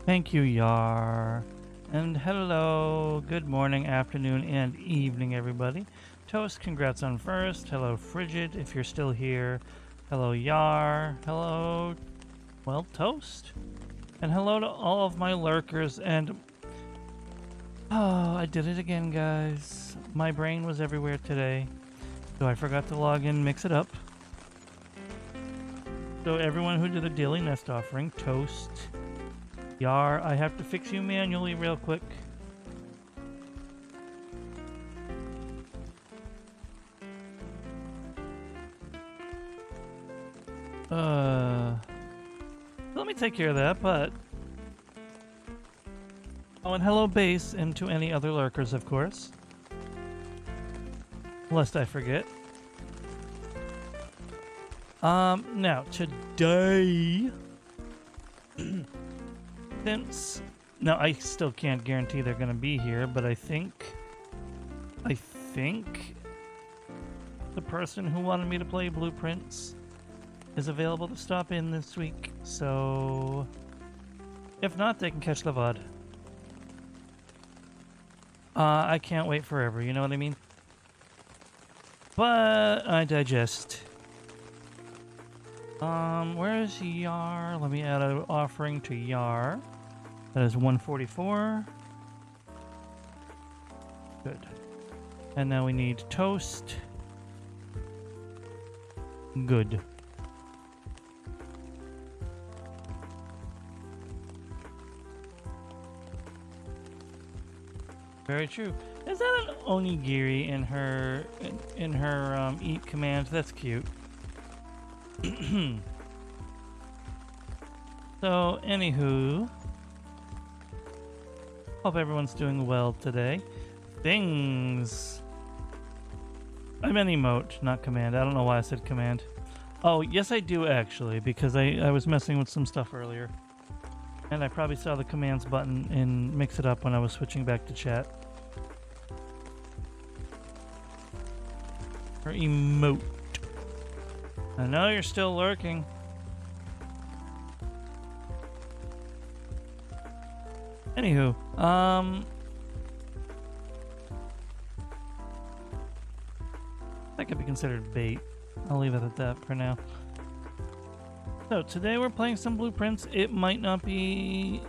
Thank you, Yar. And hello, good morning, afternoon, and evening, everybody. Toast, congrats on first. Hello, Frigid, if you're still here. Hello, Yar. Hello, well, Toast. And hello to all of my lurkers. And oh, I did it again, guys. My brain was everywhere today, so I forgot to log in, mix it up. So everyone who did the daily nest offering, Toast, Yar, I have to fix you manually real quick. Let me take care of that, but... Oh, and hello, Base, and to any other lurkers, of course. Lest I forget. Now, today... Since... Now, I still can't guarantee they're going to be here, but I think the person who wanted me to play Blueprints is available to stop in this week, so if not, they can catch the VOD. I can't wait forever, you know what I mean? But I digest. Where is Yar? Let me add an offering to Yar. That is 144. Good. And now we need Toast. Good. Very true. Is that an onigiri in her eat command? That's cute. So, anywho, hope everyone's doing well today. Things. I meant emote, not command. I don't know why I said command. Oh, yes I do actually, because I was messing with some stuff earlier. And I probably saw the commands button and mix it up when I was switching back to chat. Or emote. I know you're still lurking. Anywho, that could be considered bait. I'll leave it at that for now. So today we're playing some Blueprints. It might not be,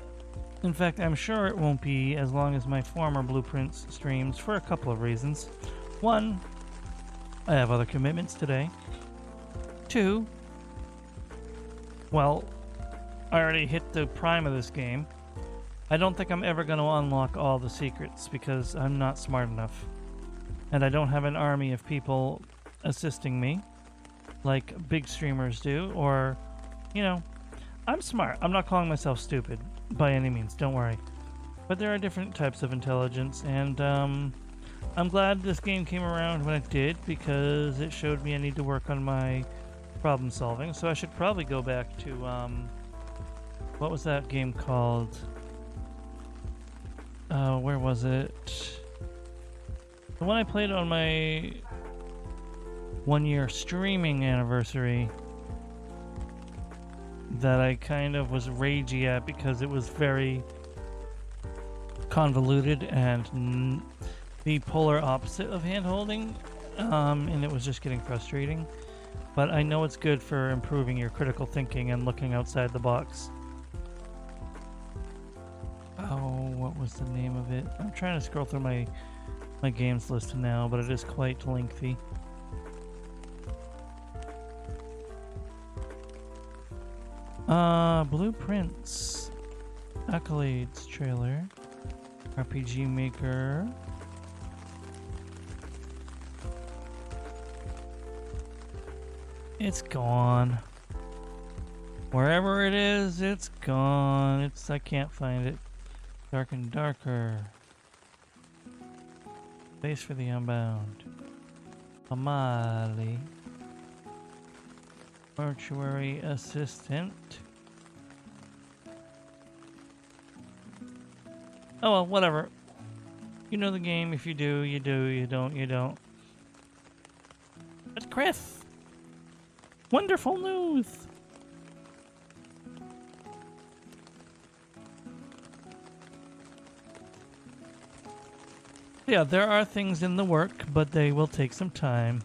in fact I'm sure it won't be as long as my former Blueprints streams for a couple of reasons. One, I have other commitments today. Two, well, I already hit the prime of this game. I don't think I'm ever going to unlock all the secrets because I'm not smart enough. And I don't have an army of people assisting me like big streamers do, or, you know, I'm smart. I'm not calling myself stupid. by any means, don't worry. But there are different types of intelligence, and I'm glad this game came around when it did, because it showed me I need to work on my problem solving. So I should probably go back to, what was that game called? Where was it? The one I played on my 1-year streaming anniversary that I kind of was ragey at because it was very convoluted and the polar opposite of hand-holding, and it was just getting frustrating. But I know it's good for improving your critical thinking and looking outside the box. Oh, what was the name of it? I'm trying to scroll through my games list now, but it is quite lengthy. Blueprints, Accolades trailer, RPG Maker. It's gone. Wherever it is, it's gone. I can't find it. Dark and Darker. Space for the Unbound. Amali. Mortuary Assistant. Oh well, whatever. You know the game. If you do, you do. You don't, you don't. It's Chris! Wonderful news! Yeah, there are things in the work, but they will take some time.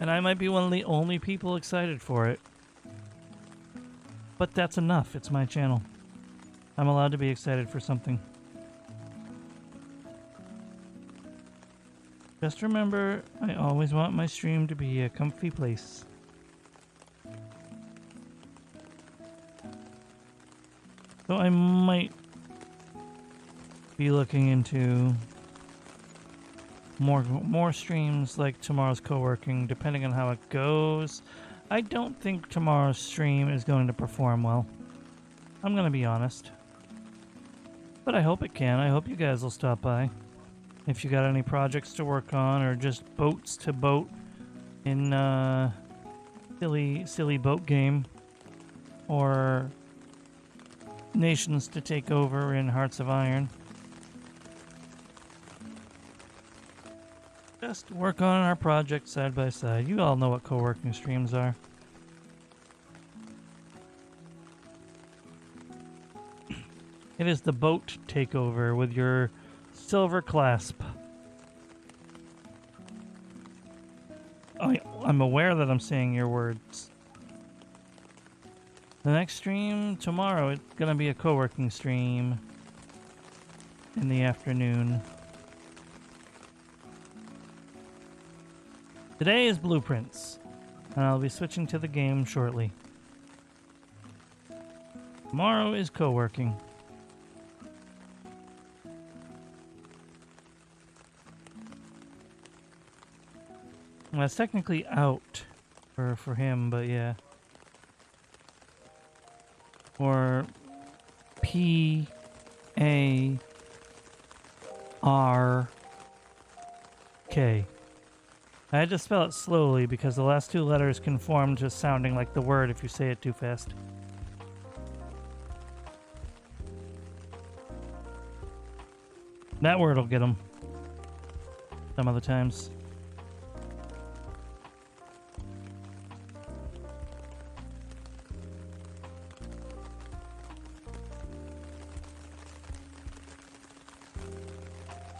And I might be one of the only people excited for it. But that's enough. It's my channel. I'm allowed to be excited for something. Just remember, I always want my stream to be a comfy place. So I might be looking into more streams like tomorrow's co-working, depending on how it goes. I don't think tomorrow's stream is going to perform well. I'm going to be honest. But I hope it can. I hope you guys will stop by. If you got any projects to work on, or just boats to boat in silly boat game, or nations to take over in Hearts of Iron. Just work on our project side by side. You all know what co-working streams are. It is the boat takeover with your silver clasp. I'm aware that I'm saying your words. The next stream tomorrow, it's gonna be a co-working stream in the afternoon. Today is Blueprints, and I'll be switching to the game shortly. Tomorrow is co-working. Well, it's technically out for him, but yeah. Or P-A-R-K. I had to spell it slowly because the last two letters conform to sounding like the word if you say it too fast. That word will get them some other times.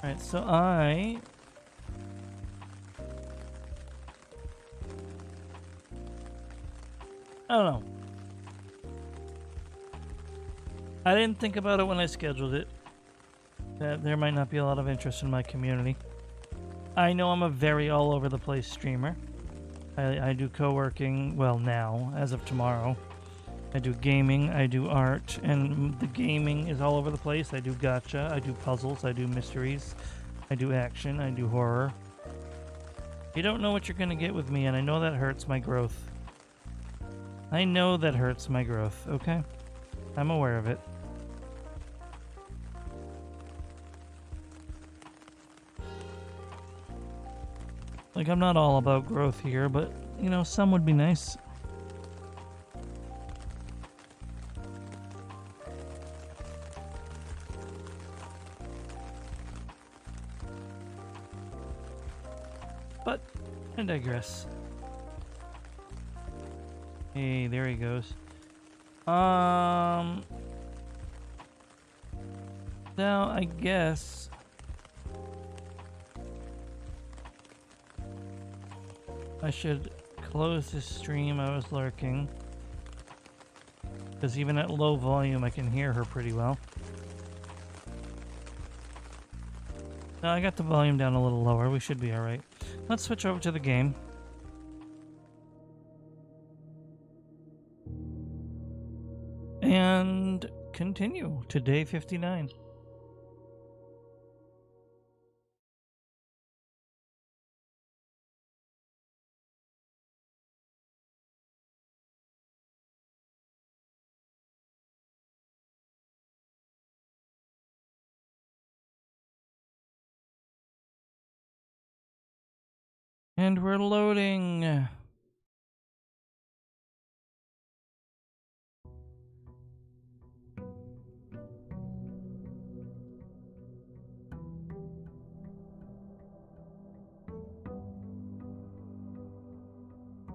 Alright, so I don't know. I didn't think about it when I scheduled it, that there might not be a lot of interest in my community. I know I'm a very all over the place streamer. I do co-working, well now, as of tomorrow. I do gaming, I do art, and the gaming is all over the place. I do gacha, I do puzzles, I do mysteries, I do action, I do horror. You don't know what you're gonna get with me, and I know that hurts my growth. I know that hurts my growth, okay? I'm aware of it. Like, I'm not all about growth here, but, you know, some would be nice. But I digress. Hey, there he goes. Now I guess I should close this stream. I was lurking. Because even at low volume, I can hear her pretty well. No, I got the volume down a little lower. We should be alright. Let's switch over to the game. And continue to day 59. And we're loading.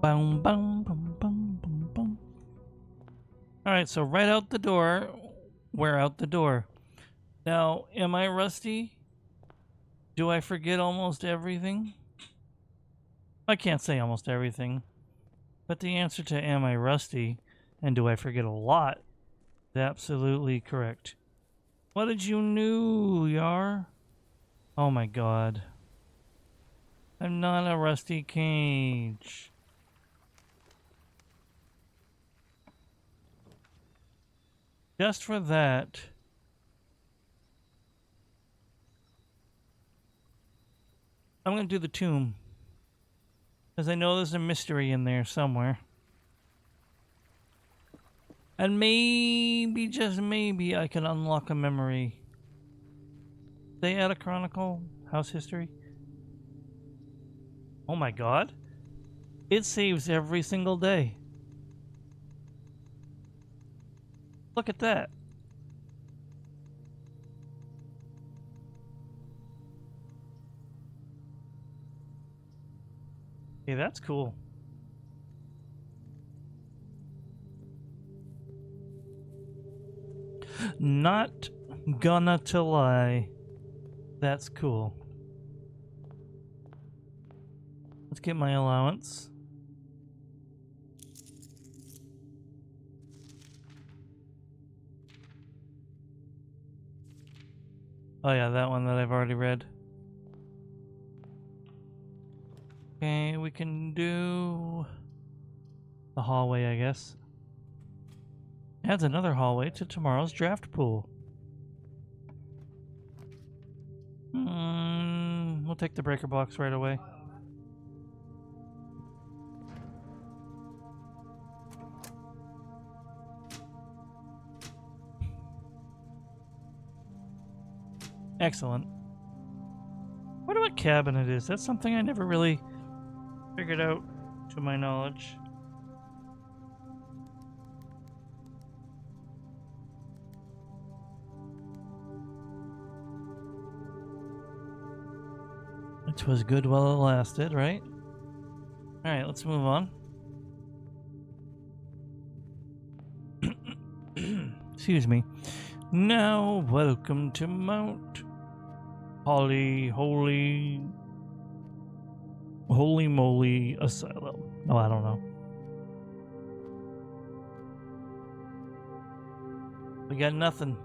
Boom, boom, boom, boom, boom, boom. Alright, so right out the door, we're out the door. Now, am I rusty? Do I forget almost everything? I can't say almost everything. But the answer to am I rusty and do I forget a lot is absolutely correct. What did you know, Yar? Oh my god. I'm not a rusty cage. Just for that. I'm gonna do the tomb. Because I know there's a mystery in there somewhere. And maybe, just maybe, I can unlock a memory. They add a chronicle? House history? Oh my god. It saves every single day. Look at that. Hey, that's cool. Not gonna to lie. That's cool. Let's get my allowance. Oh yeah, that one that I've already read. Okay, we can do the hallway, I guess. Adds another hallway to tomorrow's draft pool. We'll take the breaker box right away. Excellent. I wonder what cabin it is. That's something I never really figured out, to my knowledge. It was good while it lasted, right? Alright, let's move on. Excuse me. Now, welcome to Mount Holy Moly Asylum. No, I don't know. We got nothing.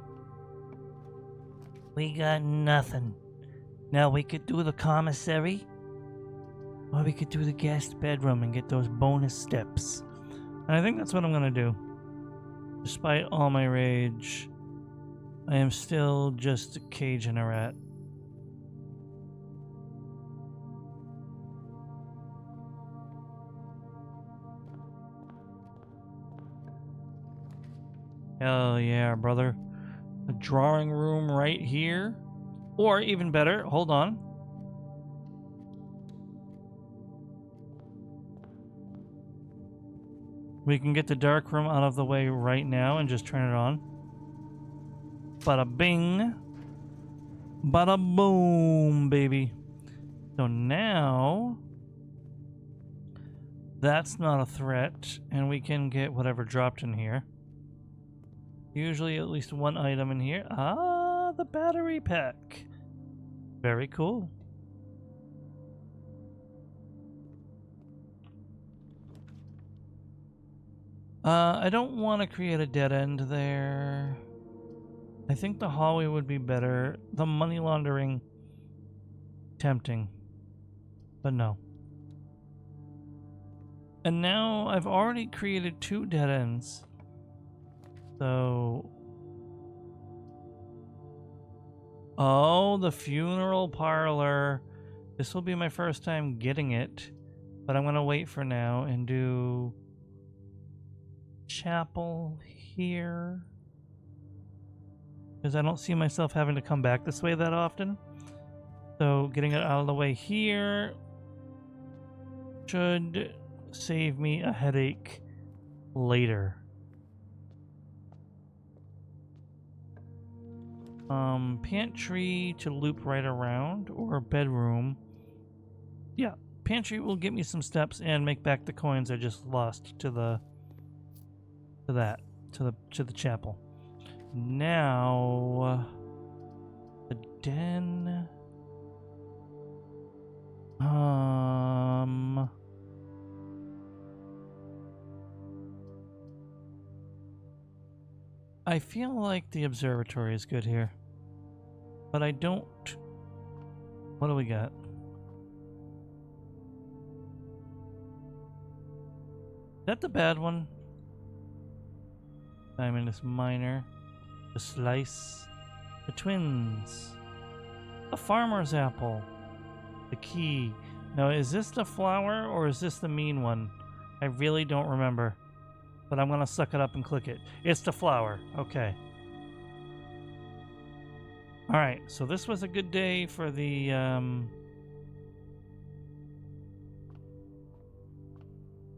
We got nothing. Now we could do the commissary, or we could do the guest bedroom and get those bonus steps. And I think that's what I'm gonna do. Despite all my rage, I am still just a cage and a rat. Hell yeah, brother. A drawing room right here. Or even better, hold on. We can get the dark room out of the way right now and just turn it on. Bada bing. Bada boom, baby. So now that's not a threat, and we can get whatever dropped in here. Usually at least one item in here. Ah, the battery pack. Very cool. I don't want to create a dead end there. I think the hallway would be better. The money laundering, tempting, but no. And now I've already created 2 dead ends. So... Oh, the funeral parlor. This will be my first time getting it, but I'm gonna wait for now and do chapel here, because I don't see myself having to come back this way that often. So getting it out of the way here should save me a headache later. Pantry to loop right around, or bedroom. Yeah, pantry will get me some steps and make back the coins I just lost to the chapel. Now the den. I feel like the observatory is good here, but I don't. What do we got? Is that the bad one? Diamond is minor. The slice. The twins. The farmer's apple. The key. Now, is this the flower or is this the mean one? I really don't remember. But I'm gonna suck it up and click it. It's the flower. Okay. Alright, so this was a good day for the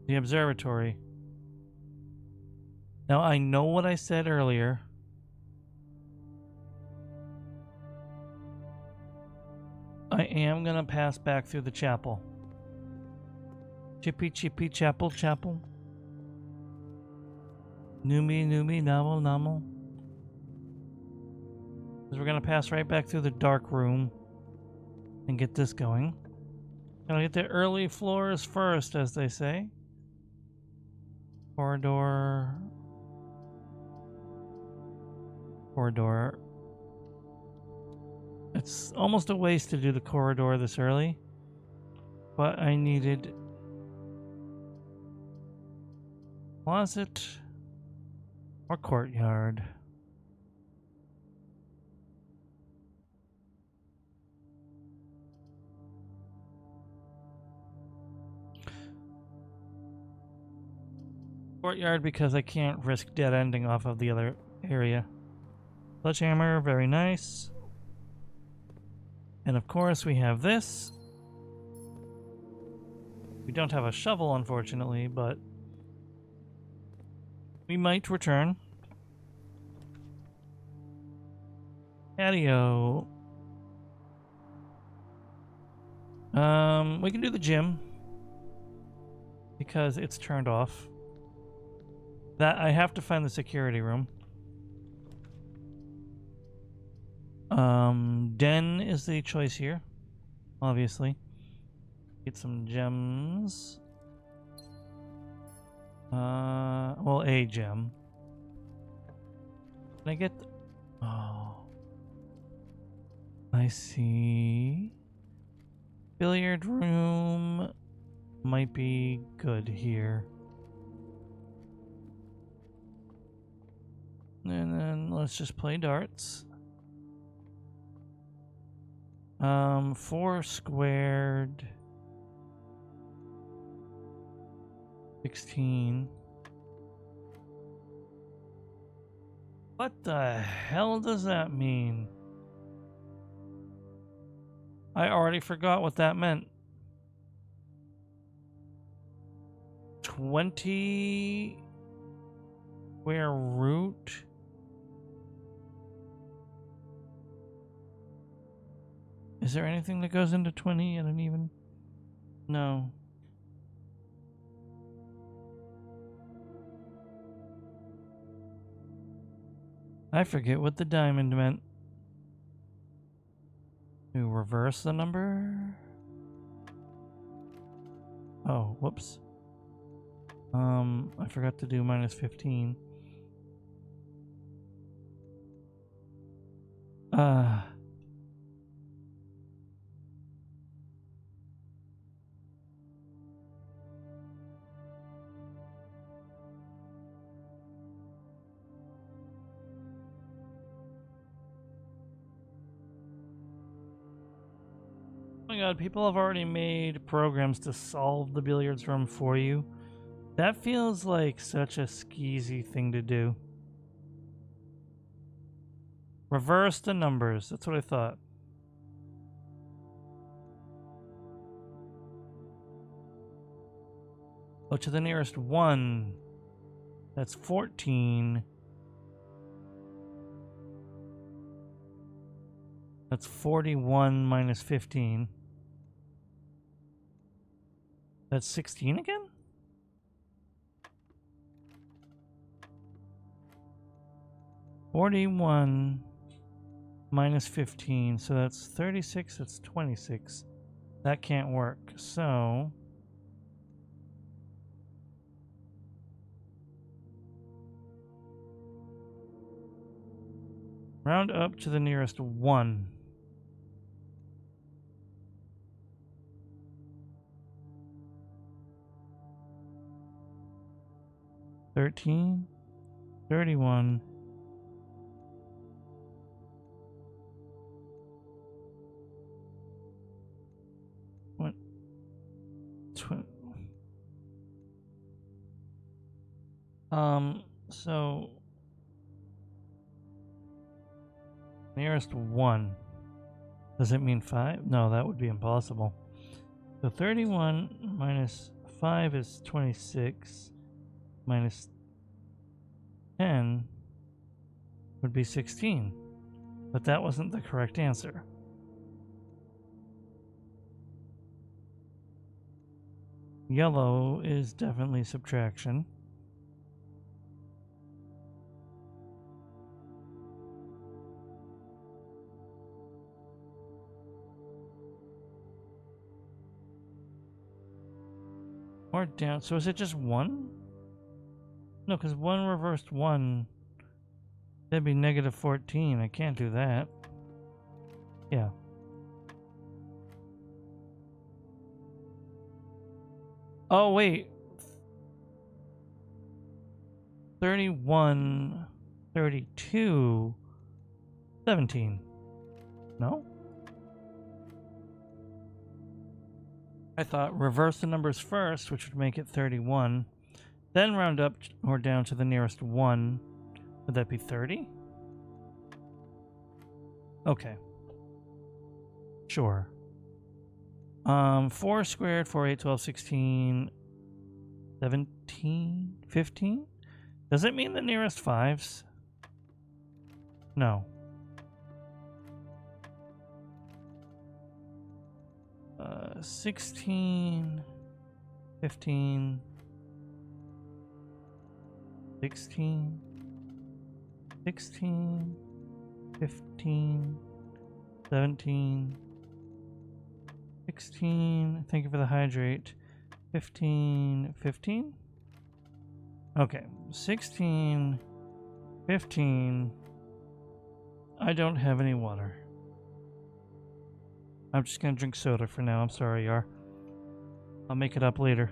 observatory. Now, I know what I said earlier. I am gonna pass back through the chapel. Chippy chippy chapel chapel. Noomy noomy novel novel. Because we're gonna pass right back through the dark room and get this going. Gonna get the early floors first, as they say. Corridor. Corridor. It's almost a waste to do the corridor this early, but I needed closet or courtyard. Courtyard because I can't risk dead ending off of the other area. Sledgehammer, very nice. And of course we have this. We don't have a shovel, unfortunately, but we might return. Patio. We can do the gym because it's turned off. That I have to find the security room. Den is the choice here, obviously. Get some gems. Well, a gem. Can I get... Oh. I see. Billiard room might be good here. And then let's just play darts. 4 squared. 16. What the hell does that mean? I already forgot what that meant. 20 square root? Is there anything that goes into 20 at an even? No. I forget what the diamond meant. To reverse the number? Oh, whoops. I forgot to do minus 15. Oh my god, people have already made programs to solve the billiards room for you. That feels like such a skeezy thing to do. Reverse the numbers. That's what I thought. Oh, to the nearest 1. That's 14. That's 41 minus 15. That's 16 again? $41 minus 15, so that's 36, that's 26. That can't work, so... round up to the nearest 1. $13, $31, what? So nearest 1. Does it mean 5? No, that would be impossible. So 31 minus 5 is 26. Minus 10 would be 16. But that wasn't the correct answer. Yellow is definitely subtraction. Or down. So is it just 1? No, because 1 reversed 1. That'd be negative 14. I can't do that. Yeah. Oh, wait. 31, 32, 17. No? I thought reverse the numbers first, which would make it 31. Then round up or down to the nearest 1. Would that be 30? Okay. Sure. 4 squared, 4, 8, 12, 16, 17, 15? Does it mean the nearest 5s? No. 16, 15, 16, 16, 15, 17, 16, thank you for the hydrate, 15, 15? Okay, 16, 15, I don't have any water. I'm just gonna drink soda for now, I'm sorry, Yar. I'll make it up later.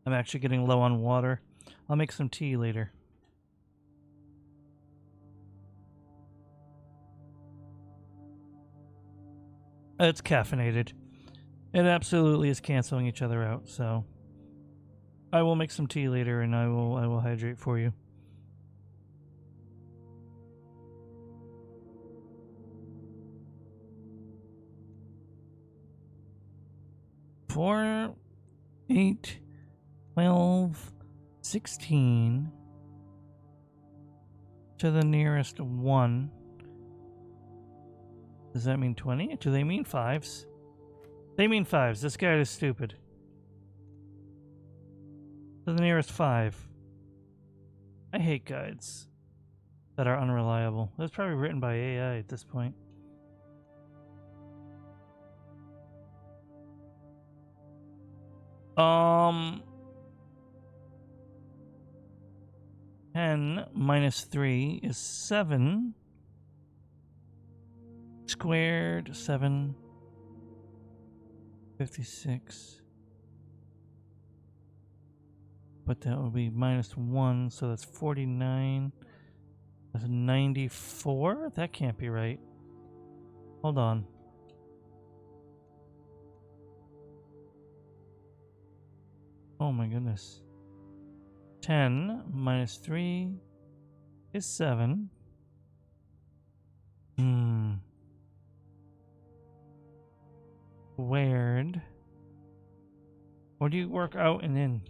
I'm actually getting low on water. I'll make some tea later. It's caffeinated. It absolutely is canceling each other out, so... I will make some tea later, and I will hydrate for you. Four, 8, 12, 16 to the nearest 1. Does that mean 20? Do they mean 5s? They mean 5s. This guy is stupid. To the nearest 5. I hate guides that are unreliable. That's probably written by AI at this point. Um, 10 minus 3 is 7. Squared 7. 56. But that would be minus 1, so that's 49. That's 94? That can't be right. Hold on. Oh my goodness. 10 minus 3 is 7. Squared. Or do you work out and in?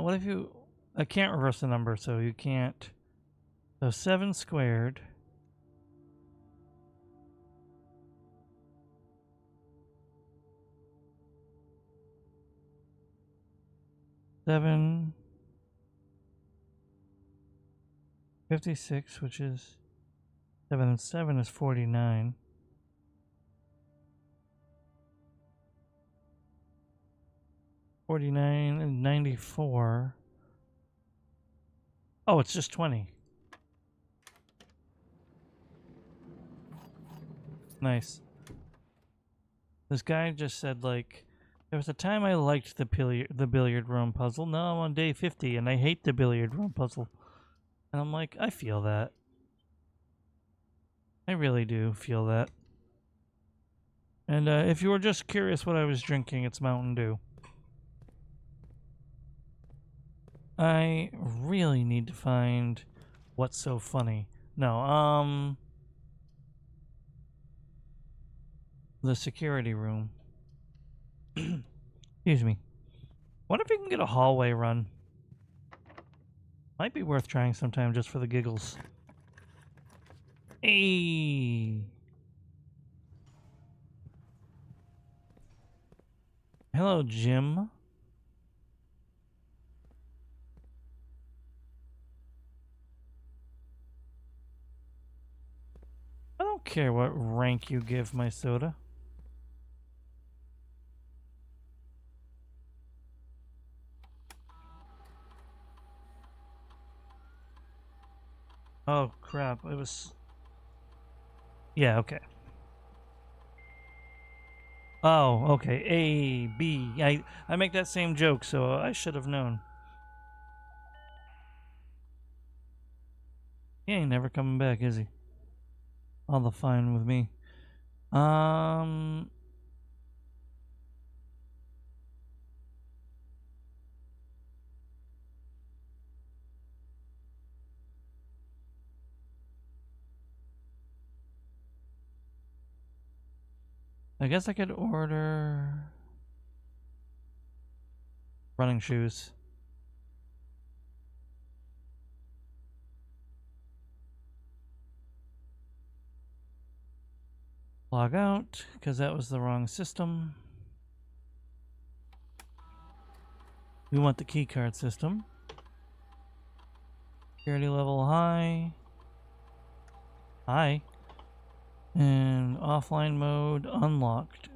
What if you... I can't reverse the number, so you can't... So 7 squared... Seven... 56, which is... 7 and 7 is 49. 49 and 94. Oh, it's just 20. Nice. This guy just said, like, there was a time I liked the billiard room puzzle. Now I'm on day 50 and I hate the billiard room puzzle. And I'm like, I feel that. I really do feel that. And if you were just curious what I was drinking, it's Mountain Dew. I really need to find what's so funny. No, the security room. Excuse me. Wonder if we can get a hallway run. Might be worth trying sometime just for the giggles. Hey. Hello, Jim. I don't care what rank you give my soda. Oh, crap. It was... Yeah, okay. Oh, okay. A, B. I make that same joke, so I should have known. He ain't never coming back, is he? All the fine with me. I guess I could order running shoes. Log out, because that was the wrong system. We want the keycard system. Security level high. High. And offline mode unlocked.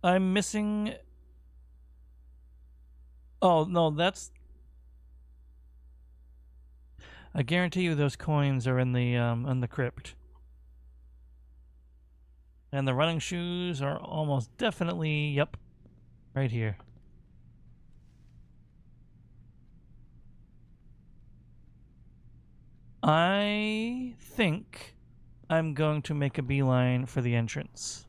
I'm missing... Oh, no, that's... I guarantee you those coins are in the crypt. And the running shoes are almost definitely, yep, right here. I think I'm going to make a beeline for the entrance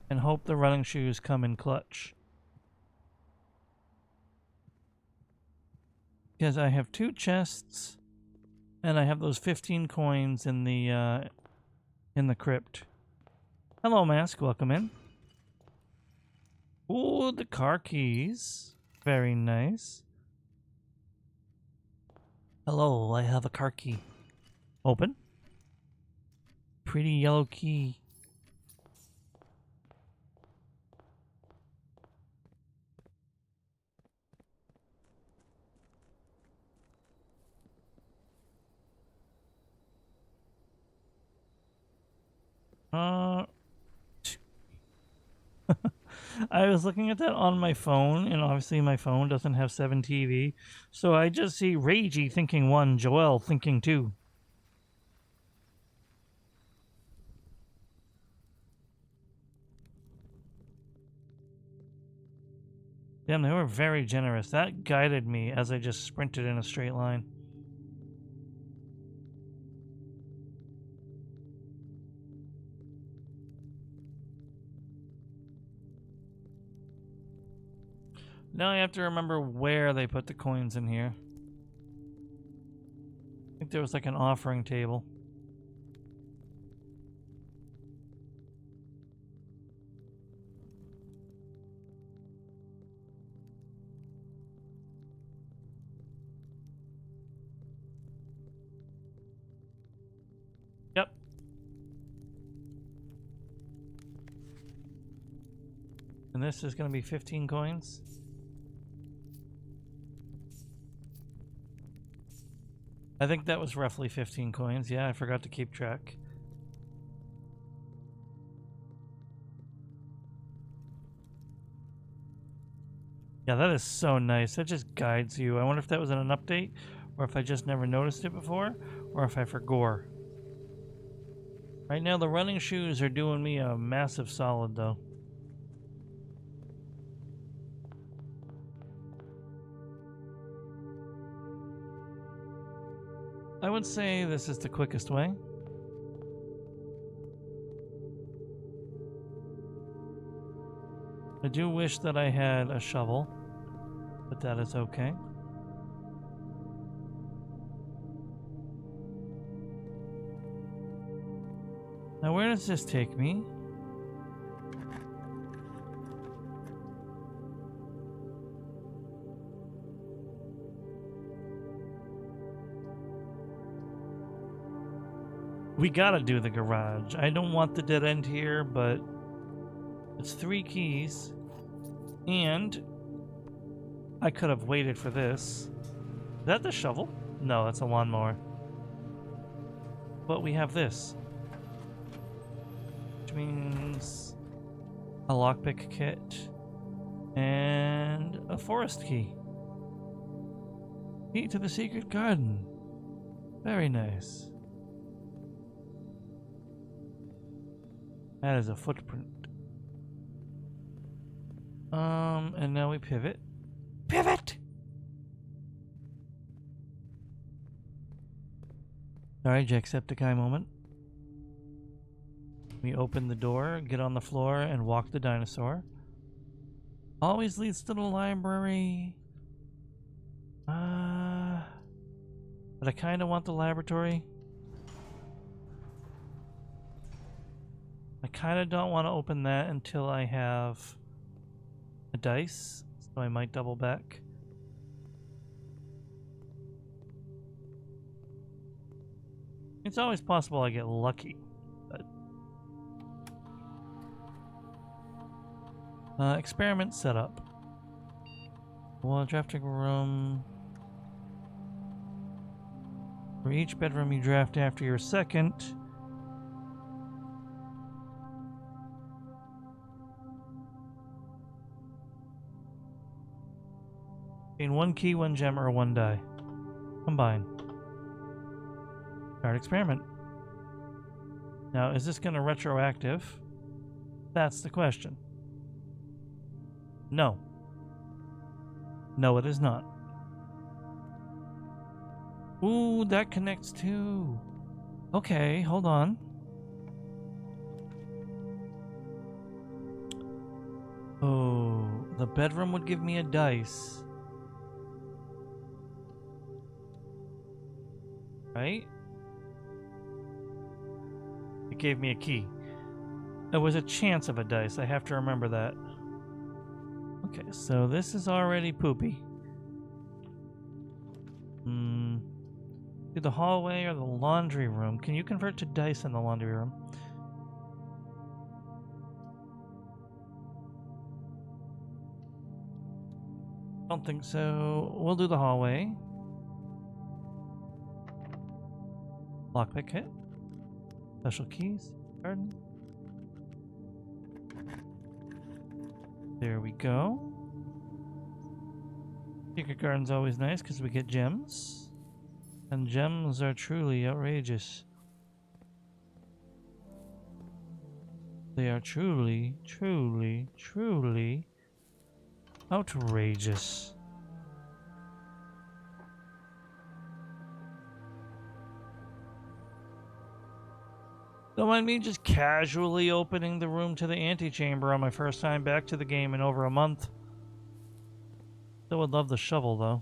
and hope the running shoes come in clutch. Because I have 2 chests and I have those 15 coins in the crypt. Hello, Mask. Welcome in. Ooh, the car keys. Very nice. Hello, I have a car key. Open. Pretty yellow key. I was looking at that on my phone, and obviously my phone doesn't have 7 TV, so I just see Ragey thinking 1, Joel thinking 2. Damn, they were very generous. That guided me as I just sprinted in a straight line. Now I have to remember where they put the coins in here. I think there was like an offering table. Yep. And this is going to be 15 coins. I think that was roughly 15 coins. Yeah, I forgot to keep track. Yeah, that is so nice. That just guides you. I wonder if that was in an update, or if I just never noticed it before, or if I forgot. Right now, the running shoes are doing me a massive solid, though. I would say this is the quickest way. I do wish that I had a shovel, but that is okay. Now, where does this take me? We gotta do the garage. I don't want the dead end here, but it's 3 keys, and I could have waited for this. Is that the shovel? No, that's a lawnmower. But we have this, which means a lockpick kit and a forest key. Key to the secret garden. Very nice. That is a footprint. And now we pivot. Pivot! Sorry, Jacksepticeye moment. We open the door, get on the floor, and walk the dinosaur. Always leads to the library. But I kind of want the laboratory. I kind of don't want to open that until I have a dice, so I might double back. It's always possible I get lucky, but... experiment setup. Well, drafting room. For each bedroom you draft after your second, gain 1 key, 1 gem, or 1 die. Combine. Start experiment. Now, is this going to retroactive? That's the question. No. No, it is not. Ooh, that connects too. Okay, hold on. Oh, the bedroom would give me a dice. Right? It gave me a key. There was a chance of a dice. I have to remember that. Okay, so this is already poopy. Do the hallway or the laundry room? Can you convert to dice in the laundry room? Don't think so. We'll do the hallway. Lockpick kit. Special keys. Garden. There we go. Secret garden's always nice because we get gems. And gems are truly outrageous. They are truly, truly, truly outrageous. Don't mind me just casually opening the room to the antechamber on my first time back to the game in over a month. Still would love the shovel, though.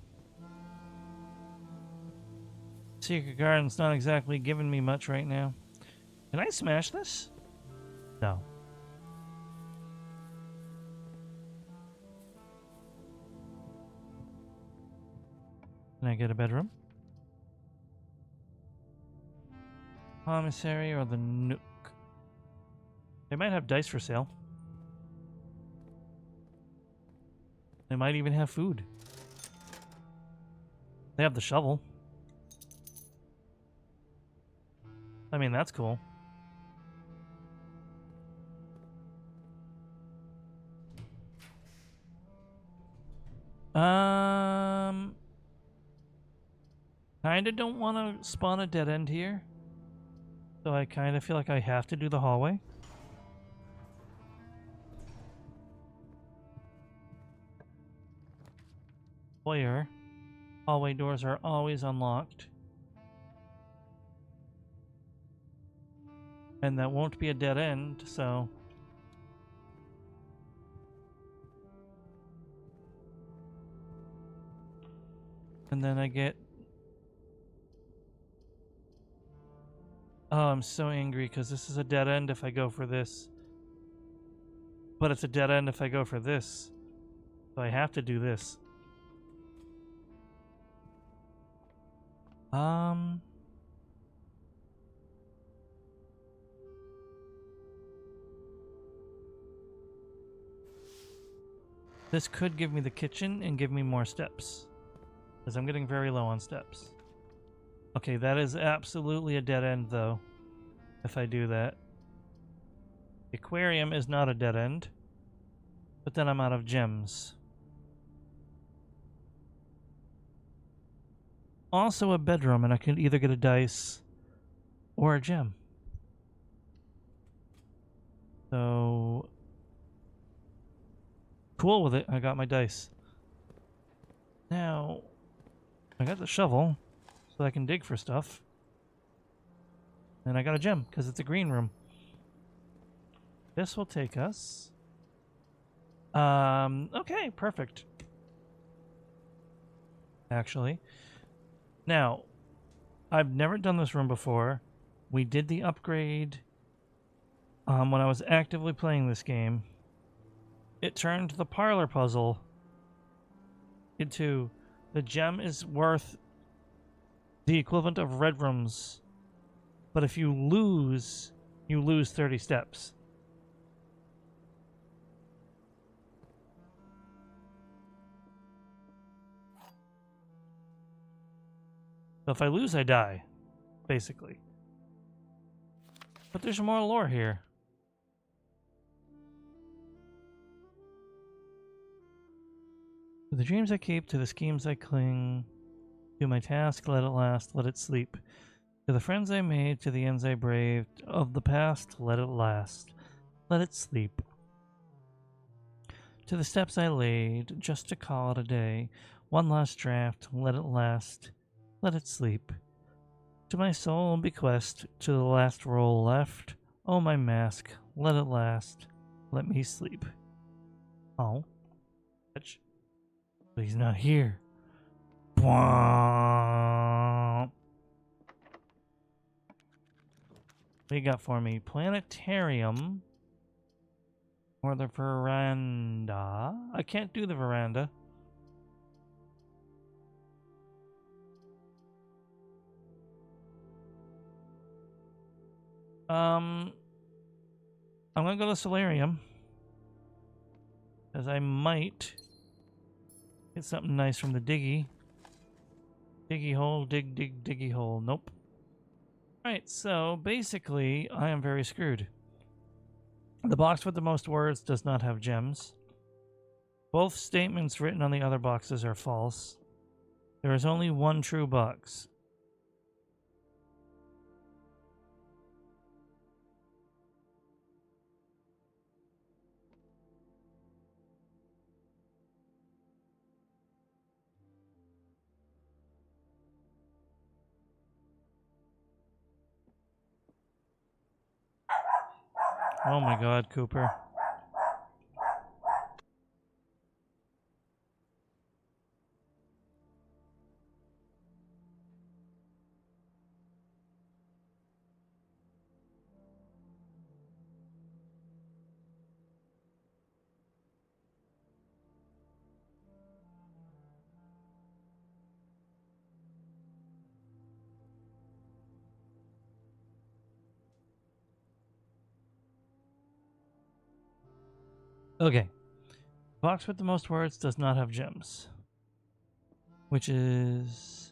Secret Garden's not exactly giving me much right now. Can I smash this? No. Can I get a bedroom? Commissary or the Nook? They might have dice for sale. They might even have food. They have the shovel. I mean, that's cool. Kinda don't want to spawn a dead end here. So I kind of feel like I have to do the hallway. Foyer. Hallway doors are always unlocked. And that won't be a dead end, so... And then I get... Oh, I'm so angry because this is a dead end if I go for this. But it's a dead end if I go for this. So I have to do this. This could give me the kitchen and give me more steps. Because I'm getting very low on steps. Okay, that is absolutely a dead end, though, if I do that. The aquarium is not a dead end, but then I'm out of gems. Also a bedroom, and I can either get a dice or a gem. So... cool with it, I got my dice. Now, I got the shovel, so I can dig for stuff. And I got a gem, because it's a green room. This will take us... okay, perfect. Actually. Now, I've never done this room before. We did the upgrade when I was actively playing this game. It turned the parlor puzzle into the gem is worth the equivalent of red rooms, but if you lose 30 steps. So if I lose, I die, basically. But there's more lore here. To the dreams I keep, to the schemes I cling, to my task, let it last, let it sleep. To the friends I made, to the ends I braved, of the past, let it last. Let it sleep. To the steps I laid, just to call it a day. One last draft, let it last. Let it sleep. To my soul bequest, to the last roll left. Oh, my mask, let it last. Let me sleep. Oh. But he's not here. What do you got for me? Planetarium. Or the veranda. I can't do the veranda. I'm gonna go to the solarium. As I might get something nice from the diggy. Diggy hole, diggy hole. Nope. Alright, so basically, I am very screwed. The box with the most words does not have gems. Both statements written on the other boxes are false. There is only one true box. Oh my god, Cooper. Okay. Box with the most words does not have gems. Which is...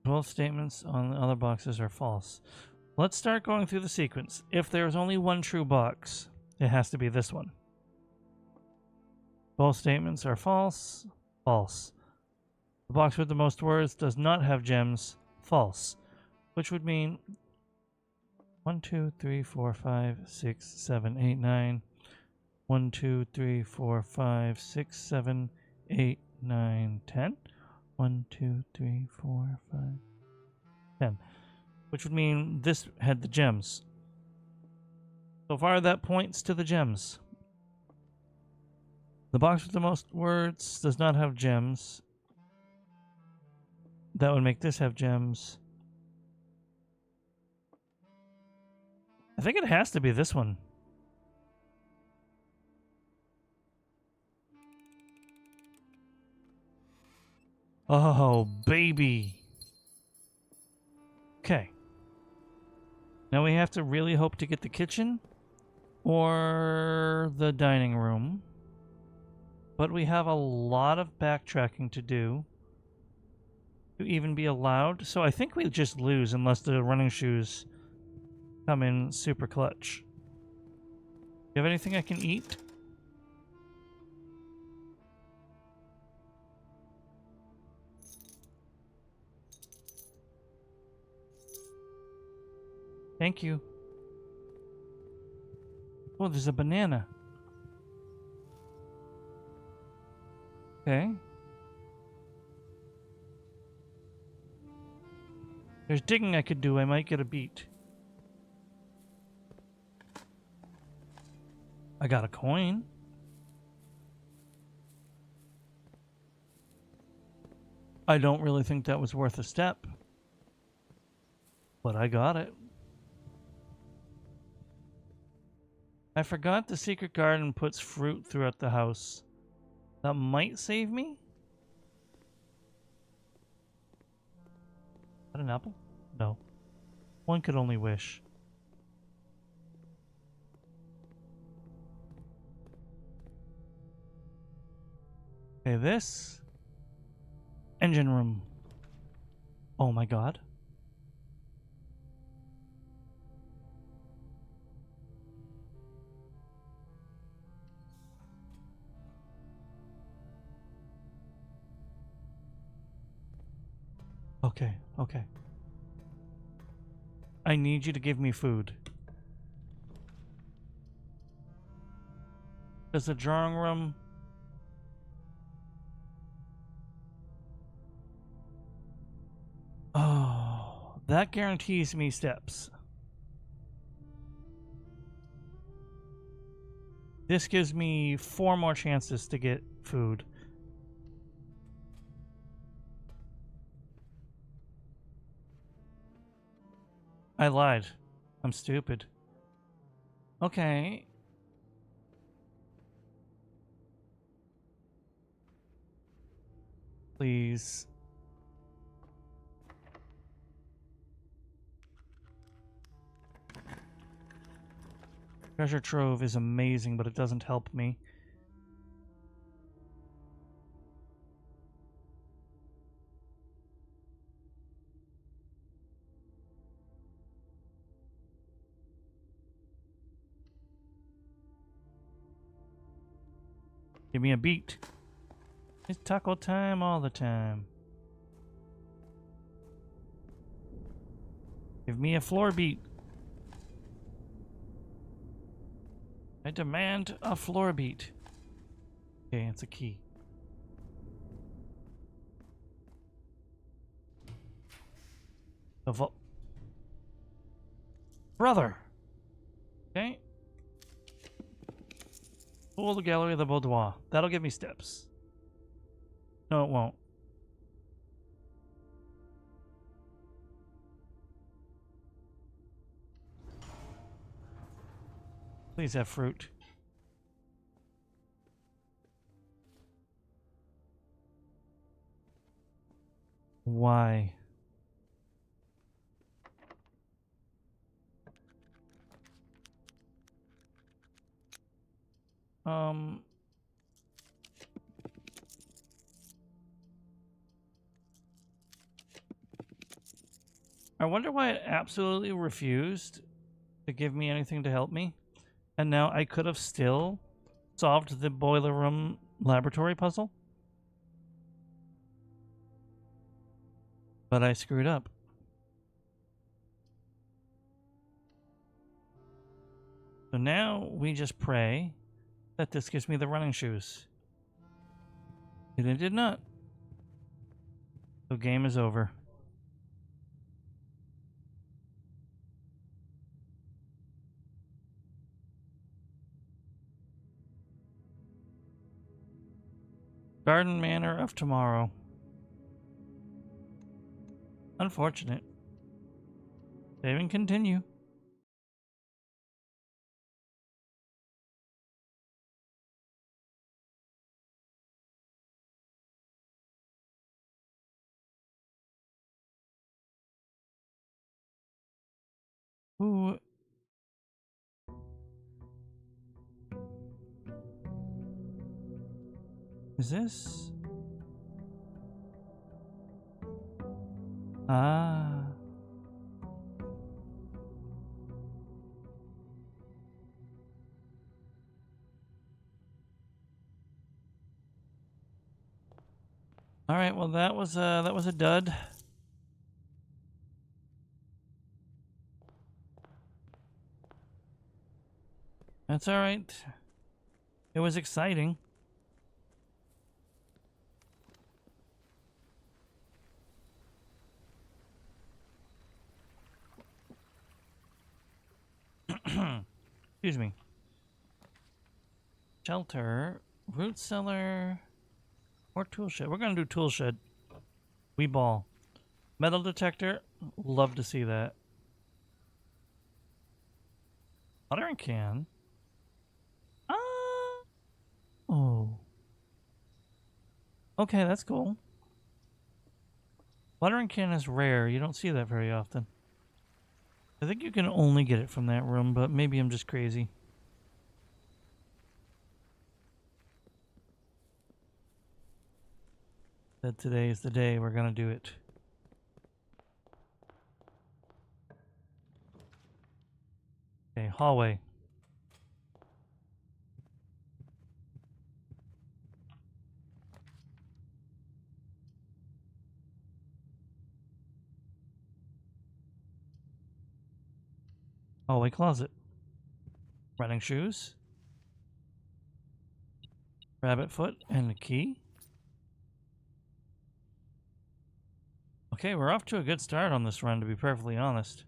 Both statements on the other boxes are false. Let's start going through the sequence. If there's only one true box, it has to be this one. Both statements are false. False. The box with the most words does not have gems. False. Which would mean 1, 2, 3, 4, 5, 6, 7, 8, 9. 1, 2, 3, 4, 5, 6, 7, 8, 9, 10. 1, 2, 3, 4, 5, 10. Which would mean this had the gems. So far, that points to the gems. The box with the most words does not have gems. That would make this have gems. I think it has to be this one. Oh, baby. Okay. Now we have to really hope to get the kitchen or the dining room. But we have a lot of backtracking to do to even be allowed. So I think we just lose unless the running shoes come in super clutch. You have anything I can eat? Thank you. Oh, there's a banana. Okay. There's digging I could do. I might get a beet. I got a coin. I don't really think that was worth a step. But I got it. I forgot the secret garden puts fruit throughout the house. That might save me? Is that an apple? No. One could only wish. Okay, this... Engine room. Oh my god. Okay, okay. I need you to give me food. Does the drawing room... Oh, that guarantees me steps. This gives me 4 more chances to get food. I lied. I'm stupid. Okay. Please. Treasure trove is amazing, but it doesn't help me. Give me a beat. It's taco time all the time. Give me a floor beat. I demand a floor beat. Okay, it's a key. The vault. Brother! Okay. Pull the gallery of the boudoir. That'll give me steps. No, it won't. Please have fruit. Why? I wonder why it absolutely refused to give me anything to help me. And now I could have still solved the boiler room laboratory puzzle. But I screwed up. So now we just pray that this gives me the running shoes. And it did not. So game is over. Garden Manor of Tomorrow. Unfortunate. Save and continue. Who is this? Ah. All right, well that was a dud. That's all right. It was exciting. Excuse me. Shelter, root cellar, or tool shed. We're gonna do tool shed. We ball. Metal detector. Love to see that. Watering can. Ah. Oh. Okay, that's cool. Watering can is rare. You don't see that very often. I think you can only get it from that room, but maybe I'm just crazy. That today is the day we're gonna do it. Okay, hallway. Hallway closet. Running shoes. Rabbit foot and a key. Okay, we're off to a good start on this run, to be perfectly honest.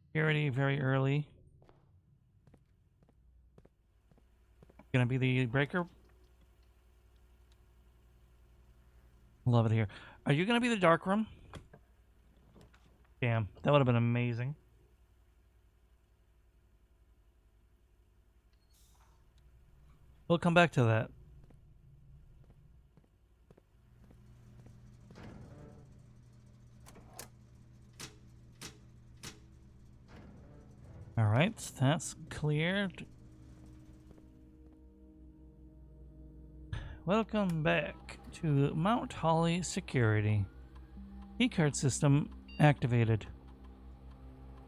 Security very early. Gonna be the breaker. Love it here. Are you gonna be the dark room? Damn, that would have been amazing. We'll come back to that. All right, that's cleared. Welcome back to Mount Holly Security. Keycard system activated.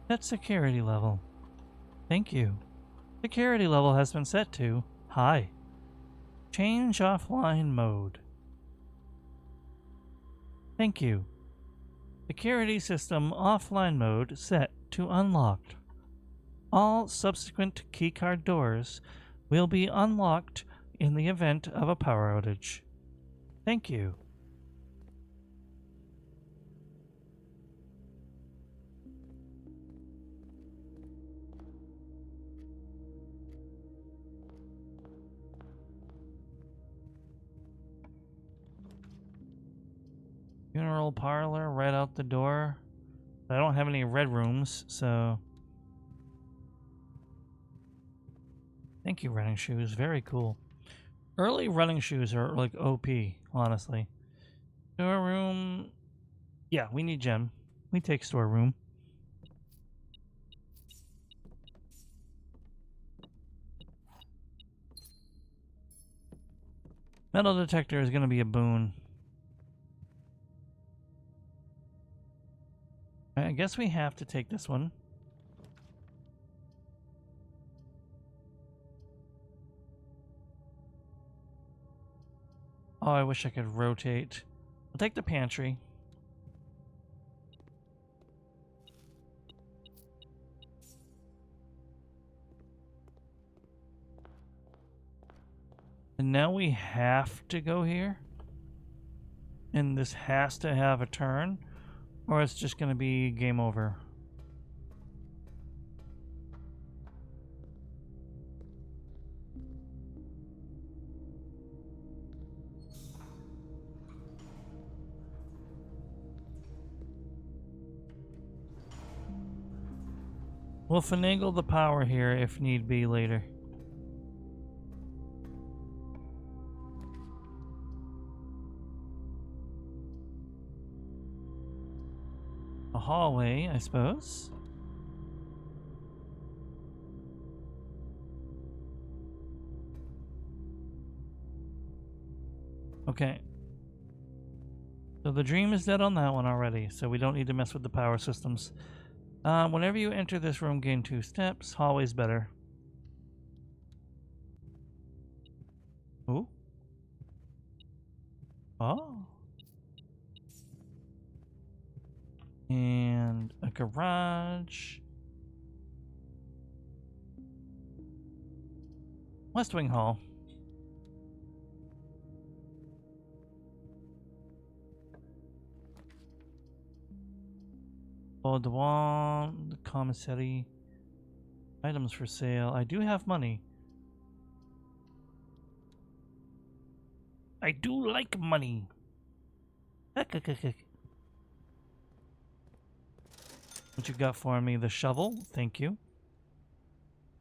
Set security level. Thank you. Security level has been set to high. Change offline mode. Thank you. Security system offline mode set to unlocked. All subsequent keycard doors will be unlocked in the event of a power outage. Thank you. Funeral parlor right out the door. I don't have any red rooms, so... Thank you, running shoes. Very cool. Early running shoes are like OP, honestly. Storeroom... Yeah, we need gem. We take storeroom. Metal detector is going to be a boon. I guess we have to take this one. Oh, I wish I could rotate. I'll take the pantry. And now we have to go here. And this has to have a turn. Or it's just going to be game over. We'll finagle the power here if need be later. A hallway, I suppose. Okay. So the dream is dead on that one already, so we don't need to mess with the power systems. Whenever you enter this room, gain 2 steps. Hallway's better. Ooh. Oh. And a garage. West Wing Hall. Baudouin, the commissary. Items for sale. I do have money. I do like money. What you got for me? The shovel. Thank you.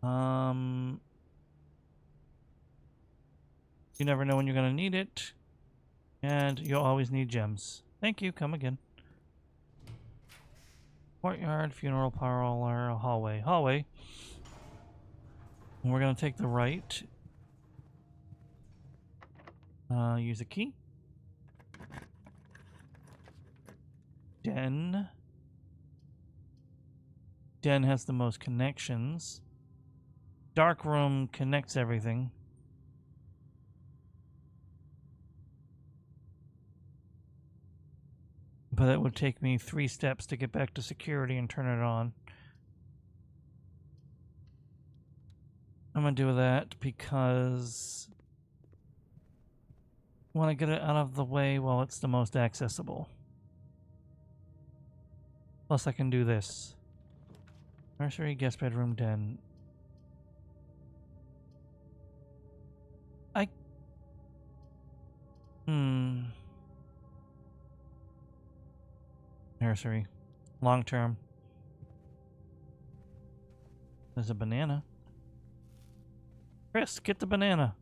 You never know when you're gonna need it. And you'll always need gems. Thank you. Come again. Courtyard, funeral parlor, hallway. Hallway. And we're gonna take the right. Use a key. Den. Den has the most connections. Dark room connects everything. But it would take me 3 steps to get back to security and turn it on. I'm gonna do that because I want to get it out of the way while it's the most accessible. Plus I can do this. Nursery, guest bedroom, den. Nursery. Long term. There's a banana. Chris, get the banana.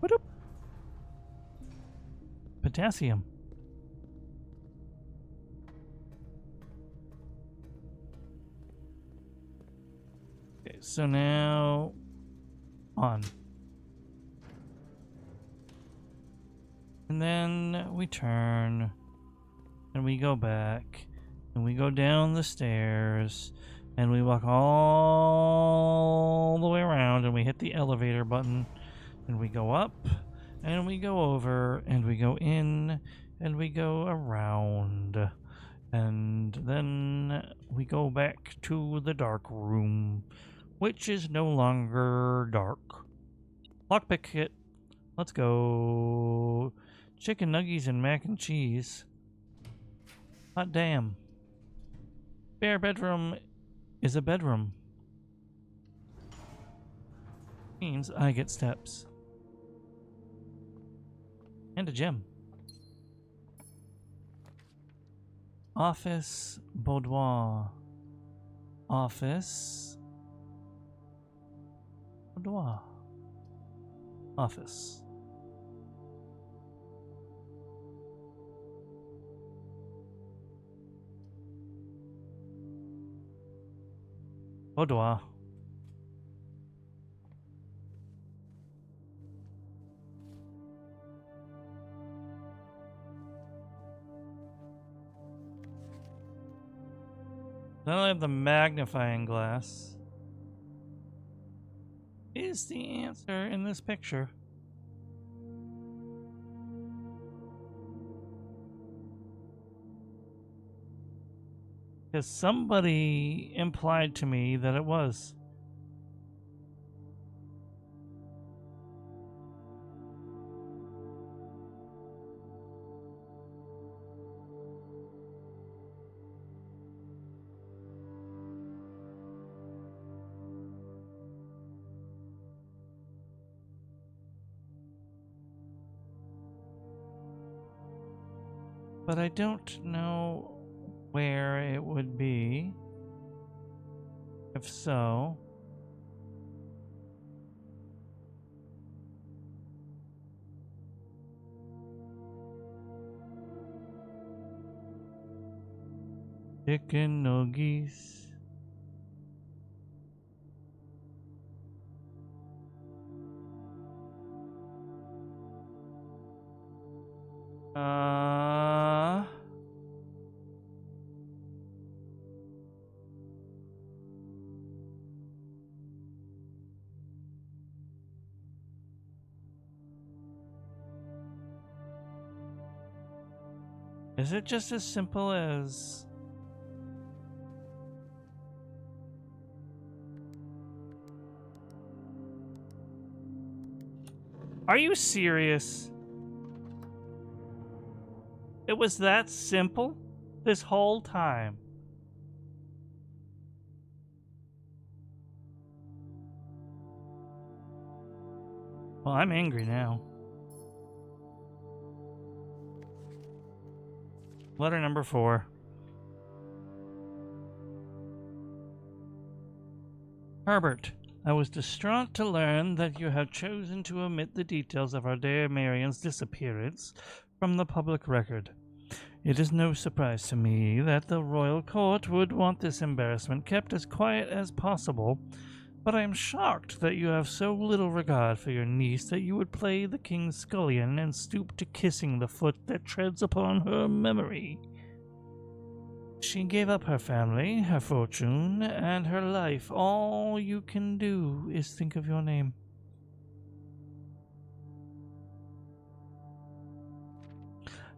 What-up? Potassium. Okay, so now on. And then we turn and we go back and we go down the stairs and we walk all the way around and we hit the elevator button and we go up and we go over and we go in and we go around and then we go back to the dark room, which is no longer dark. Lockpick kit. Let's go. Chicken nuggies and mac and cheese. Hot damn. Bare bedroom is a bedroom. Means I get steps. And a gem. Office, boudoir. Office. Boudoir. Office. Boudoir. Then I have the magnifying glass. Is the answer in this picture? Because somebody implied to me that it was. But I don't know where it would be. If so, chicken nuggies. Is it just as simple as... Are you serious? It was that simple this whole time. Well, I'm angry now. Letter number 4. Herbert, I was distraught to learn that you have chosen to omit the details of our dear Marian's disappearance from the public record. It is no surprise to me that the royal court would want this embarrassment kept as quiet as possible, but I am shocked that you have so little regard for your niece that you would play the king's scullion and stoop to kissing the foot that treads upon her memory. She gave up her family, her fortune, and her life. All you can do is think of your name.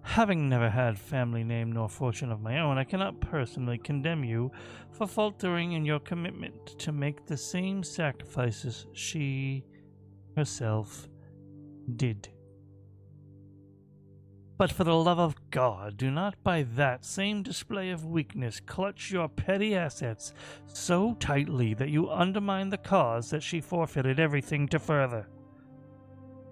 Having never had family name nor fortune of my own, I cannot personally condemn you for faltering in your commitment to make the same sacrifices she herself did. But for the love of God, do not by that same display of weakness clutch your petty assets so tightly that you undermine the cause that she forfeited everything to further.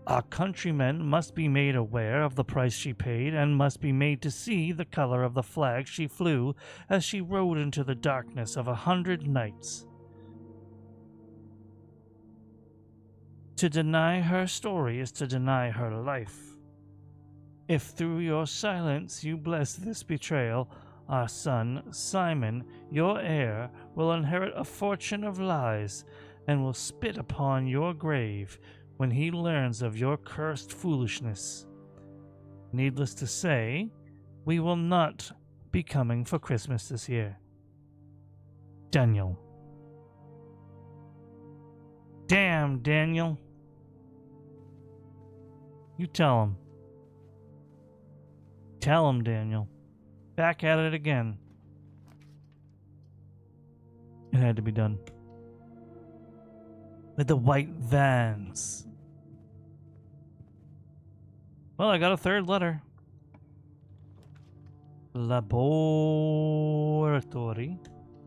Our countrymen must be made aware of the price she paid, and must be made to see the color of the flag she flew as she rode into the darkness of 100 nights. To deny her story is to deny her life. If through your silence you bless this betrayal, our son, Simon, your heir, will inherit a fortune of lies, and will spit upon your grave when he learns of your cursed foolishness. Needless to say, we will not be coming for Christmas this year. Daniel. Damn, Daniel. You tell him. Tell him, Daniel. Back at it again. It had to be done. With the white vans. Well, I got a third letter. Laboratory.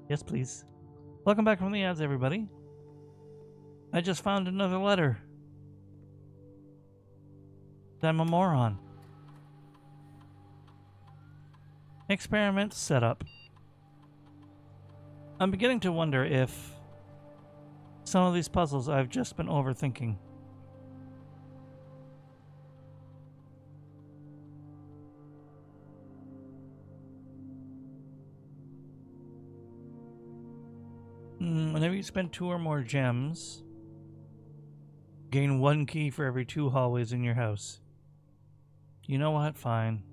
Yes, please. Welcome back from the ads, everybody. I just found another letter. I'm a moron. Experiment setup. I'm beginning to wonder if some of these puzzles I've just been overthinking. Whenever you spend 2 or more gems, gain 1 key for every 2 hallways in your house. You know what? Fine.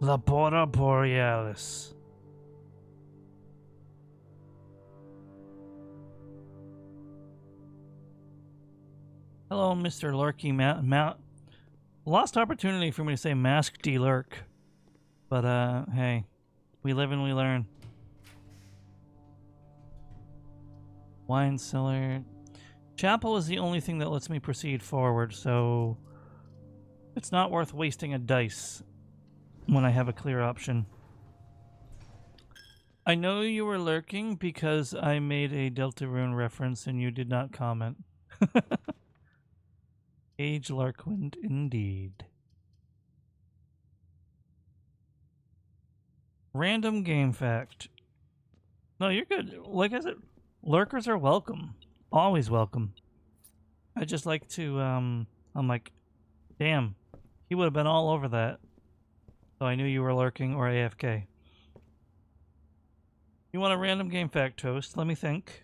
Labora Borealis. Hello, Mr. Lurky Lost opportunity for me to say Mask D Lurk. But, hey. We live and we learn. Wine cellar. Chapel is the only thing that lets me proceed forward, so it's not worth wasting a dice when I have a clear option. I know you were lurking because I made a Deltarune reference and you did not comment. Age Larkwind, indeed. Random game fact. No, you're good. Like I said, lurkers are welcome. Always welcome. I just like to, I'm like, damn, he would have been all over that. So I knew you were lurking or AFK. You want a random game fact, Toast? Let me think.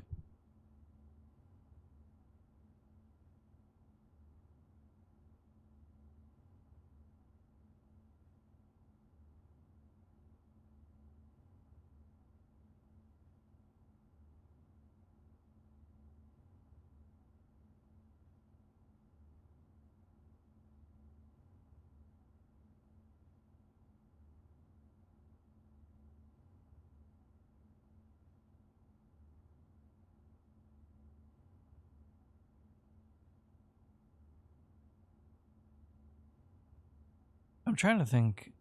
I'm trying to think.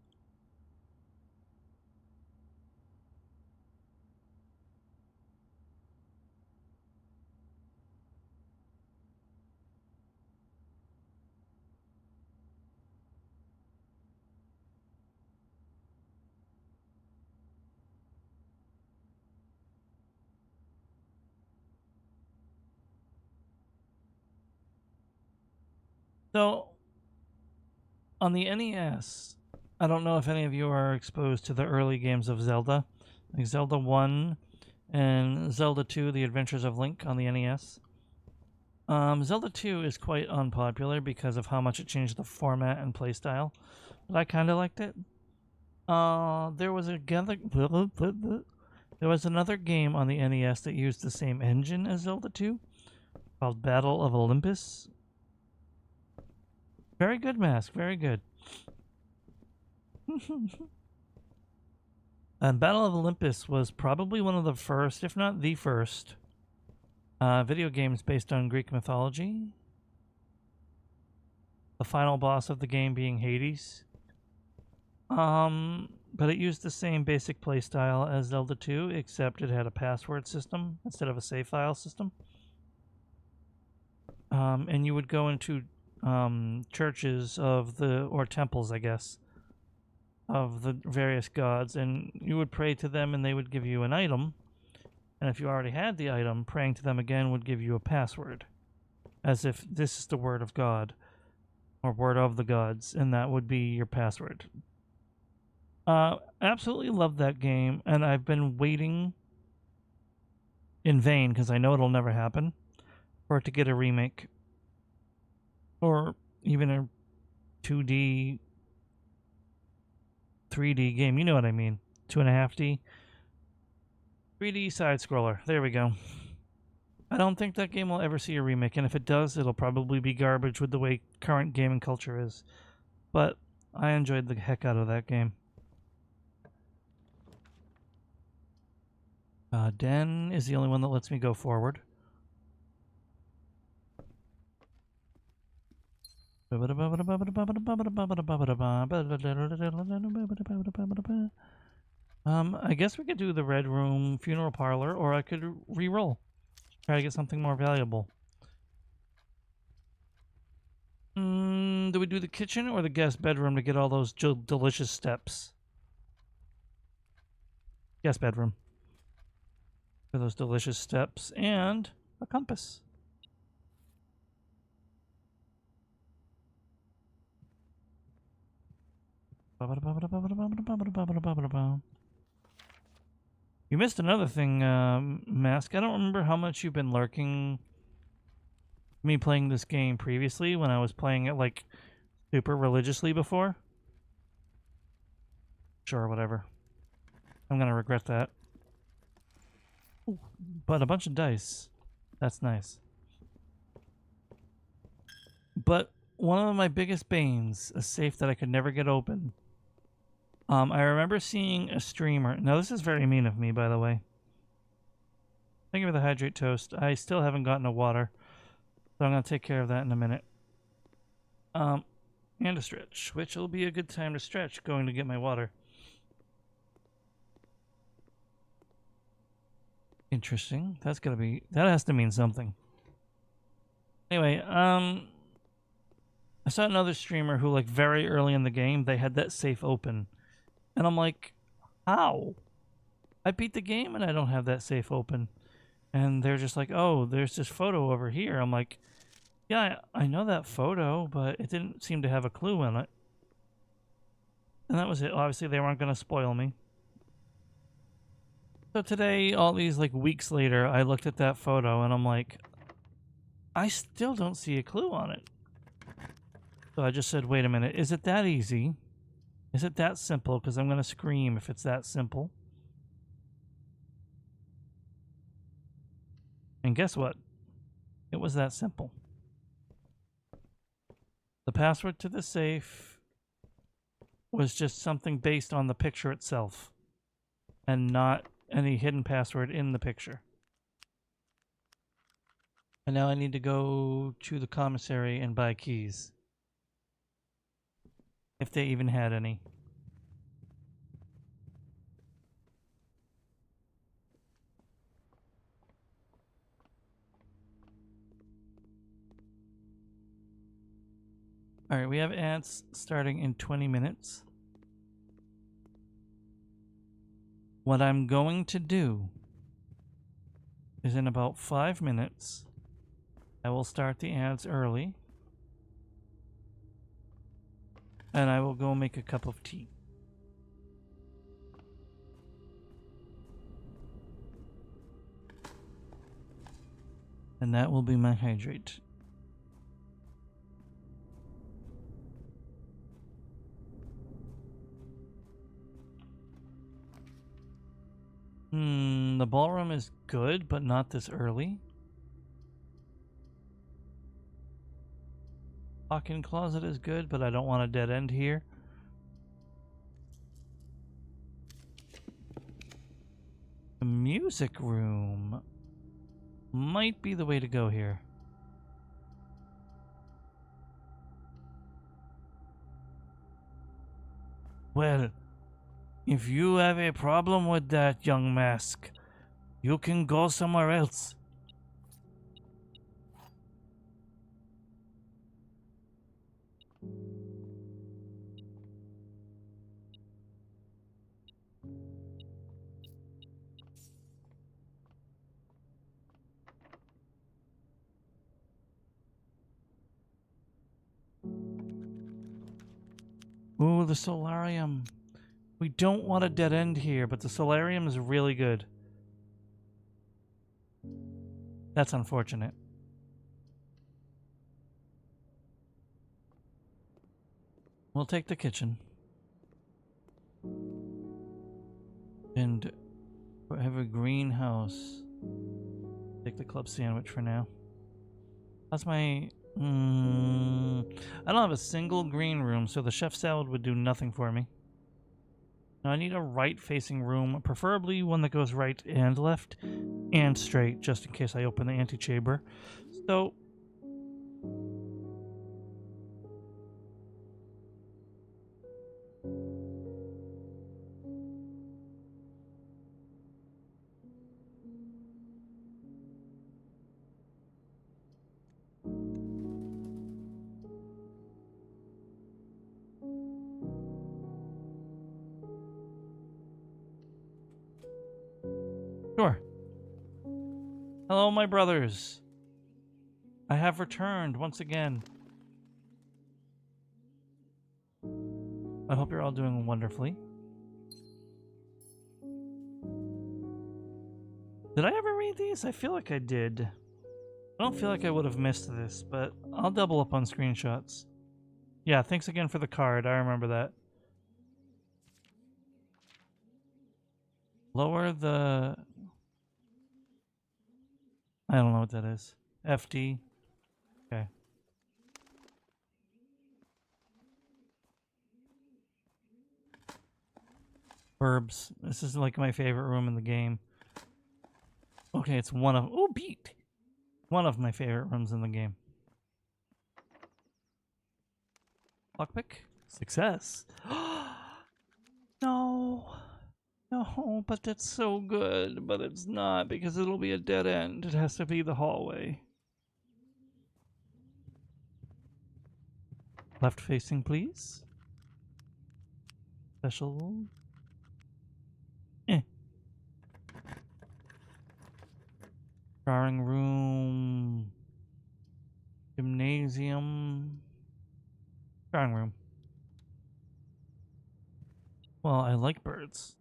So, on the NES, I don't know if any of you are exposed to the early games of Zelda, like Zelda 1 and Zelda 2, The Adventures of Link on the NES. Zelda 2 is quite unpopular because of how much it changed the format and playstyle, but I kind of liked it. There was another game on the NES that used the same engine as Zelda 2 called Battle of Olympus. Very good, Mask. Very good. And Battle of Olympus was probably one of the first, if not the first, video games based on Greek mythology. The final boss of the game being Hades. But it used the same basic playstyle as Zelda 2, except it had a password system instead of a save file system. And you would go into churches or temples, I guess, of the various gods, and you would pray to them and they would give you an item. And if you already had the item, praying to them again would give you a password, as if this is the word of God, or word of the gods, and that would be your password. Absolutely love that game, and I've been waiting in vain, because I know it'll never happen, for it to get a remake. Or even a 2D, 3D game, you know what I mean. 2.5D. 3D side-scroller. There we go. I don't think that game will ever see a remake, and if it does, it'll probably be garbage with the way current gaming culture is. But I enjoyed the heck out of that game. Den is the only one that lets me go forward. I guess we could do the Red Room Funeral Parlor, or I could re-roll. Try to get something more valuable. Do we do the kitchen or the guest bedroom to get all those delicious steps? Guest bedroom. For those delicious steps and a compass. You missed another thing, Mask. I don't remember how much you've been lurking me playing this game previously when I was playing it like super religiously before. Sure, whatever. I'm gonna regret that. Ooh, but a bunch of dice. That's nice. But one of my biggest banes, a safe that I could never get open. I remember seeing a streamer. Now, this is very mean of me, by the way. Thank you for the hydrate toast. I still haven't gotten a water, so I'm going to take care of that in a minute. And a stretch, which will be a good time to stretch, going to get my water. Interesting. That has to mean something. Anyway, I saw another streamer who, like, very early in the game, they had that safe open. And I'm like, how? I beat the game and I don't have that safe open. And they're just like, oh, there's this photo over here. I'm like, yeah, I know that photo, but it didn't seem to have a clue in it. And that was it. Obviously, they weren't going to spoil me. So today, all these like weeks later, I looked at that photo and I'm like, I still don't see a clue on it. So I just said, wait a minute, is it that easy? Is it that simple? Because I'm going to scream if it's that simple. And guess what? It was that simple. The password to the safe was just something based on the picture itself and not any hidden password in the picture. And now I need to go to the commissary and buy keys. If they even had any. Alright, we have ads starting in 20 minutes. What I'm going to do is in about 5 minutes, I will start the ads early. And I will go make a cup of tea. And that will be my hydrate. The ballroom is good, but not this early. Walk-in closet is good, but I don't want a dead end here. The music room might be the way to go here. Well, if you have a problem with that, young mask, you can go somewhere else. Ooh, the solarium. We don't want a dead end here, but the solarium is really good. That's unfortunate. We'll take the kitchen. And have a greenhouse. Take the club sandwich for now. How's my... I don't have a single green room, so the chef salad would do nothing for me. Now I need a right-facing room, preferably one that goes right and left and straight, just in case I open the antechamber. So... Sure. Hello, my brothers. I have returned once again. I hope you're all doing wonderfully. Did I ever read these? I feel like I did. I don't feel like I would have missed this, but I'll double up on screenshots. Yeah, thanks again for the card. I remember that. Lower the... I don't know what that is. FD. Okay. Herbs. This is like my favorite room in the game. Okay, it's one of... Oh, beat! One of my favorite rooms in the game. Lockpick? Success. No. No, but that's so good. But it's not, because it'll be a dead end. It has to be the hallway. Left facing, please. Special. Drawing room. Gymnasium. Drawing room. Well, I like birds.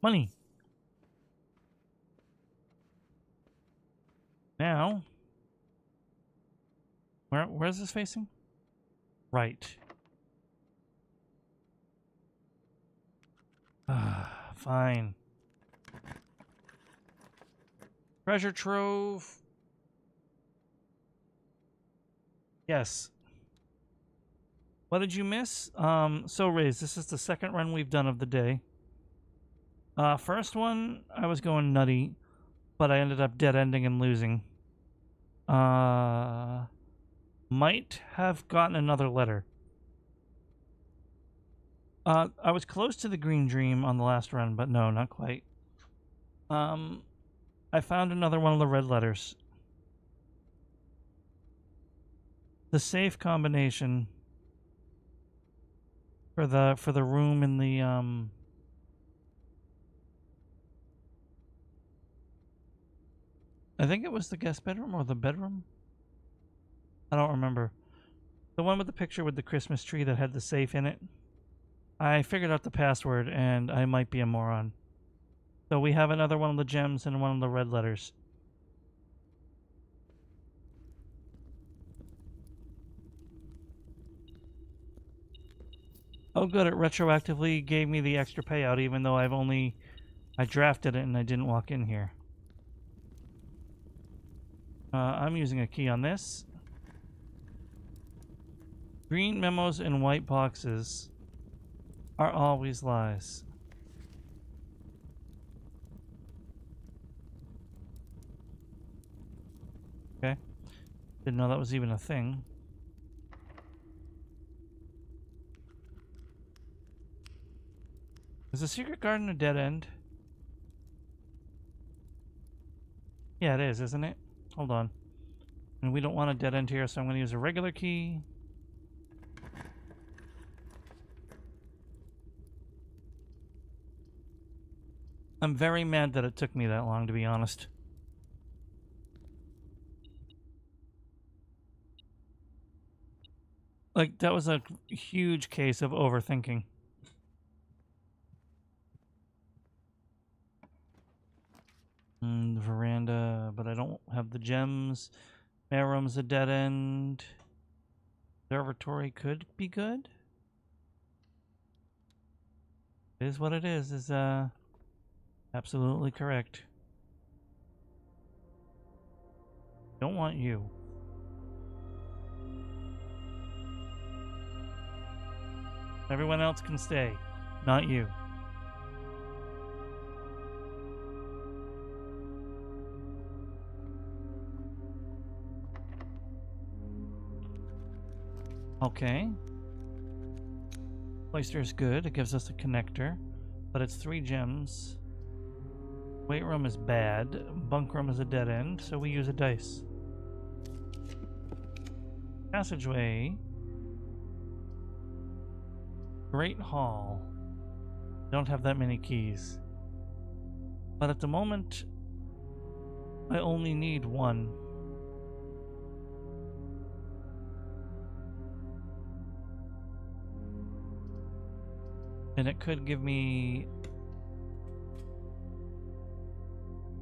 Money. Now. Where is this facing? Right. Fine. Treasure trove. Yes. What did you miss? So Raze, this is the second run we've done of the day. First one, I was going nutty, but I ended up dead ending and losing. Might have gotten another letter. I was close to the green dream on the last run, but no, not quite. I found another one of the red letters. The safe combination for the room in the I think it was the guest bedroom or the bedroom. I don't remember. The one with the picture with the Christmas tree that had the safe in it. I figured out the password and I might be a moron. So we have another one of the gems and one of the red letters. Oh good, it retroactively gave me the extra payout even though I drafted it and I didn't walk in here. I'm using a key on this. Green memos and white boxes are always lies. Okay. Didn't know that was even a thing. Is the secret garden a dead end? Yeah, it is, isn't it? Hold on. And we don't want a dead end here, so I'm going to use a regular key. I'm very mad that it took me that long, to be honest. Like, that was a huge case of overthinking. The veranda, but I don't have the gems. Mail room's a dead end. Observatory could be good. It is what it is absolutely correct. Don't want you. Everyone else can stay, not you. Okay. Cloister is good. It gives us a connector, but it's 3 gems. Weight room is bad. Bunk room is a dead end, so we use a dice. Passageway. Great Hall. Don't have that many keys. But at the moment, I only need 1. And it could give me...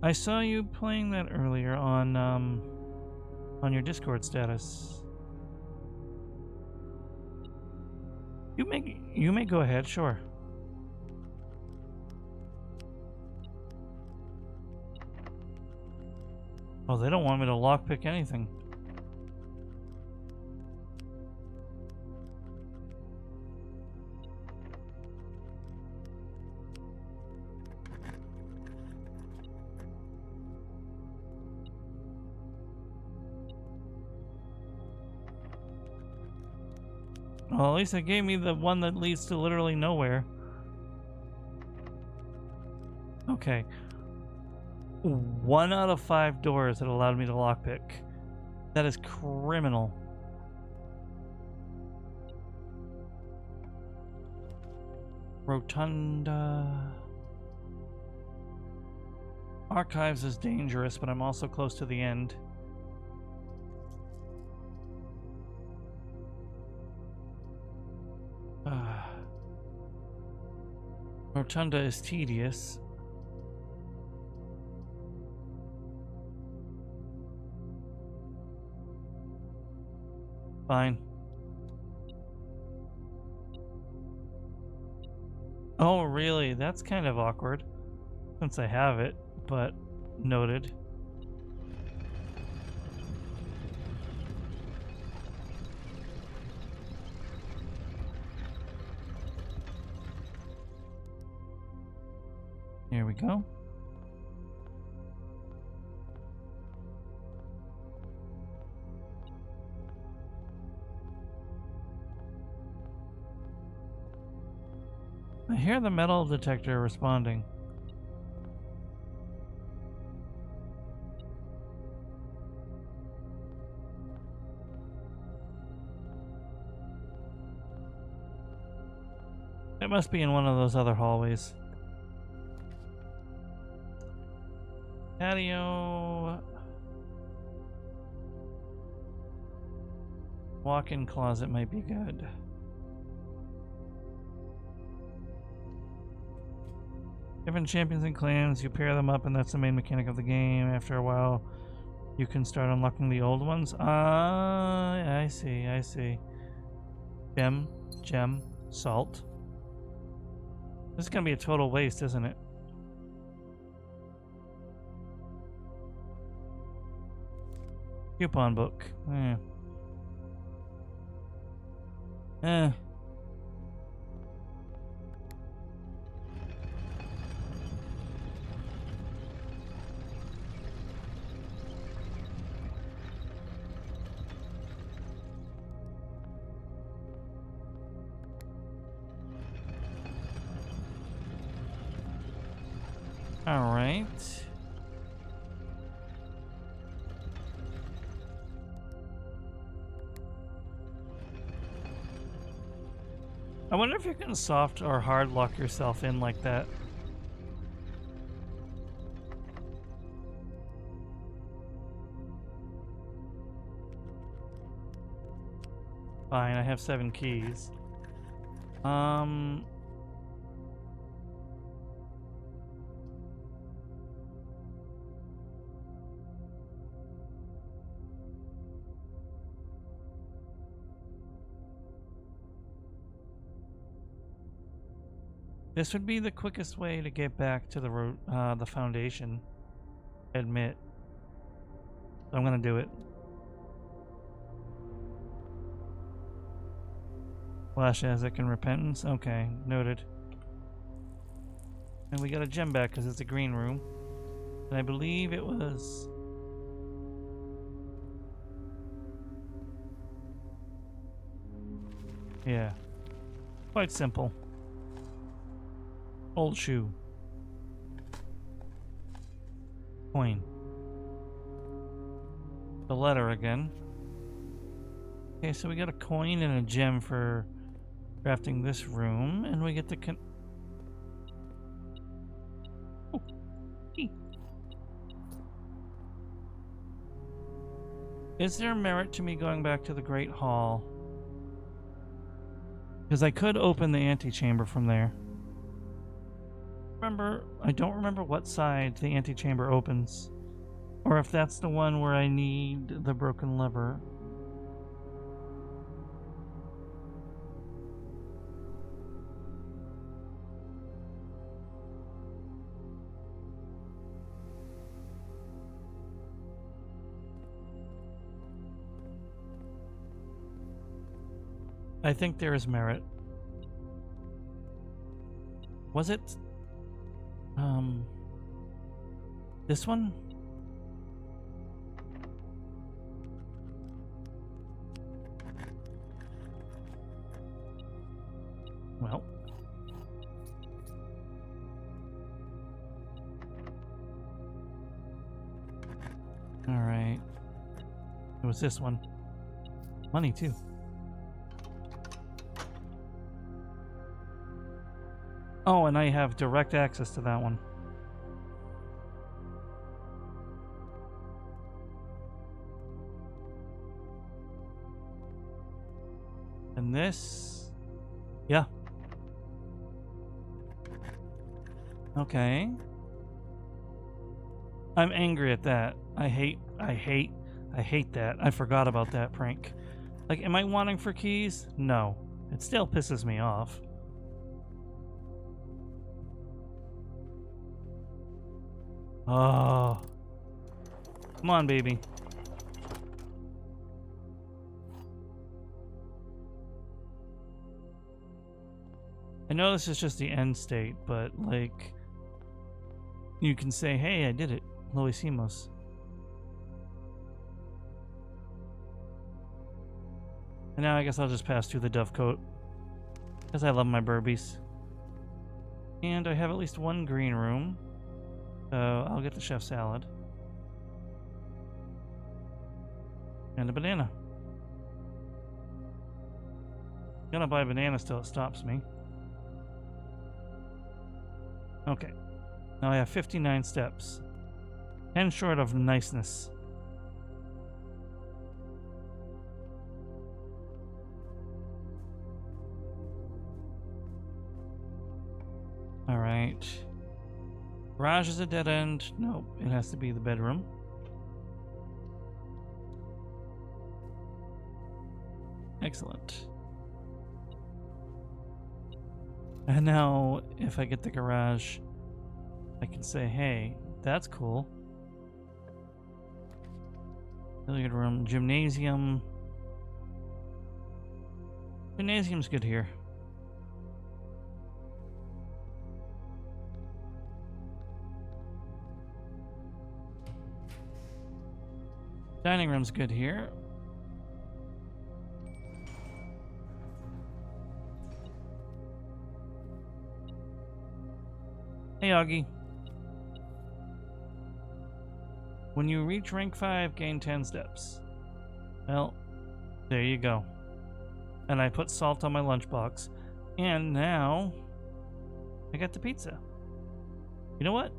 I saw you playing that earlier on your Discord status. You may go ahead, sure. Oh, they don't want me to lockpick anything. Well, at least they gave me the one that leads to literally nowhere. Okay. 1 out of 5 doors that allowed me to lockpick. That is criminal. Rotunda. Archives is dangerous, but I'm also close to the end. Rotunda is tedious. Fine. Oh, really? That's kind of awkward. Since I have it, but noted. Here we go. I hear the metal detector responding. It must be in one of those other hallways. Patio. Walk-in closet might be good. Different champions and clans, you pair them up, and that's the main mechanic of the game. After a while, you can start unlocking the old ones. I see, I see. Gem, salt. This is gonna be a total waste, isn't it? Coupon book. Eh. All right. I wonder if you can soft or hard lock yourself in like that. Fine, I have 7 keys. This would be the quickest way to get back to the foundation. Admit. I'm gonna do it. Flash Azek and Repentance. Okay, noted. And we got a gem back because it's a green room. And I believe it was... Yeah. Quite simple. Old shoe. Coin. The letter again. Okay, so we got a coin and a gem for crafting this room, and we get the oh. Is there merit to me going back to the Great Hall? Because I could open the antechamber from there. I don't remember what side the antechamber opens, or if that's the one where I need the broken lever. I think there is merit. Was it this one? Well, all right. It was this one. Money too. Oh, and I have direct access to that one. And this... Yeah. Okay. I'm angry at that. I hate that. I forgot about that prank. Like, am I wanting for keys? No. It still pisses me off. Oh. Come on, baby. I know this is just the end state, but, like, you can say, hey, I did it. Lo hicimos. And now I guess I'll just pass through the Dovecote, because I love my burbies. And I have at least one green room, so I'll get the chef salad. And a banana. I'm gonna buy bananas till it stops me. Okay. Now I have 59 steps. 10 short of niceness. Alright. Garage is a dead end. Nope, it has to be the bedroom. Excellent. And now, if I get the garage, I can say, hey, that's cool. Billiard room, gymnasium. Gymnasium's good here. Dining room's good here. Hey, Augie. When you reach rank 5, gain 10 steps. Well, there you go. And I put salt on my lunchbox. And now I got the pizza. You know what?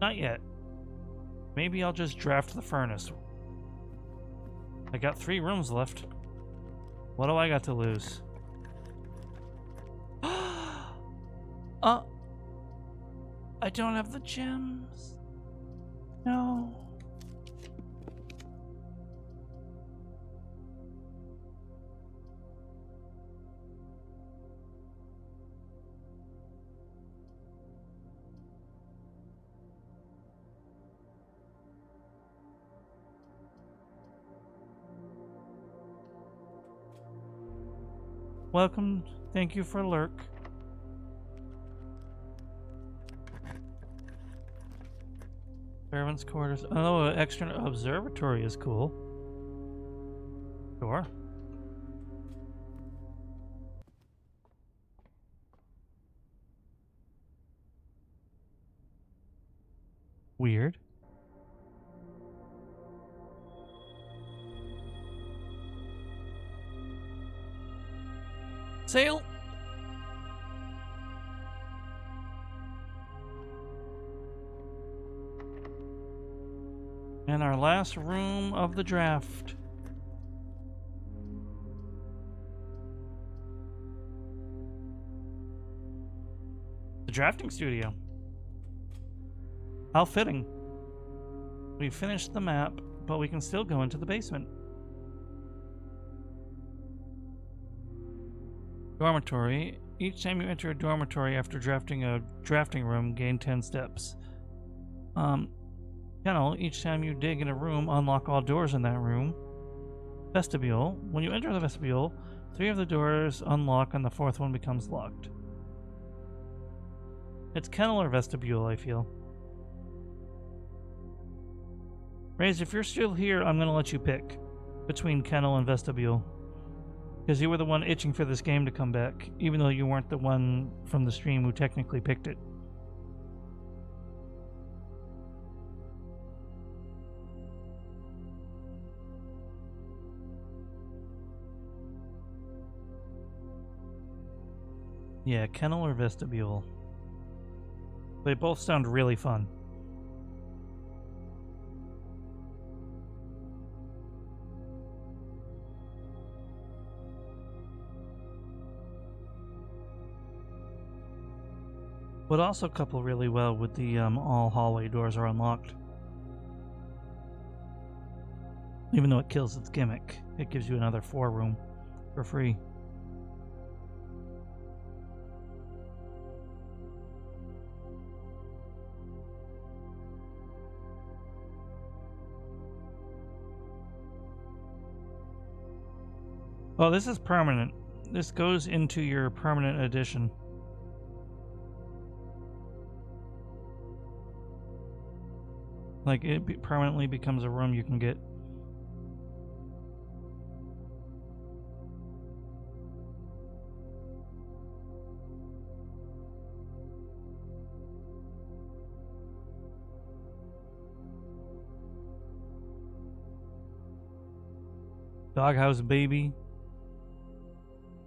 Not yet. Maybe I'll just draft the furnace. I got 3 rooms left. What do I got to lose? I don't have the gems. No. Welcome. Thank you for lurk. Servants' quarters. Oh, an extra observatory is cool. Sure. Weird. Sail! And our last room of the draft. The drafting studio. How fitting. We finished the map, but we can still go into the basement. Dormitory. Each time you enter a dormitory after drafting a drafting room, gain 10 steps. Kennel. Each time you dig in a room, unlock all doors in that room. Vestibule. When you enter the vestibule, 3 of the doors unlock and the 4th one becomes locked. It's kennel or vestibule, I feel. Raze, if you're still here, I'm going to let you pick between kennel and vestibule. Because you were the one itching for this game to come back, even though you weren't the one from the stream who technically picked it. Yeah, kennel or vestibule. They both sound really fun. Would also couple really well with the all hallway doors are unlocked. Even though it kills its gimmick, it gives you another 4 room for free. Oh, this is permanent. This goes into your permanent edition. Like, it permanently becomes a room you can get. Doghouse baby.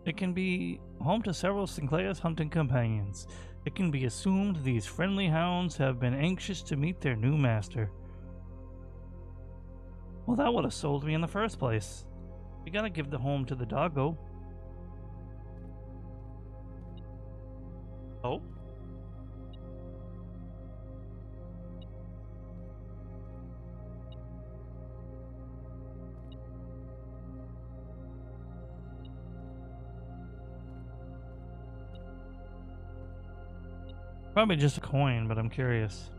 It can be home to several Sinclair's hunting companions. It can be assumed these friendly hounds have been anxious to meet their new master. Well, that would have sold me in the first place. We gotta give the home to the doggo. Oh? Probably just a coin, but I'm curious.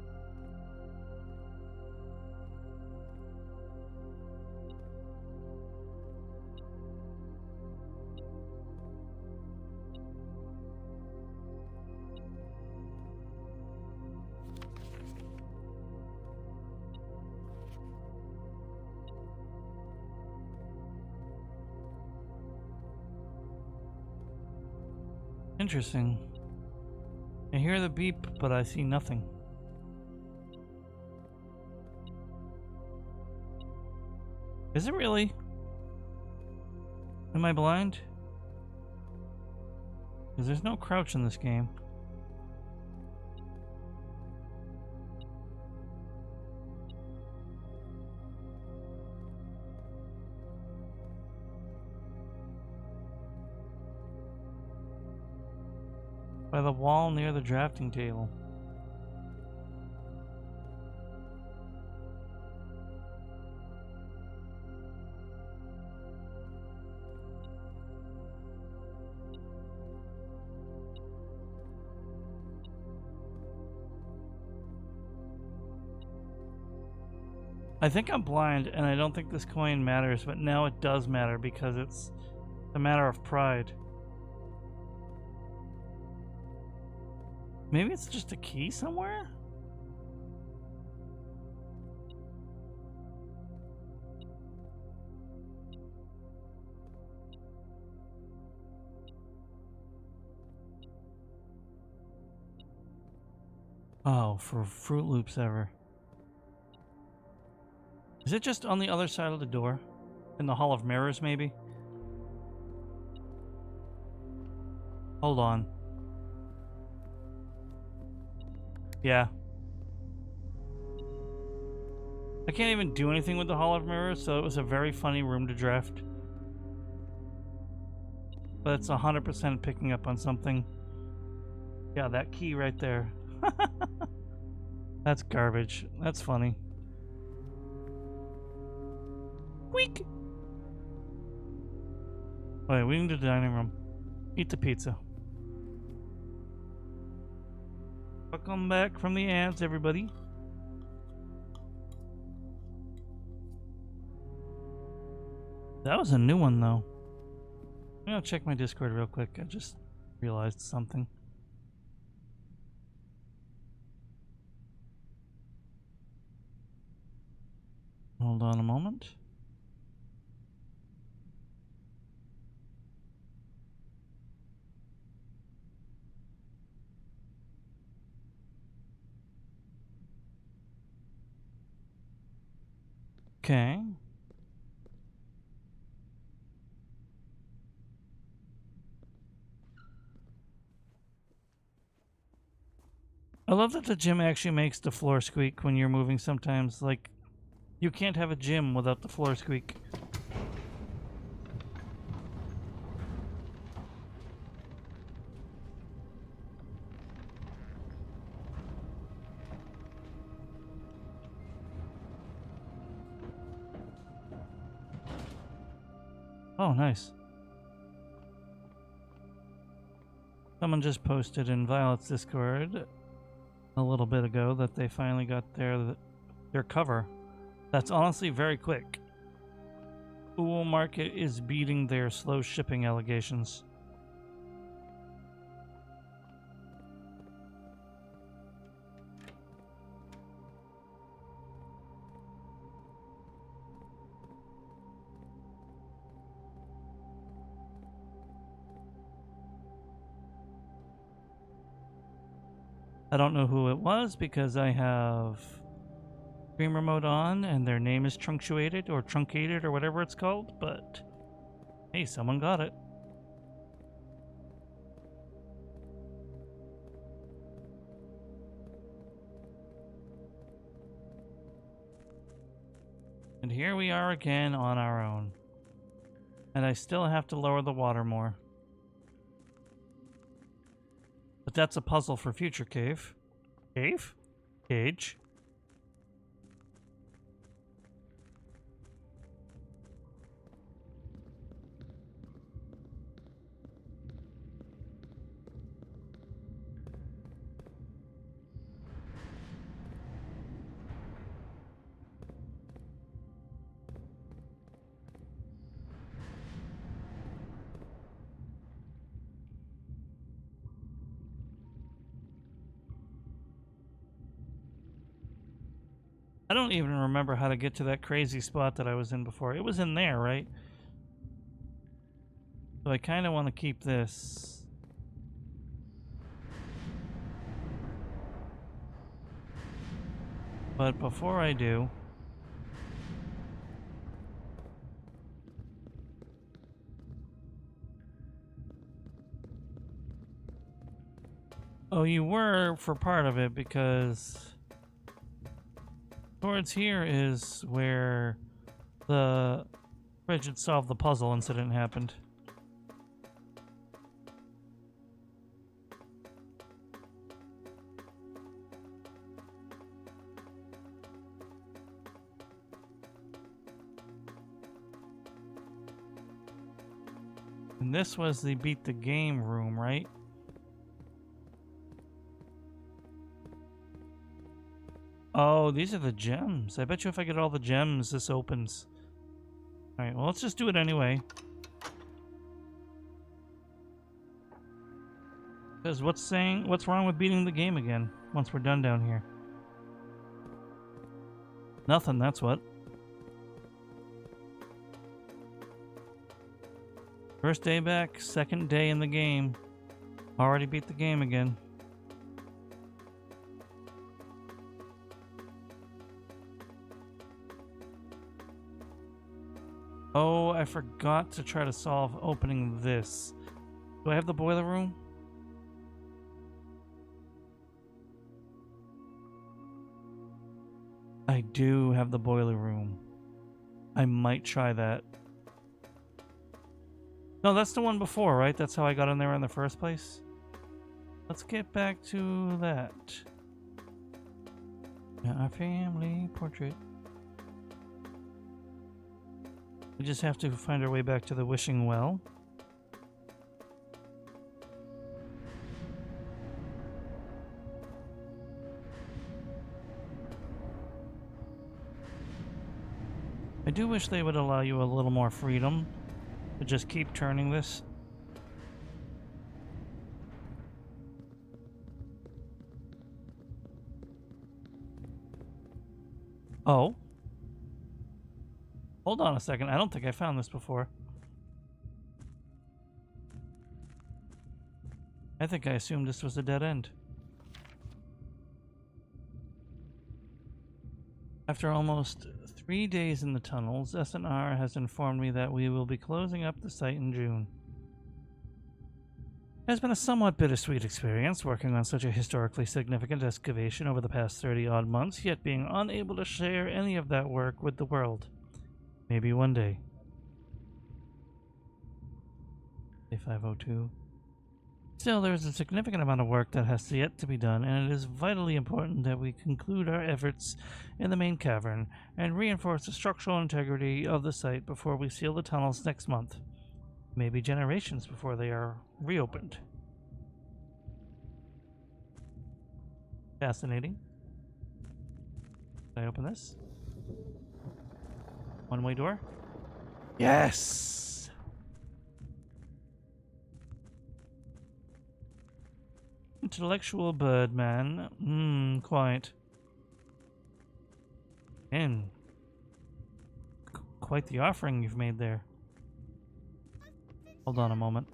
Interesting. I hear the beep, but I see nothing. Is it really? Am I blind? Because there's no crouch in this game. By the wall near the drafting table. I think I'm blind, and I don't think this coin matters, but now it does matter because it's a matter of pride. Maybe it's just a key somewhere? Oh, for Fruit Loops ever. Is it just on the other side of the door? In the Hall of Mirrors, maybe? Hold on. Yeah. I can't even do anything with the Hall of Mirrors, so it was a very funny room to draft. But it's 100% picking up on something. Yeah, that key right there. That's garbage. That's funny. Weak! Wait, we need the dining room. Eat the pizza. Welcome back from the ants, everybody. That was a new one, though. I'm gonna check my Discord real quick. I just realized something. Hold on a moment. Okay. I love that the gym actually makes the floor squeak when you're moving sometimes. Like, you can't have a gym without the floor squeak. Oh, nice. Someone just posted in Violet's Discord a little bit ago that they finally got their cover. That's honestly very quick. Uwo Market is beating their slow shipping allegations. I don't know who it was because I have Streamer Mode on and their name is truncated or whatever it's called, but hey, someone got it. And here we are again on our own. And I still have to lower the water more. But that's a puzzle for future cave. Cave? Cage? I don't even remember how to get to that crazy spot that I was in before. It was in there, right? So I kind of want to keep this. But before I do... Oh, you were for part of it because towards here is where the Frigid solved the puzzle incident happened. And this was the beat the game room, right? Oh, these are the gems. I bet you if I get all the gems, this opens. Alright, well, let's just do it anyway. Because what's wrong with beating the game again once we're done down here? Nothing, that's what. First day back, second day in the game. Already beat the game again. Oh, I forgot to try to solve opening this. Do I have the boiler room? I do have the boiler room. I might try that. No, that's the one before, right? That's how I got in there in the first place. Let's get back to that. Our family portrait. We just have to find our way back to the wishing well. I do wish they would allow you a little more freedom to just keep turning this. Oh. Hold on a second. I don't think I found this before. I think I assumed this was a dead end. After almost 3 days in the tunnels, SNR has informed me that we will be closing up the site in June. It has been a somewhat bittersweet experience working on such a historically significant excavation over the past 30-odd months, yet being unable to share any of that work with the world. Maybe one day. Day 502. Still, there is a significant amount of work that has yet to be done, and it is vitally important that we conclude our efforts in the main cavern and reinforce the structural integrity of the site before we seal the tunnels next month. Maybe generations before they are reopened. Fascinating. Can I open this? One-way door? Yes! Intellectual Birdman. Quite. And quite the offering you've made there. Hold on a moment.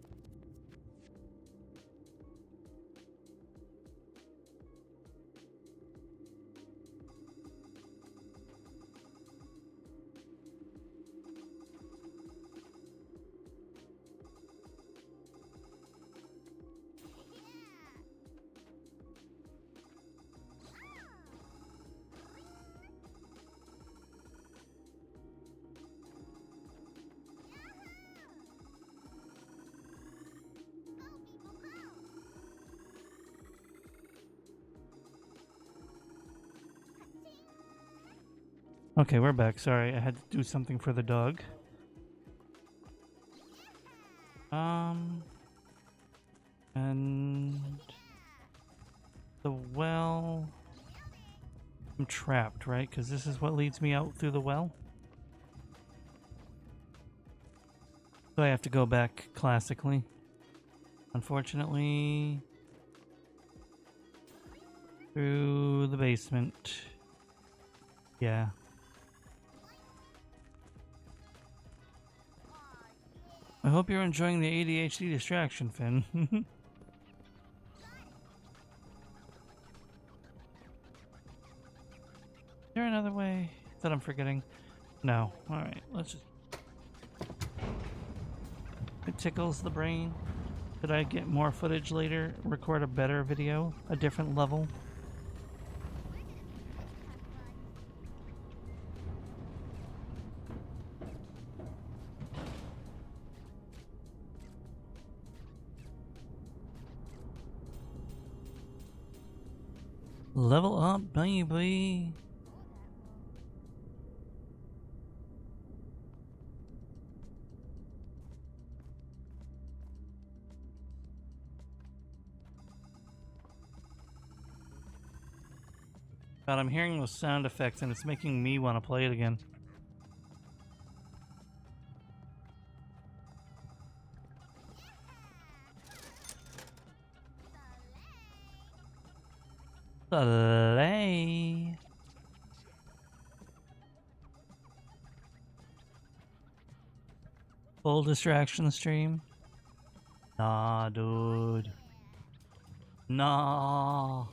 Okay, we're back. Sorry, I had to do something for the dog. And the well. I'm trapped, right? Because this is what leads me out through the well. So I have to go back classically. Unfortunately, through the basement. Yeah. I hope you're enjoying the ADHD distraction, Finn. Is there another way that I'm forgetting? No. Alright, let's just... It tickles the brain. Could I get more footage later? Record a better video? A different level? Level up, baby! God, I'm hearing those sound effects and it's making me want to play it again. Slay. Full distraction stream? Nah, dude. Nah.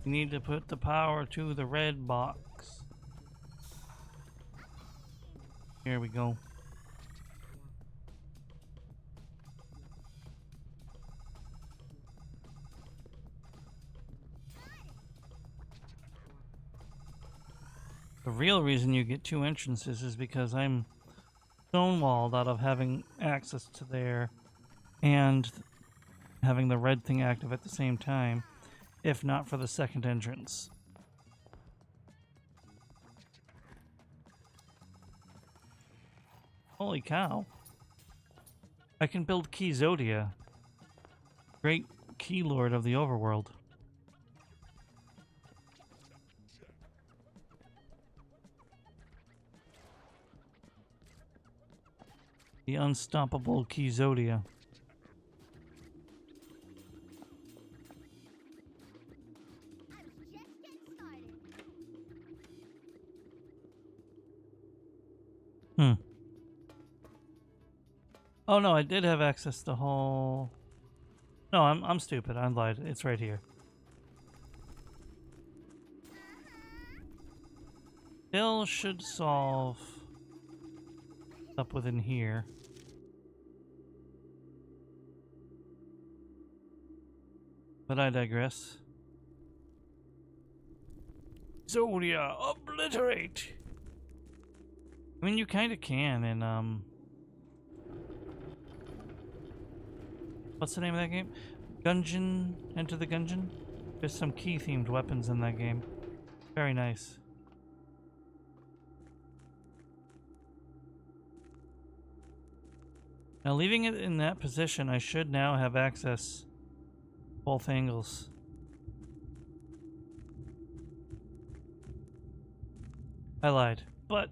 You need to put the power to the red box. Here we go. The real reason you get two entrances is because I'm stonewalled out of having access to there and having the red thing active at the same time, if not for the second entrance. Holy cow. I can build Key Zodia. Great key lord of the overworld. The unstoppable Key Zodia. Oh no, I did have access to whole... No, I'm stupid. I lied. It's right here. Bill should solve up within here. But I digress. Zodia, obliterate! I mean, you kind of can in, what's the name of that game? Gungeon? Enter the Gungeon? There's some key-themed weapons in that game. Very nice. Now, leaving it in that position, I should now have access both angles. I lied, but...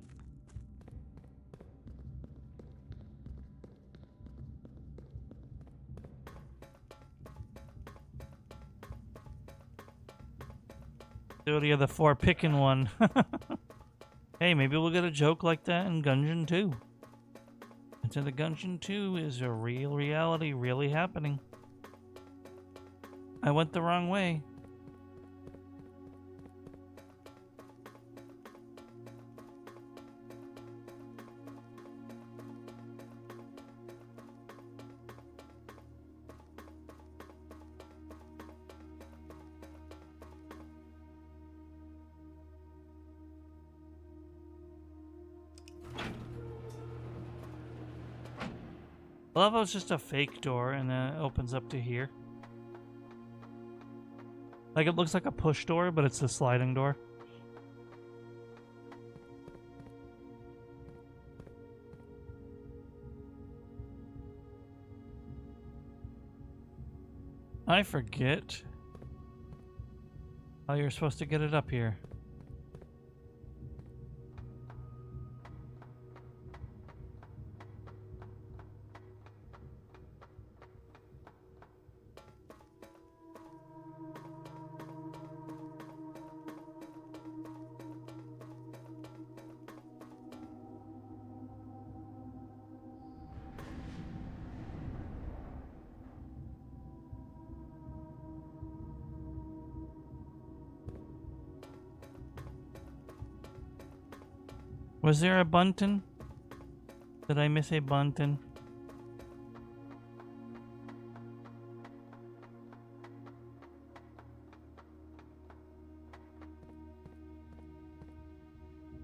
Zodia the 4 picking one. Hey, maybe we'll get a joke like that in Gungeon 2. Into the Gungeon 2 is a real reality really happening. I went the wrong way. I love how it's just a fake door and then it opens up to here. Like it looks like a push door, but it's a sliding door. I forget how you're supposed to get it up here. Was there a Bunton? Did I miss a Bunton?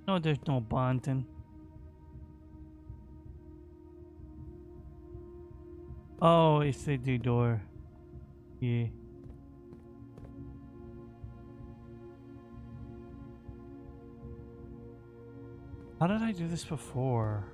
No, there's no Bunton. Oh, it's the door. Yeah. How did I do this before?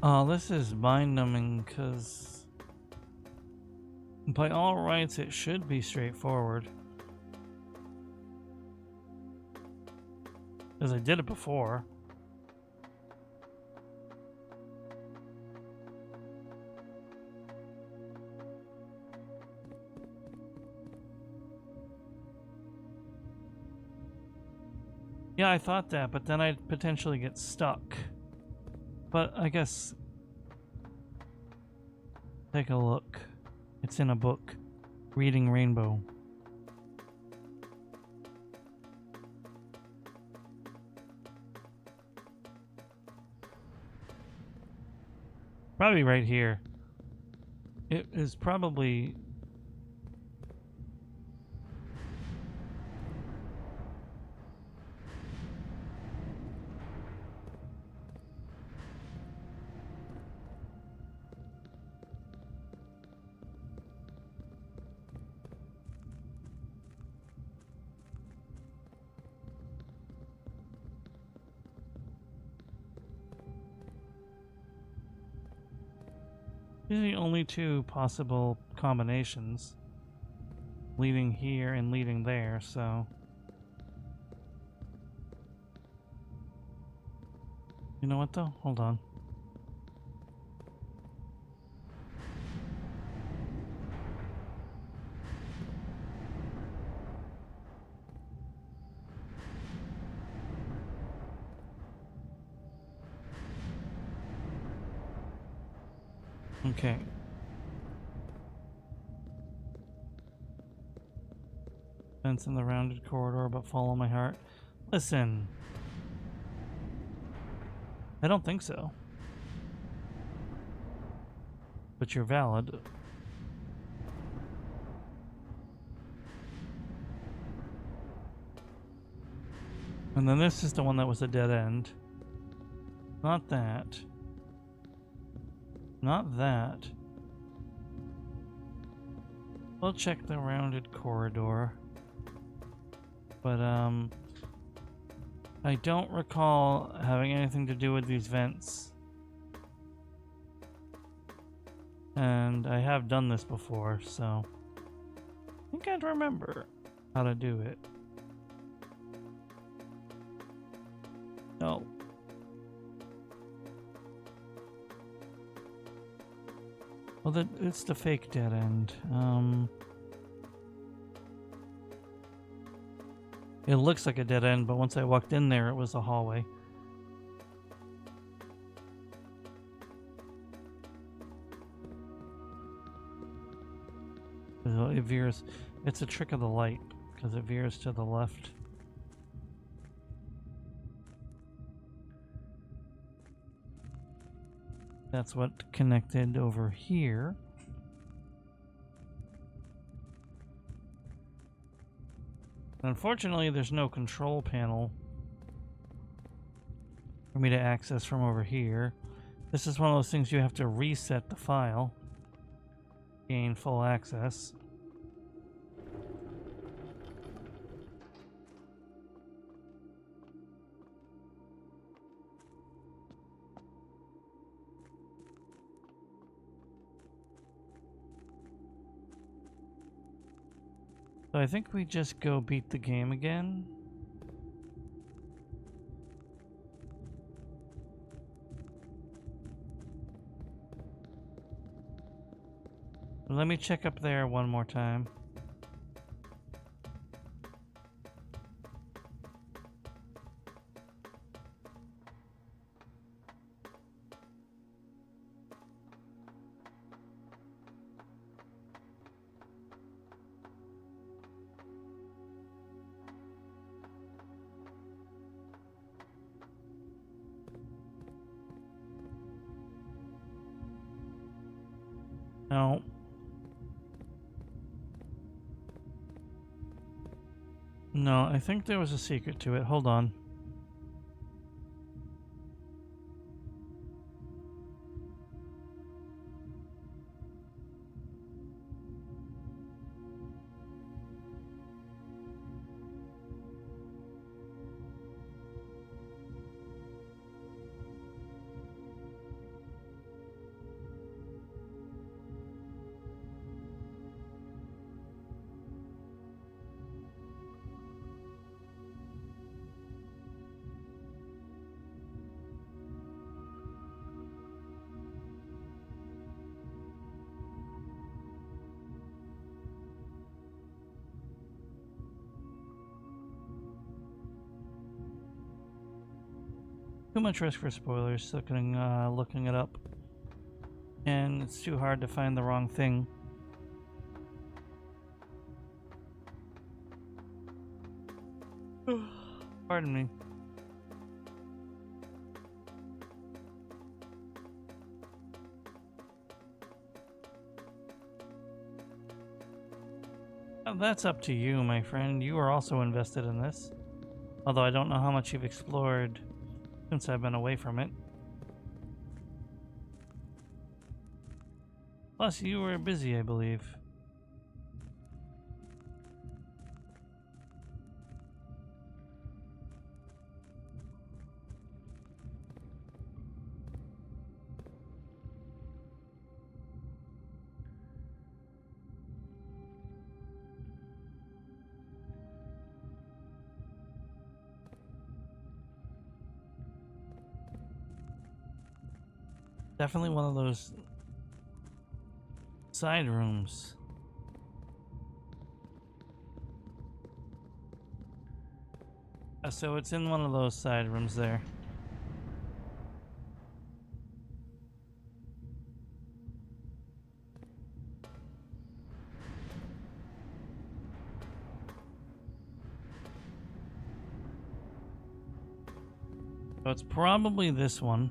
Oh, this is mind-numbing, because by all rights it should be straightforward. Because I did it before. Yeah, I thought that, but then I'd potentially get stuck. But I guess... Take a look. It's in a book. Reading Rainbow. Probably right here. It is probably... These are the only two possible combinations. Leading here and leading there, so... You know what though? Hold on. Okay. Fence in the rounded corridor, but follow my heart. Listen. I don't think so. But you're valid. And then this is the one that was a dead end. Not that. Not that. We'll check the rounded corridor. But, I don't recall having anything to do with these vents. And I have done this before, so... I think I'd remember how to do it. No. Well, it's the fake dead end. It looks like a dead end, but once I walked in there, it was a hallway. So it veers. It's a trick of the light, because it veers to the left. That's what connected over here. Unfortunately, there's no control panel for me to access from over here. This is one of those things you have to reset the file. Gain full access. So I think we just go beat the game again. Let me check up there one more time. No. No, I think there was a secret to it. Hold on. Too much risk for spoilers, looking it up. And it's too hard to find the wrong thing. Pardon me. That's up to you, my friend. You are also invested in this. Although I don't know how much you've explored since I've been away from it. Plus, you were busy, I believe. Definitely one of those side rooms. So it's in one of those side rooms there. So it's probably this one.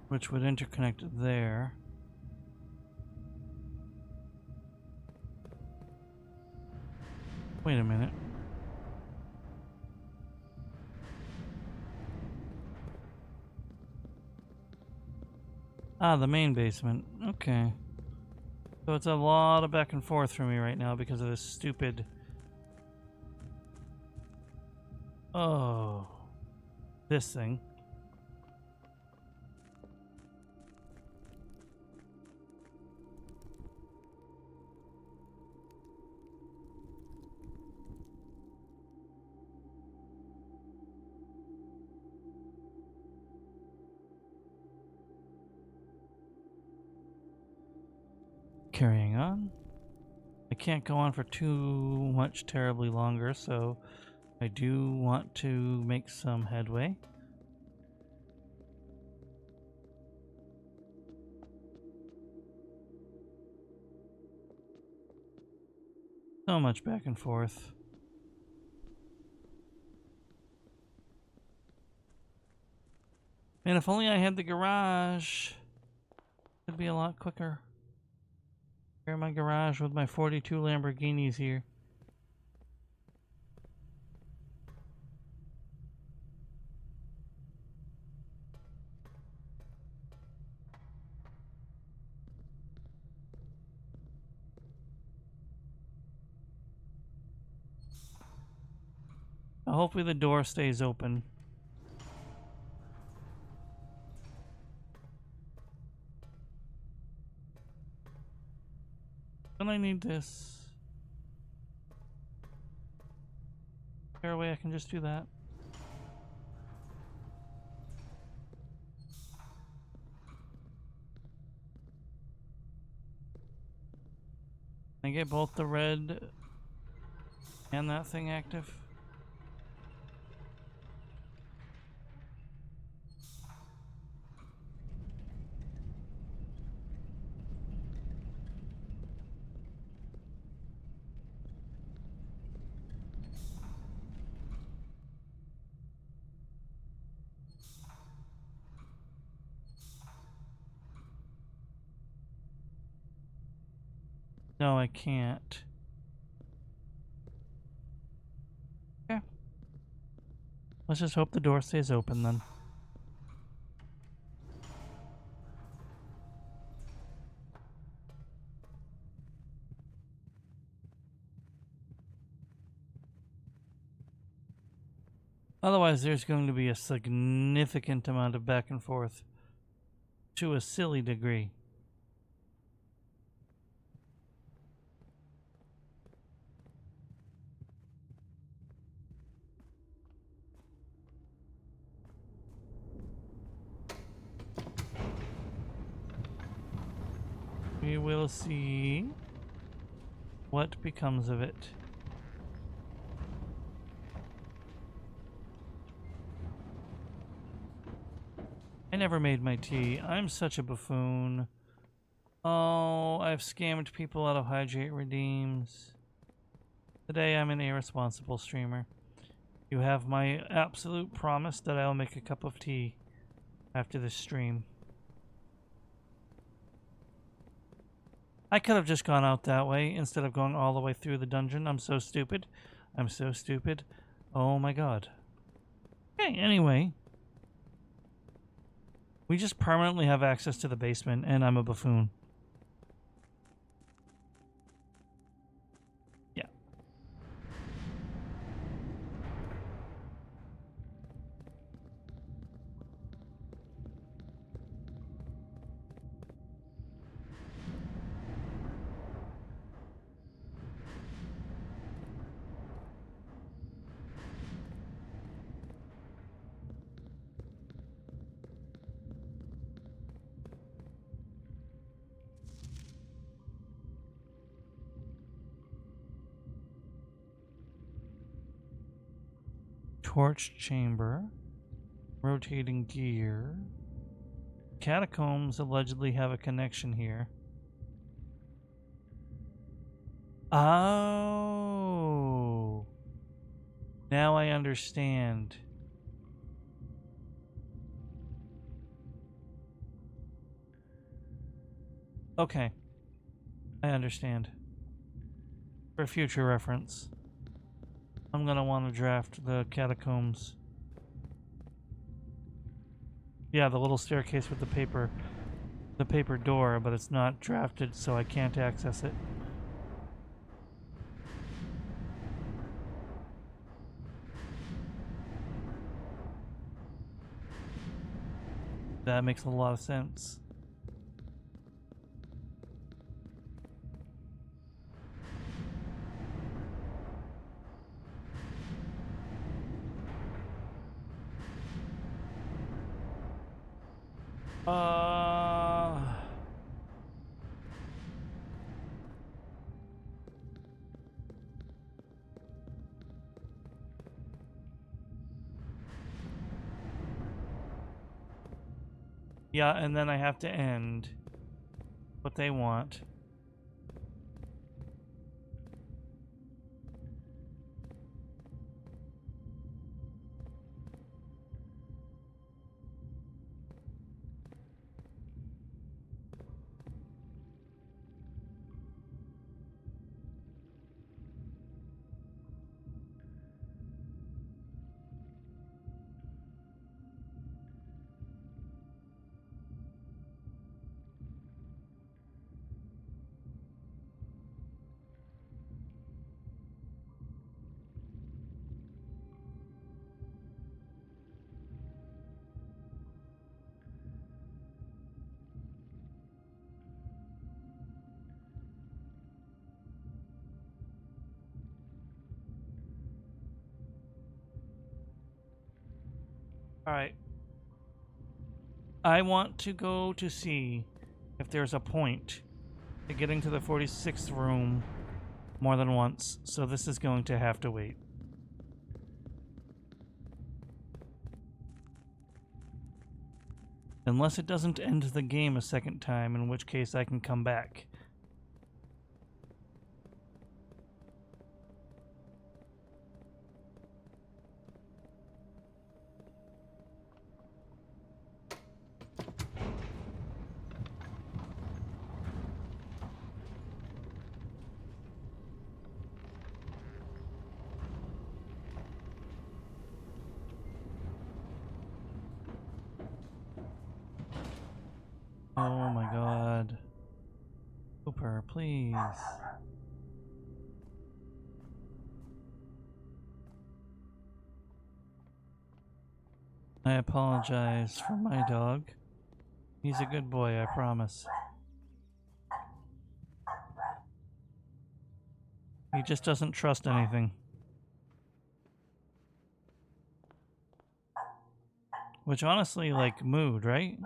Which would interconnect there. Wait a minute. Ah, the main basement. Okay. So it's a lot of back and forth for me right now because of this stupid... Oh. This thing. Carrying on. I can't go on for too much terribly longer, so I do want to make some headway. So much back and forth. And if only I had the garage, it'd be a lot quicker. Here in my garage with my 42 Lamborghinis here. Hopefully the door stays open. when I need this. Is there a way I can just do that? Can I get both the red and that thing active? No, I can't. Okay. Let's just hope the door stays open then. Otherwise, there's going to be a significant amount of back and forth to a silly degree. We will see what becomes of it. I never made my tea. I'm such a buffoon. Oh, I've scammed people out of Hydrate Redeems. Today I'm an irresponsible streamer. You have my absolute promise that I'll make a cup of tea after this stream. I could have just gone out that way instead of going all the way through the dungeon. I'm so stupid. I'm so stupid. Oh my god. Okay, anyway. We just permanently have access to the basement, and I'm a buffoon. Yeah. Torch chamber. Rotating gear. Catacombs allegedly have a connection here. Oh. Now I understand. Okay. I understand. For future reference, I'm gonna want to draft the catacombs. Yeah, the little staircase with the paper door, but it's not drafted, so I can't access it. That makes a lot of sense. Yeah, and then I have to end what they want. Alright. I want to go to see if there's a point to getting to the 46th room more than once, so this is going to have to wait. Unless it doesn't end the game a second time, in which case I can come back. Oh my god. Cooper, please. I apologize for my dog. He's a good boy, I promise. He just doesn't trust anything. Which honestly, like, mood, right?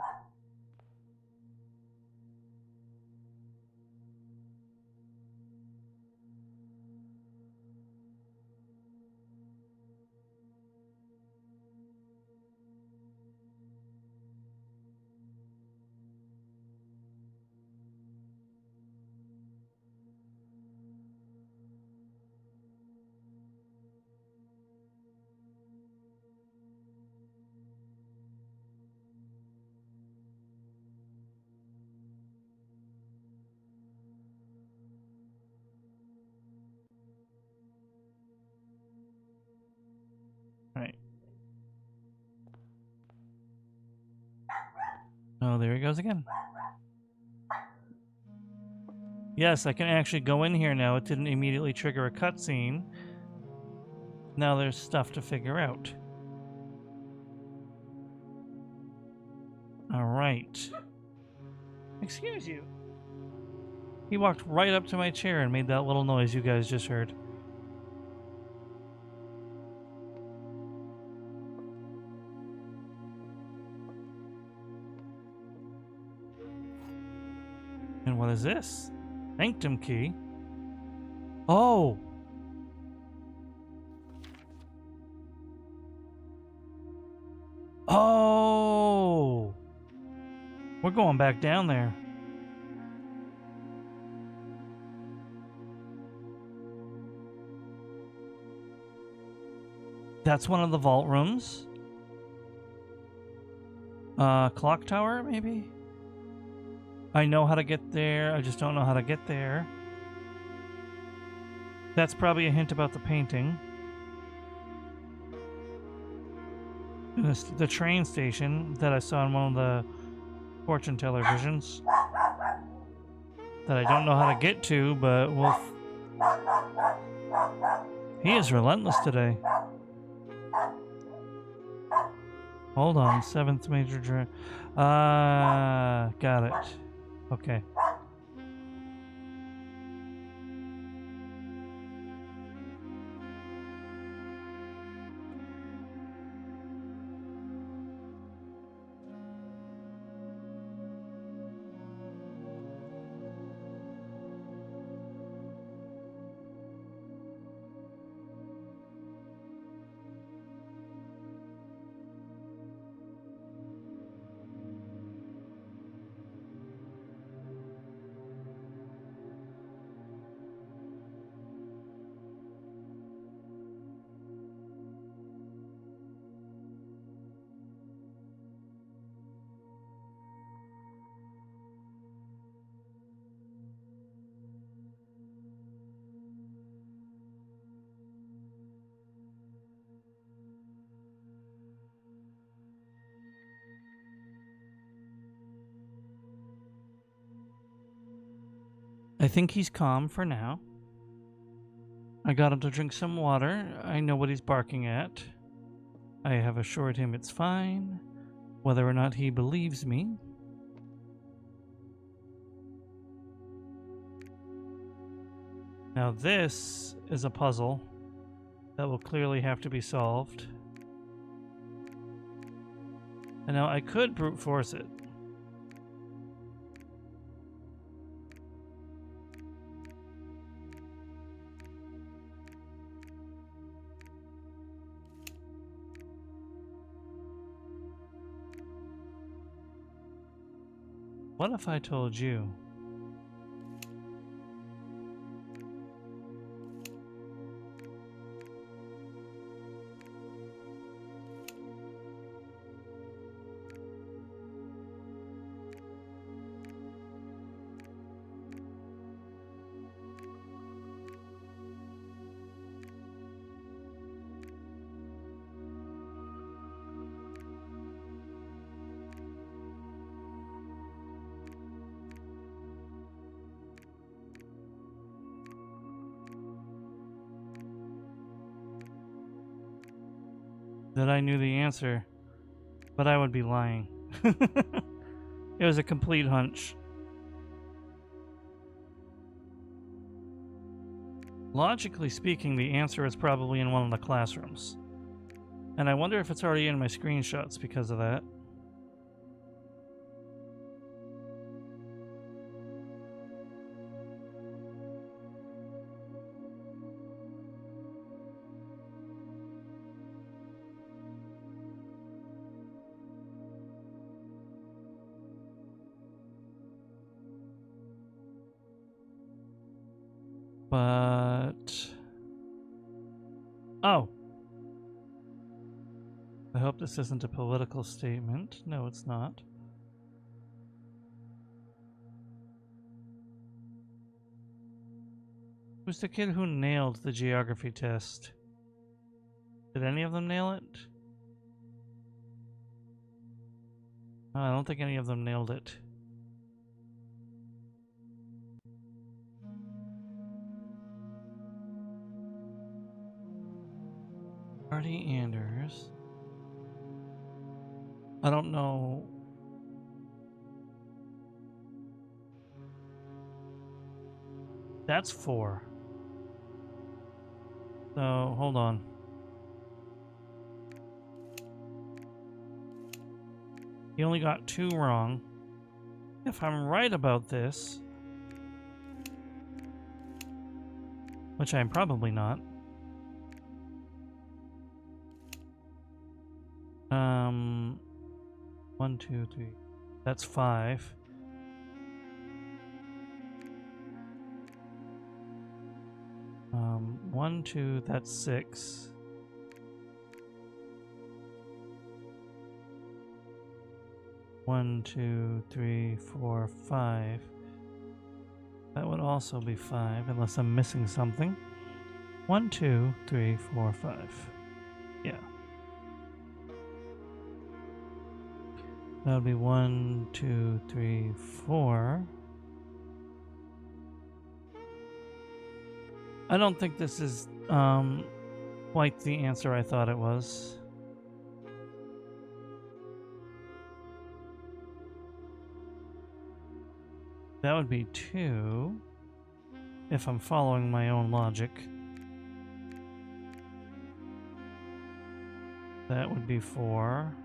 Right. Oh, there he goes again. Yes, I can actually go in here now. It didn't immediately trigger a cutscene. Now there's stuff to figure out. Alright. Excuse you. He walked right up to my chair and made that little noise you guys just heard. And what is this? Sanctum key? Oh! Oh! We're going back down there. That's one of the vault rooms. Clock tower, maybe? I know how to get there, I just don't know how to get there. That's probably a hint about the painting. And the train station that I saw in one of the fortune teller visions. That I don't know how to get to, but we'll... He is relentless today. Hold on, 7th major got it. Okay. I think he's calm for now. I got him to drink some water. I know what he's barking at. I have assured him it's fine, whether or not he believes me. Now this is a puzzle that will clearly have to be solved. And now I could brute force it. What if I told you? That I knew the answer, but I would be lying. It was a complete hunch. Logically speaking, the answer is probably in one of the classrooms. And I wonder if it's already in my screenshots because of that. But... oh! I hope this isn't a political statement. No, it's not. Who's the kid who nailed the geography test? Did any of them nail it? No, I don't think any of them nailed it. Marty Anders. I don't know. That's 4. So, hold on. He only got 2 wrong. If I'm right about this, which I'm probably not, 1, 2, 3. That's 5. One, 2, that's 6. One, 2, 3, 4, 5. That would also be 5, unless I'm missing something. 1, 2, 3, 4, 5. Yeah. That would be 1, 2, 3, 4. I don't think this is quite the answer I thought it was. That would be 2, if I'm following my own logic. That would be 4.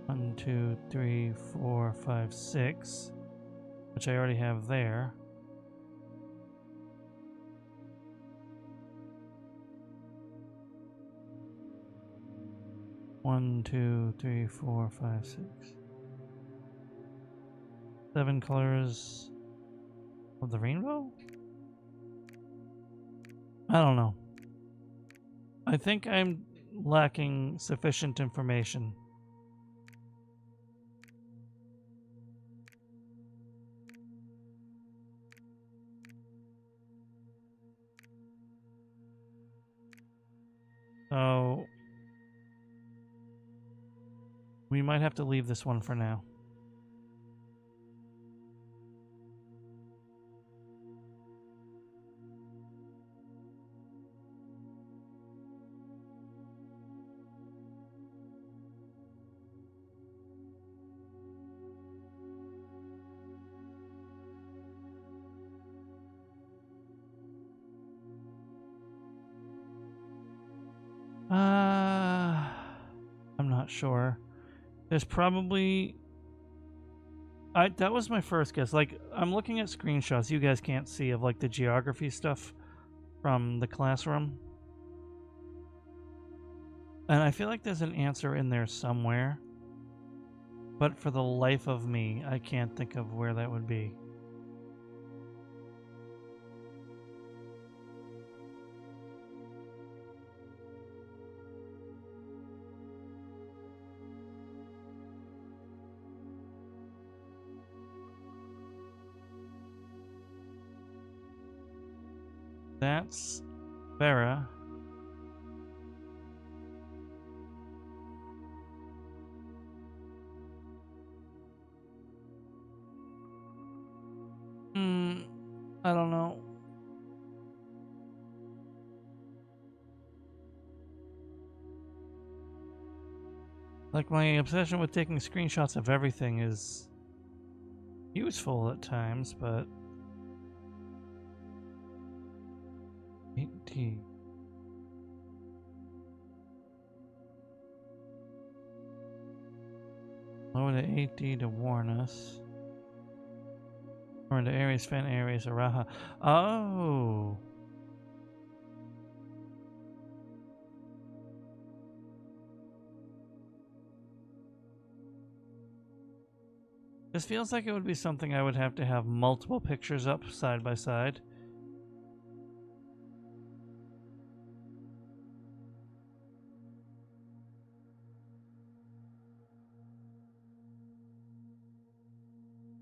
One, 2, 3, 4, 5, 6, which I already have there. One, 2, 3, 4, 5, 6. 7 colors of the rainbow? I don't know. I think I'm lacking sufficient information. So we might have to leave this one for now. not sure. There's probably... that was my first guess. Like, I'm looking at screenshots you guys can't see of, like, the geography stuff from the classroom. And I feel like there's an answer in there somewhere. But for the life of me, I can't think of where that would be. That's Vera. I don't know. Like, my obsession with taking screenshots of everything is useful at times, but... 8D. Lower the 8D to warn us. Or into Ares, Fen, Ares, Araha. Oh! This feels like it would be something I would have to have multiple pictures up side by side.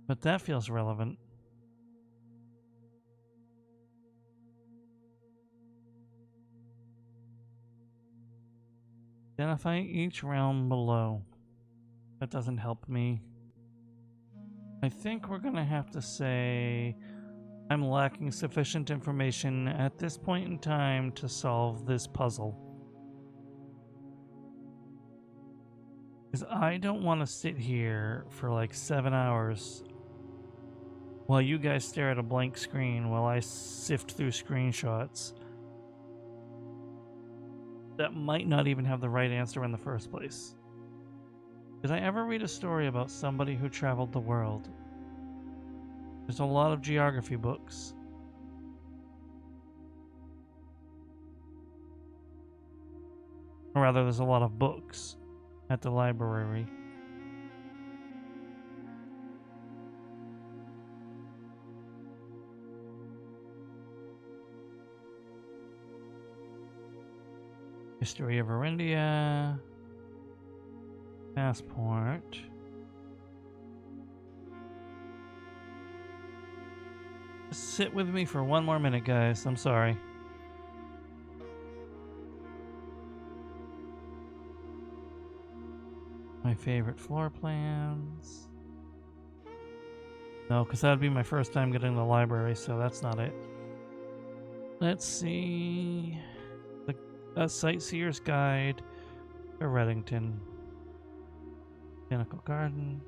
But that feels relevant. Identify each realm below. That doesn't help me. I think we're gonna have to say I'm lacking sufficient information at this point in time to solve this puzzle. Because I don't want to sit here for like 7 hours while you guys stare at a blank screen while I sift through screenshots that might not even have the right answer in the first place. Did I ever read a story about somebody who traveled the world? There's a lot of geography books. Or rather, there's a lot of books at the library. History of Arindia. Passport. Just sit with me for one more minute, guys. I'm sorry. My favorite floor plans. No, because that would be my first time getting to the library, so that's not it. Let's see. A Sightseer's Guide to Reddington. Botanical Garden.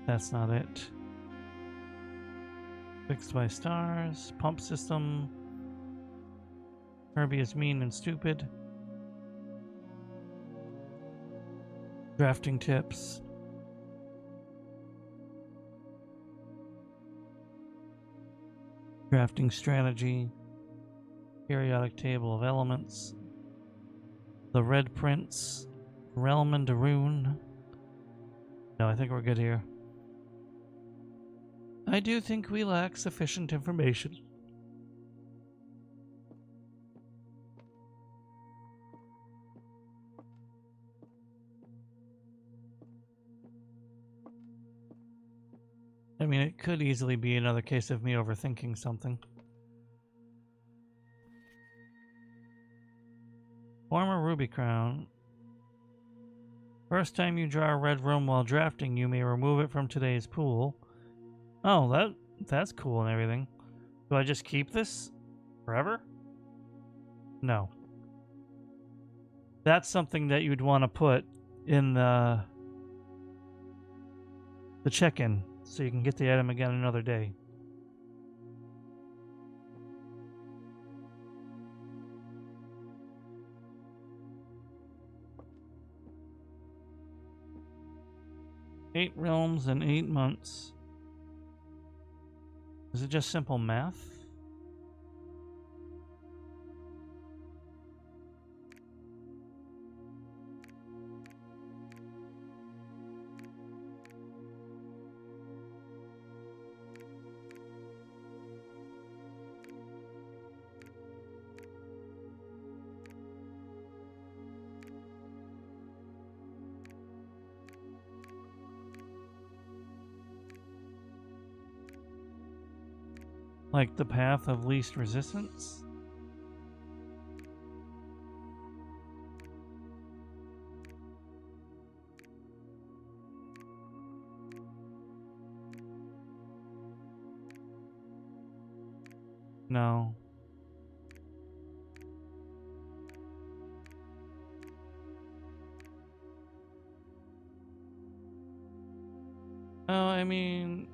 That's not it. Fixed by Stars. Pump System. Herbie is mean and stupid. Drafting tips. Drafting strategy. Periodic table of elements. The Red Prince. Realm and Darun. No, I think we're good here. I do think we lack sufficient information. I mean, it could easily be another case of me overthinking something. Form a ruby crown. First time you draw a red room while drafting, you may remove it from today's pool. Oh, that's cool and everything. Do I just keep this forever? No. That's something that you'd want to put in the check-in, so you can get the item again another day. 8 realms in 8 months. Is it just simple math? Like the path of least resistance? No. Oh, I mean,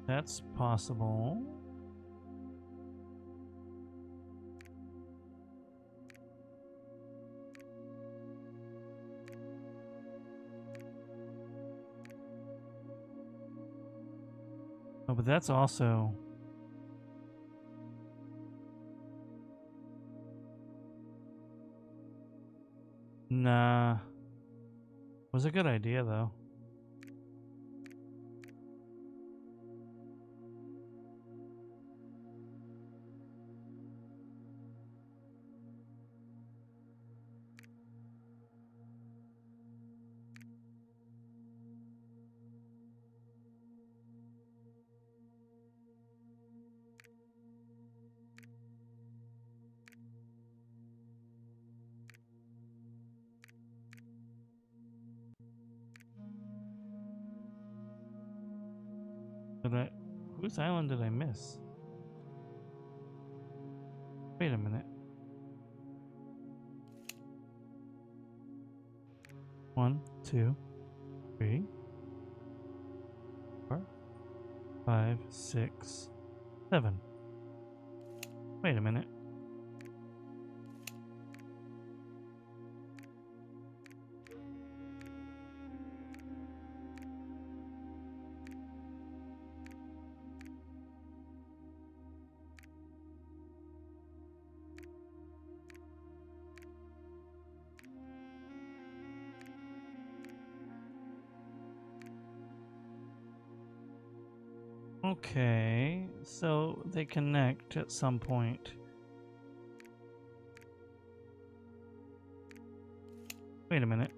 that's possible. Oh, but that's also... Nah. Was a good idea, though. Did I... Whose island did I miss? Wait a minute. 1, 2, 3, 4, 5, 6, 7. Wait a minute. Okay, so they connect at some point. Wait a minute.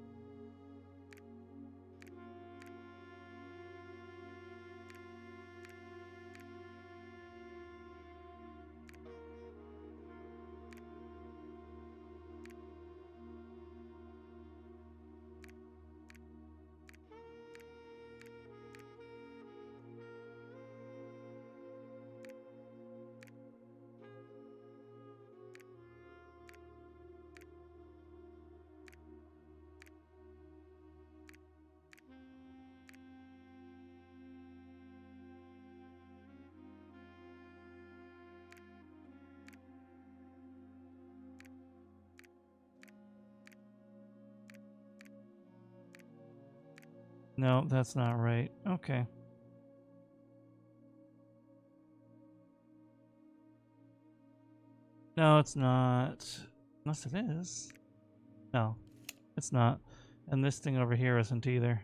No, that's not right. Okay. No, it's not. Unless it is. No, it's not. And this thing over here isn't either.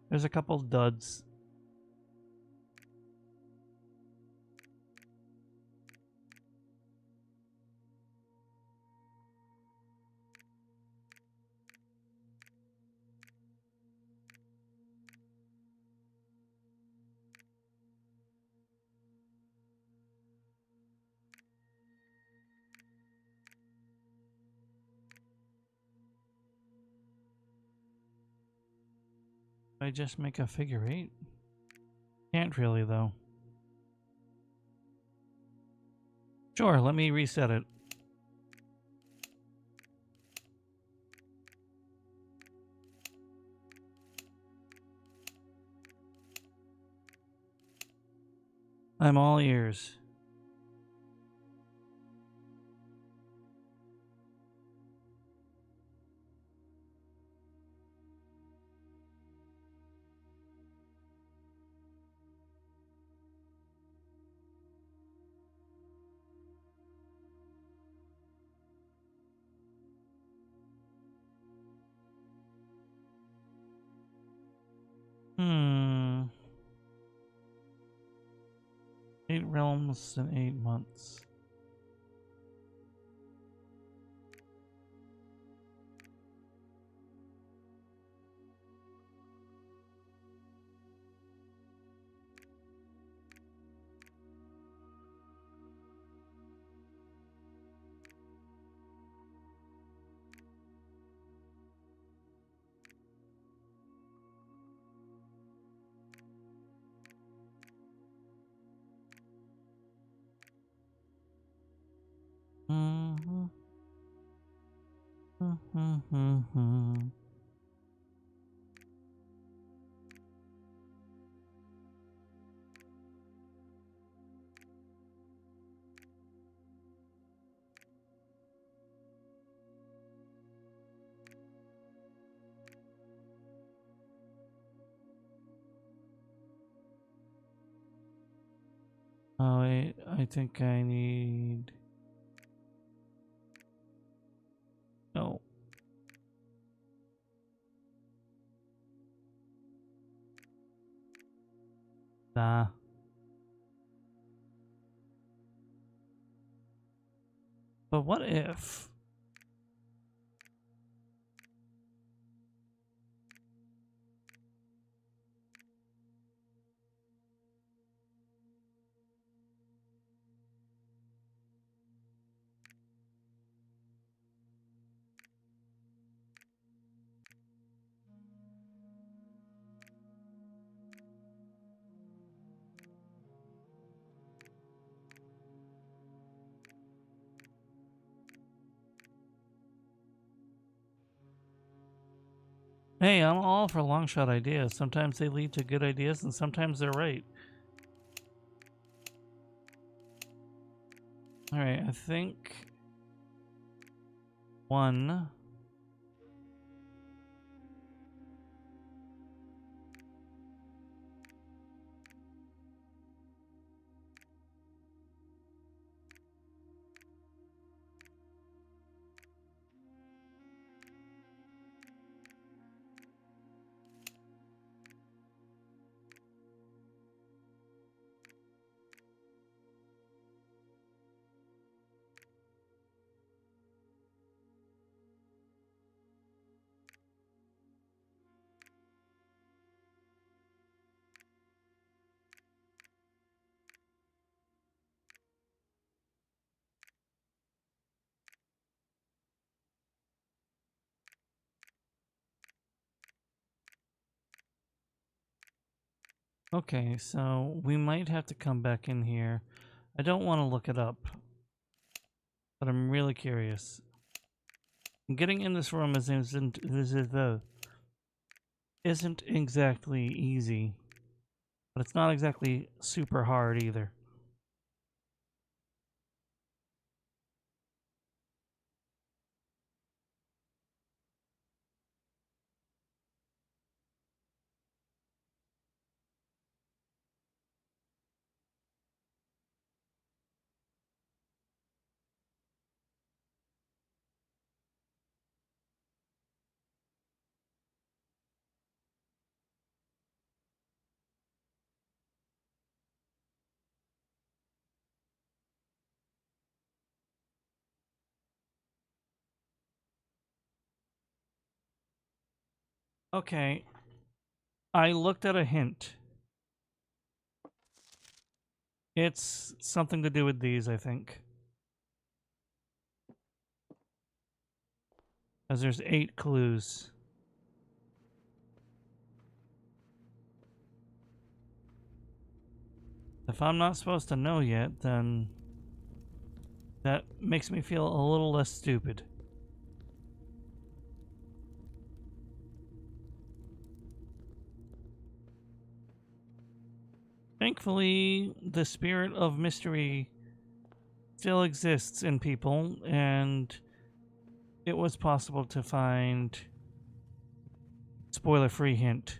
There's a couple duds. I just make a figure 8? Can't really, though. Sure, let me reset it. I'm all ears. realms in 8 months. Oh, wait, I think I need... No. Nah. But what if... Hey, I'm all for long shot ideas. Sometimes they lead to good ideas and sometimes they're right. Alright, I think... One... Okay, so we might have to come back in here. I don't want to look it up, but I'm really curious. Getting in this room isn't exactly easy, but it's not exactly super hard either. Okay, I looked at a hint. It's something to do with these, I think. As there's 8 clues. If I'm not supposed to know yet, then that makes me feel a little less stupid. Thankfully, the spirit of mystery still exists in people, and it was possible to find spoiler-free hint.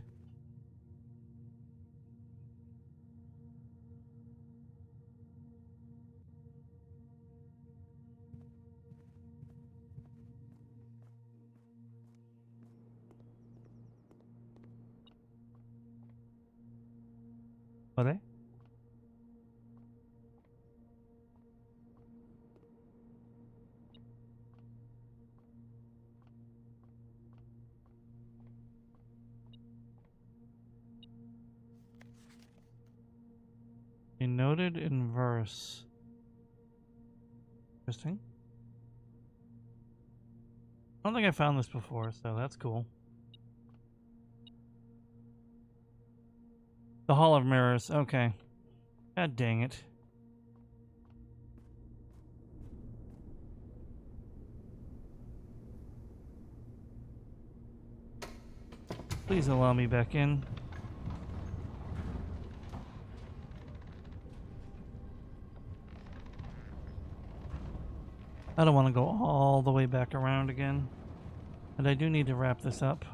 What? noted in verse. Interesting. I don't think I found this before, so that's cool. The Hall of Mirrors. Okay. God dang it. Please allow me back in. I don't want to go all the way back around again. And I do need to wrap this up.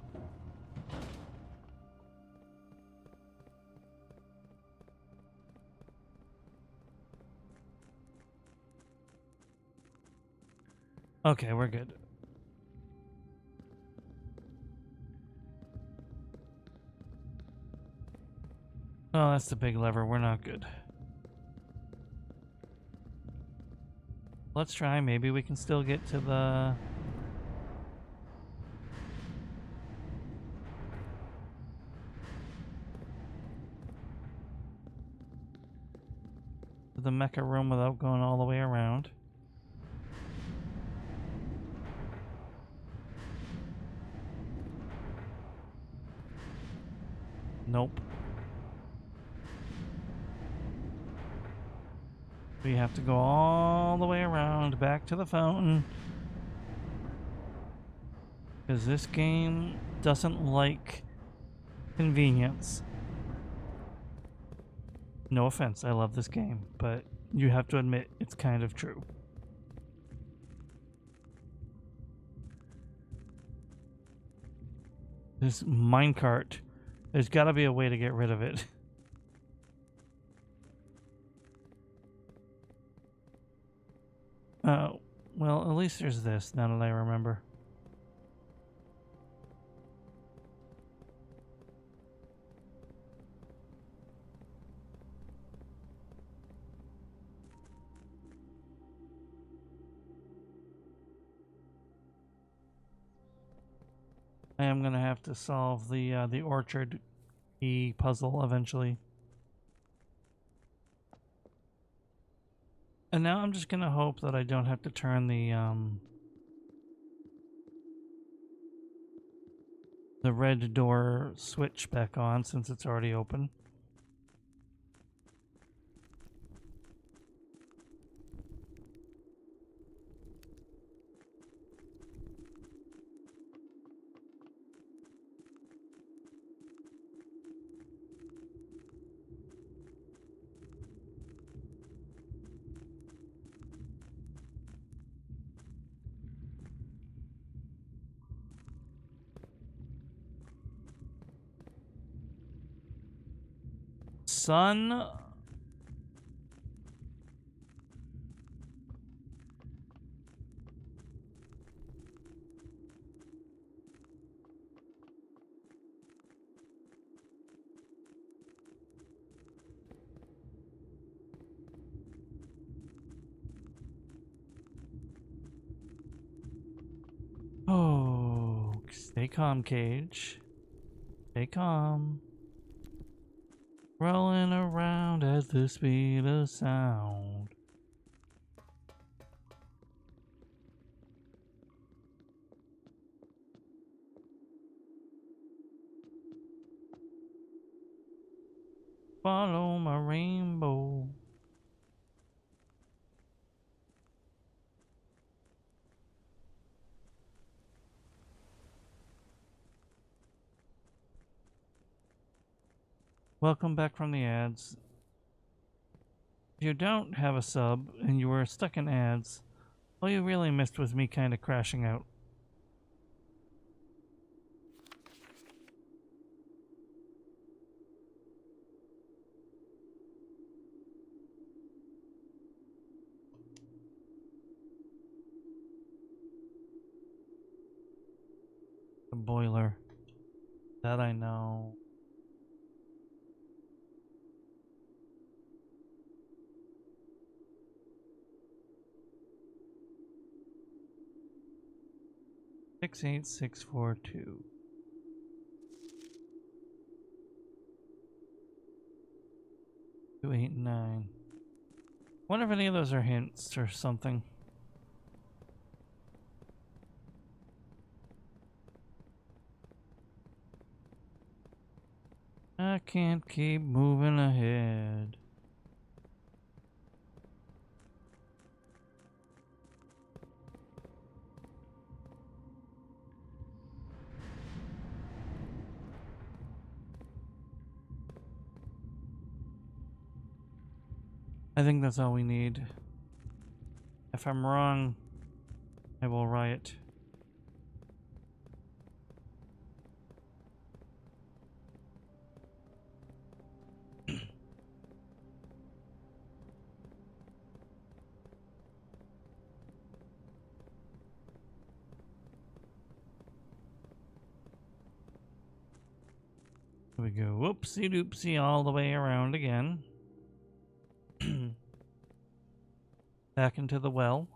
Okay, we're good. Oh, that's the big lever. We're not good. Let's try. Maybe we can still get to the... the mecha room without going all the way around. Nope. We have to go all the way around back to the fountain. Because this game doesn't like convenience. No offense, I love this game, but you have to admit it's kind of true. This minecart, there's got to be a way to get rid of it. Well, at least there's this, now that I remember. I am gonna have to solve the orchard key puzzle eventually. And now I'm just gonna hope that I don't have to turn the red door switch back on since it's already open. Son. Oh, stay calm, Cage. Stay calm. Rolling around at the speed of sound. Follow my rainbow. Welcome back from the ads. If you don't have a sub and you were stuck in ads, all you really missed was me kind of crashing out. The boiler. That I know. Six 68642. 2, 8, 9. Wonder if any of those are hints or something. I can't keep moving ahead. I think that's all we need. If I'm wrong, I will riot. Here we go. Whoopsie doopsie all the way around again. Back into the well.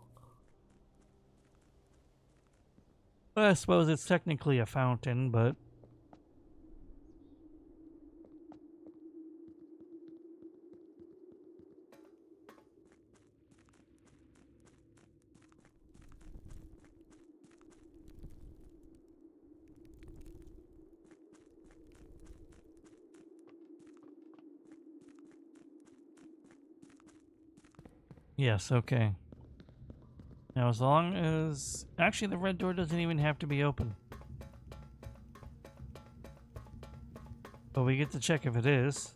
I suppose it's technically a fountain, but... Yes, okay. Now as long as... Actually, the red door doesn't even have to be open. But we get to check if it is.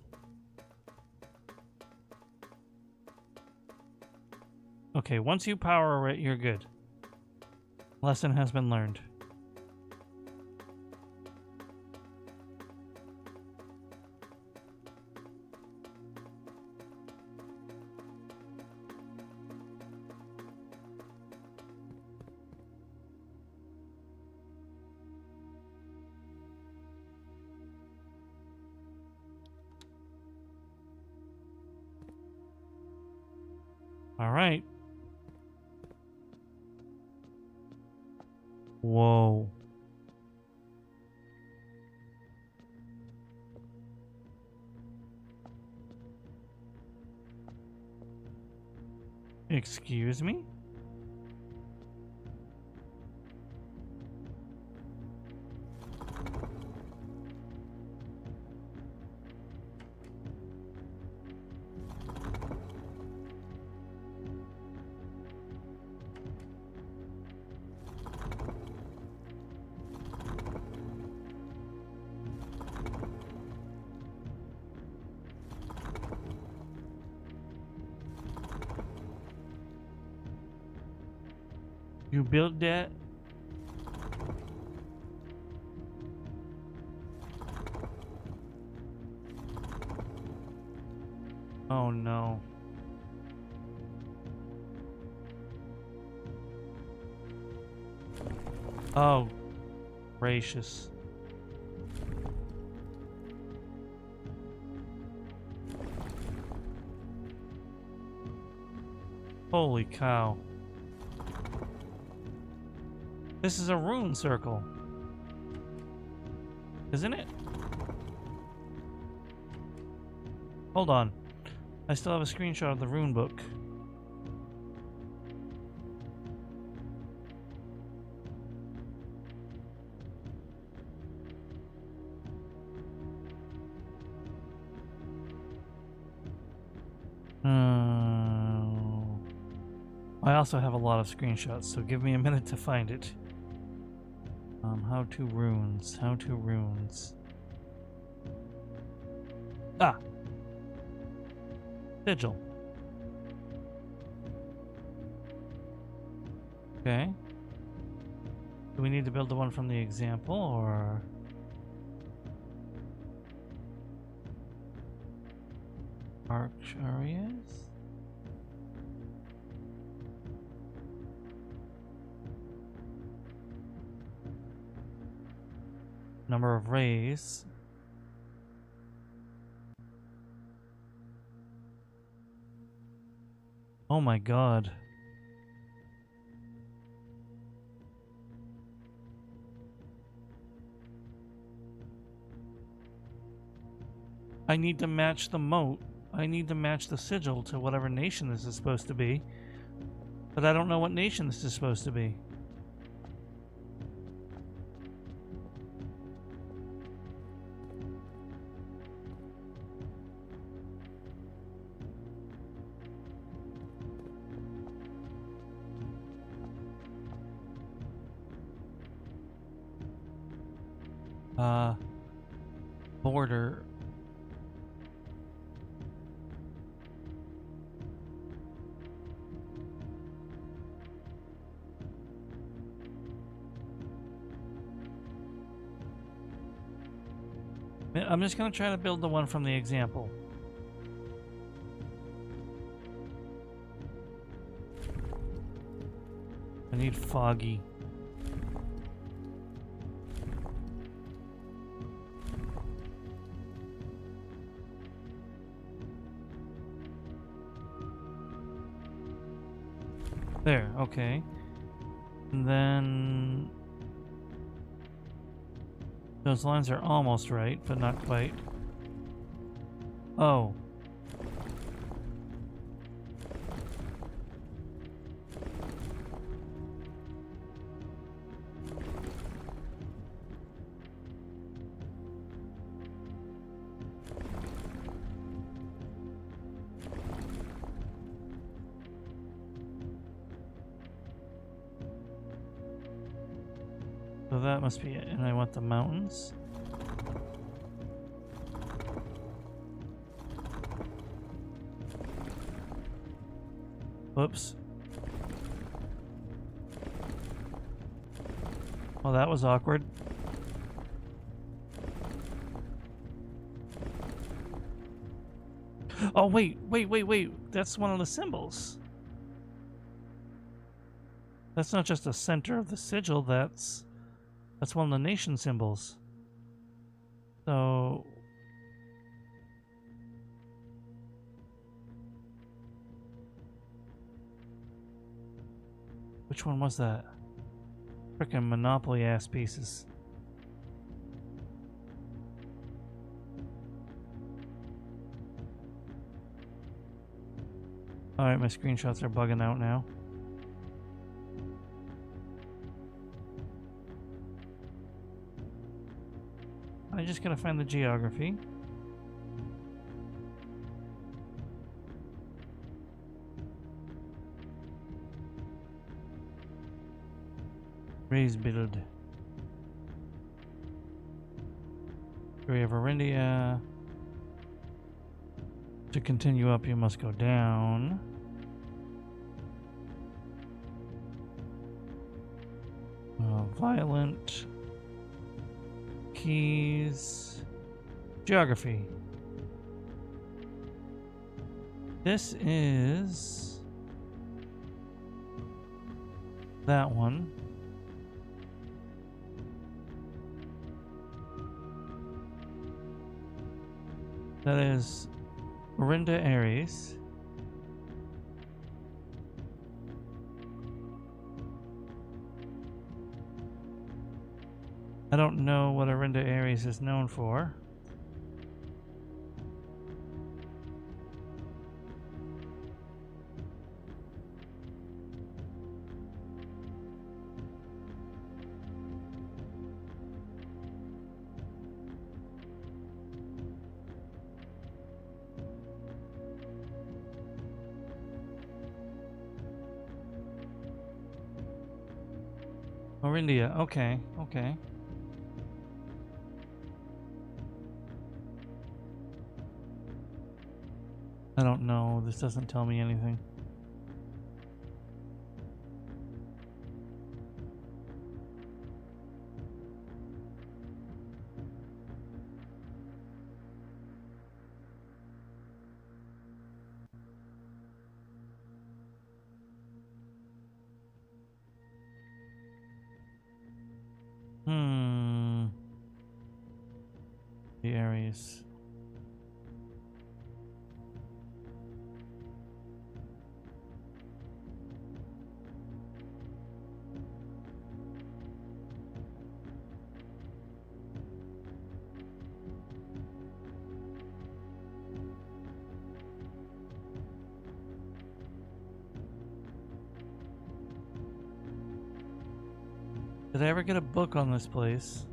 Okay, once you power it, you're good. Lesson has been learned. All right. Whoa. Excuse me? You built that? Oh no. Oh, gracious. Holy cow. This is a rune circle. Isn't it? Hold on. I still have a screenshot of the rune book. I also have a lot of screenshots, so give me a minute to find it. How to runes. How to runes. Ah! Sigil. Okay. Do we need to build the one from the example, or... Archarias? Number of rays. Oh my god. I need to match the moat. I need to match the sigil to whatever nation this is supposed to be. But I don't know what nation this is supposed to be. Border. I'm just going to try to build the one from the example. I need foggy. There, okay. And then those lines are almost right, but not quite. Oh. So that must be it. And I want the mountains. Whoops. Well, that was awkward. Oh, wait. That's one of the symbols. That's not just the center of the sigil, that's one of the nation symbols. So which one was that? Frickin' Monopoly ass pieces. Alright, my screenshots are bugging out now. I just gotta find the geography. Raise build. We have Arindia. To continue up, you must go down. Violent. Keys. Geography. This is that one. That is Orinda Aries. I don't know what Orinda Aries is known for. Orindia, okay. I don't know, this doesn't tell me anything. The Aries. Did I ever get a book on this place?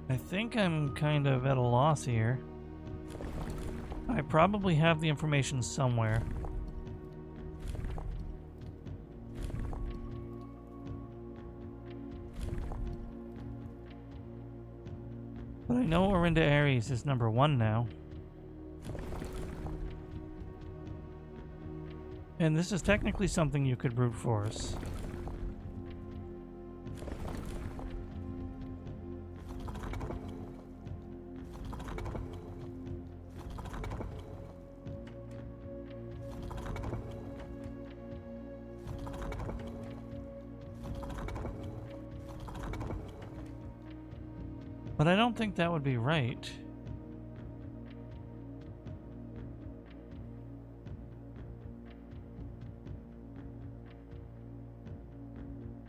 I think I'm kind of at a loss here. I probably have the information somewhere. But I know Orinda Aries is number 1 now. And this is technically something you could brute force. But I don't think that would be right.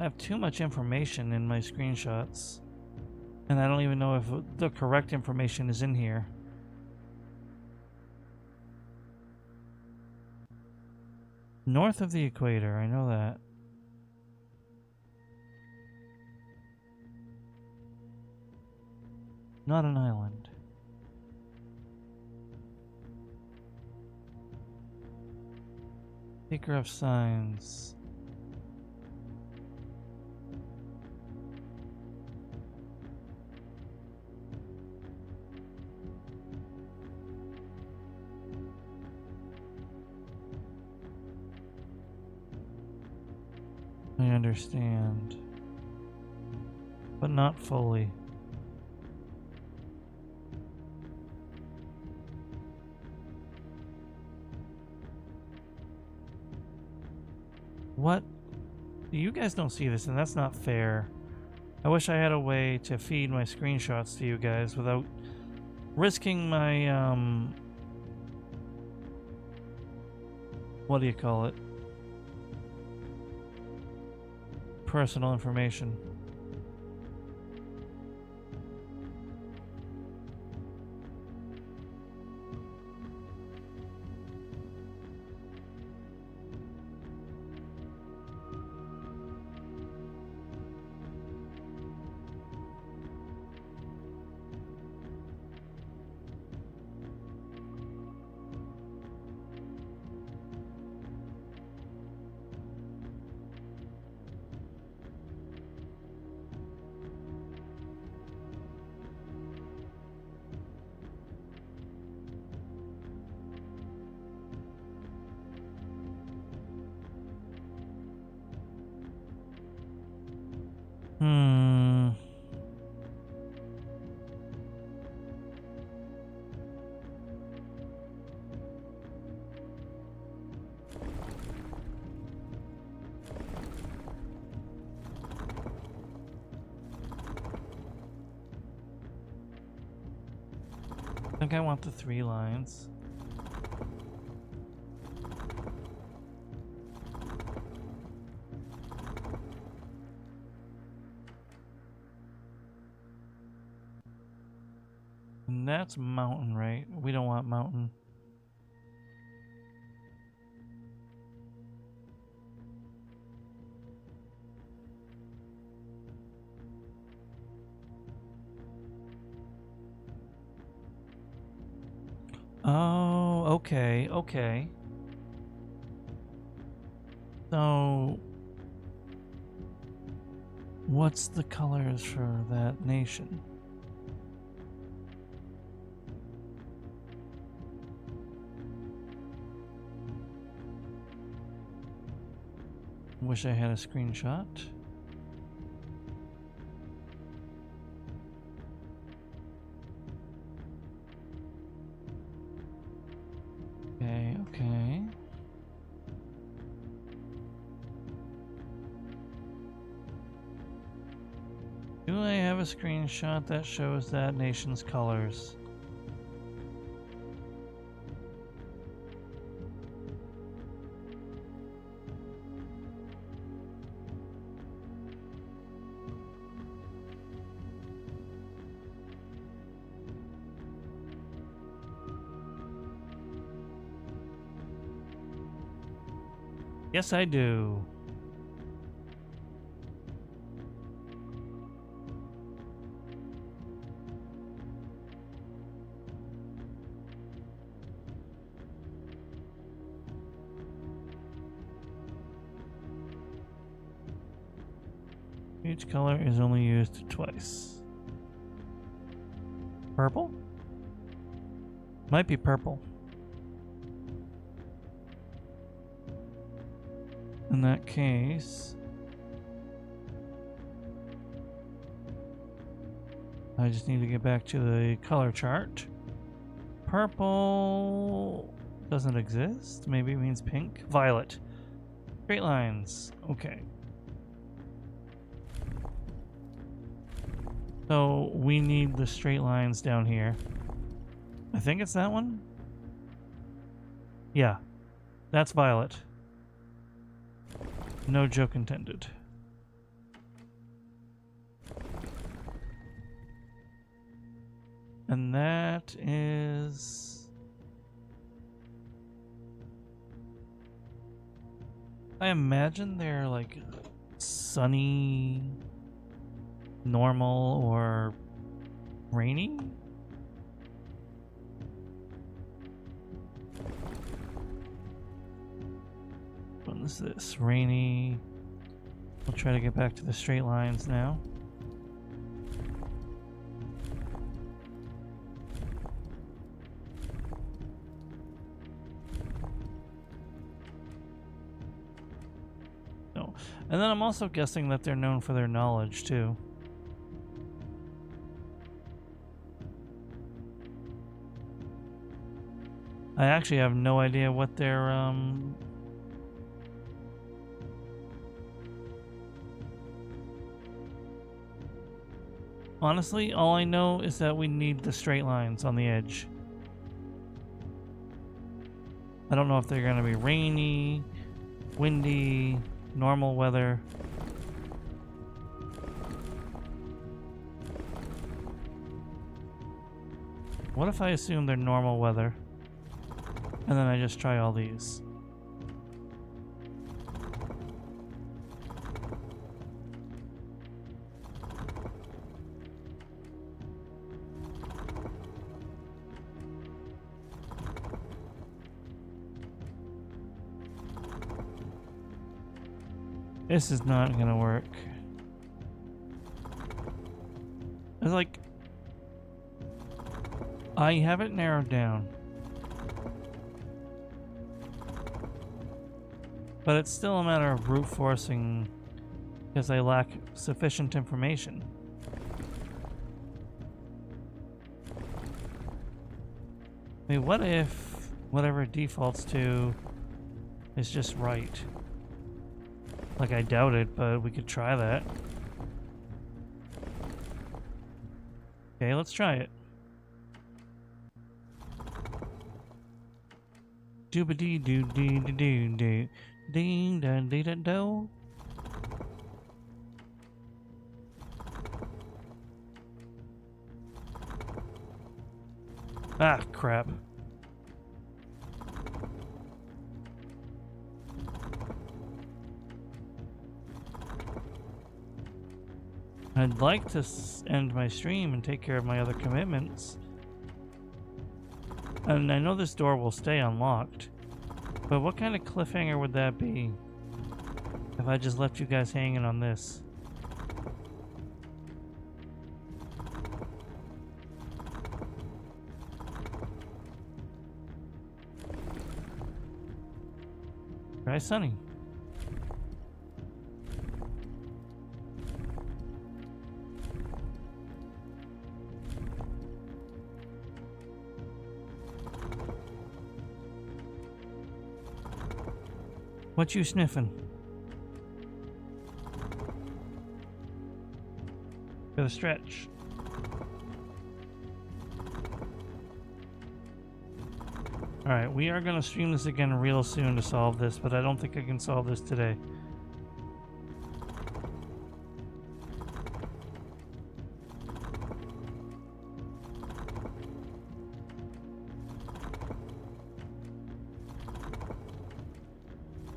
I have too much information in my screenshots. And I don't even know if the correct information is in here. North of the equator, I know that. Not an island. Seeker of signs. I understand. But not fully. What? You guys don't see this, and that's not fair. I wish I had a way to feed my screenshots to you guys without risking my, what do you call it? Personal information. I think I want the 3 lines. And that's mountain, right? We don't want mountain. Oh, okay, okay. So, what's the colors for that nation? Wish I had a screenshot. a screenshot that shows that nation's colors. Yes, I do. Each color is only used twice. Purple? Might be purple. In that case, I just need to get back to the color chart. Purple doesn't exist. Maybe it means pink. Violet. Straight lines. Okay. So we need the straight lines down here. I think it's that one. Yeah, that's violet. No joke intended. And that is... I imagine they're like sunny, normal, or rainy? What is this? Rainy. We'll try to get back to the straight lines now. No. And then I'm also guessing that they're known for their knowledge too. I actually have no idea what their honestly, all I know is that we need the straight lines on the edge. I don't know if they're going to be rainy, windy, normal weather. What if I assume they're normal weather? And then I just try all these. This is not gonna work. It's like I have it narrowed down, but it's still a matter of brute forcing because I lack sufficient information. I mean, what if whatever it defaults to is just right? Like, I doubt it, but we could try that. Okay, let's try it. Doobadee doo dee doo doo doo. Ding da dee da do. Ah, crap. I'd like to end my stream and take care of my other commitments. And I know this door will stay unlocked. But what kind of cliffhanger would that be if I just left you guys hanging on this? Try Sunny. What you sniffing? For the stretch. Alright, we are going to stream this again real soon to solve this, but I don't think I can solve this today.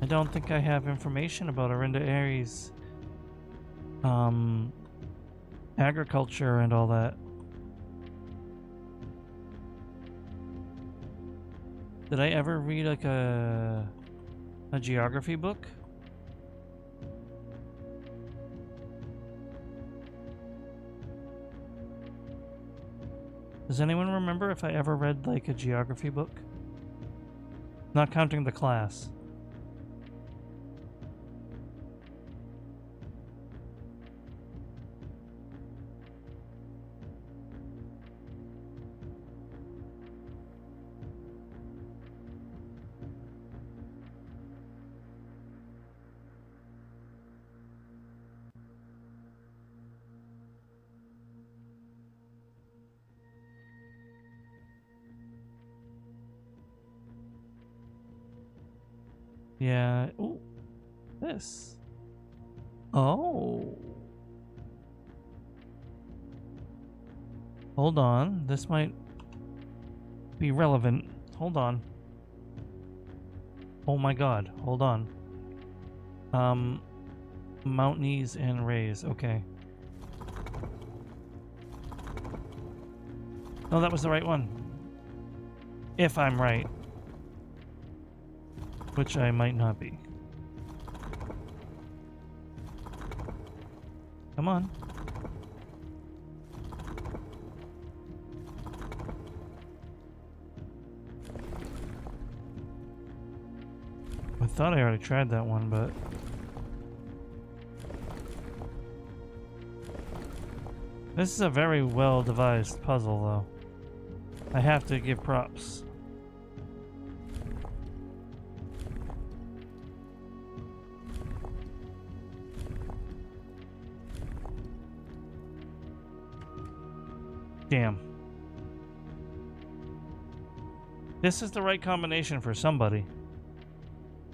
I don't think I have information about Arinda Aries. Agriculture and all that. Did I ever read like a geography book? Does anyone remember if I ever read like a geography book? Not counting the class. Yeah. Ooh. This. Oh. Hold on. This might be relevant. Hold on. Oh my god. Hold on. Mountainese and rays. Okay. No, that was the right one. If I'm right. Which I might not be. Come on. I thought I already tried that one, but... This is a very well-devised puzzle, though. I have to give props. Damn. This is the right combination for somebody.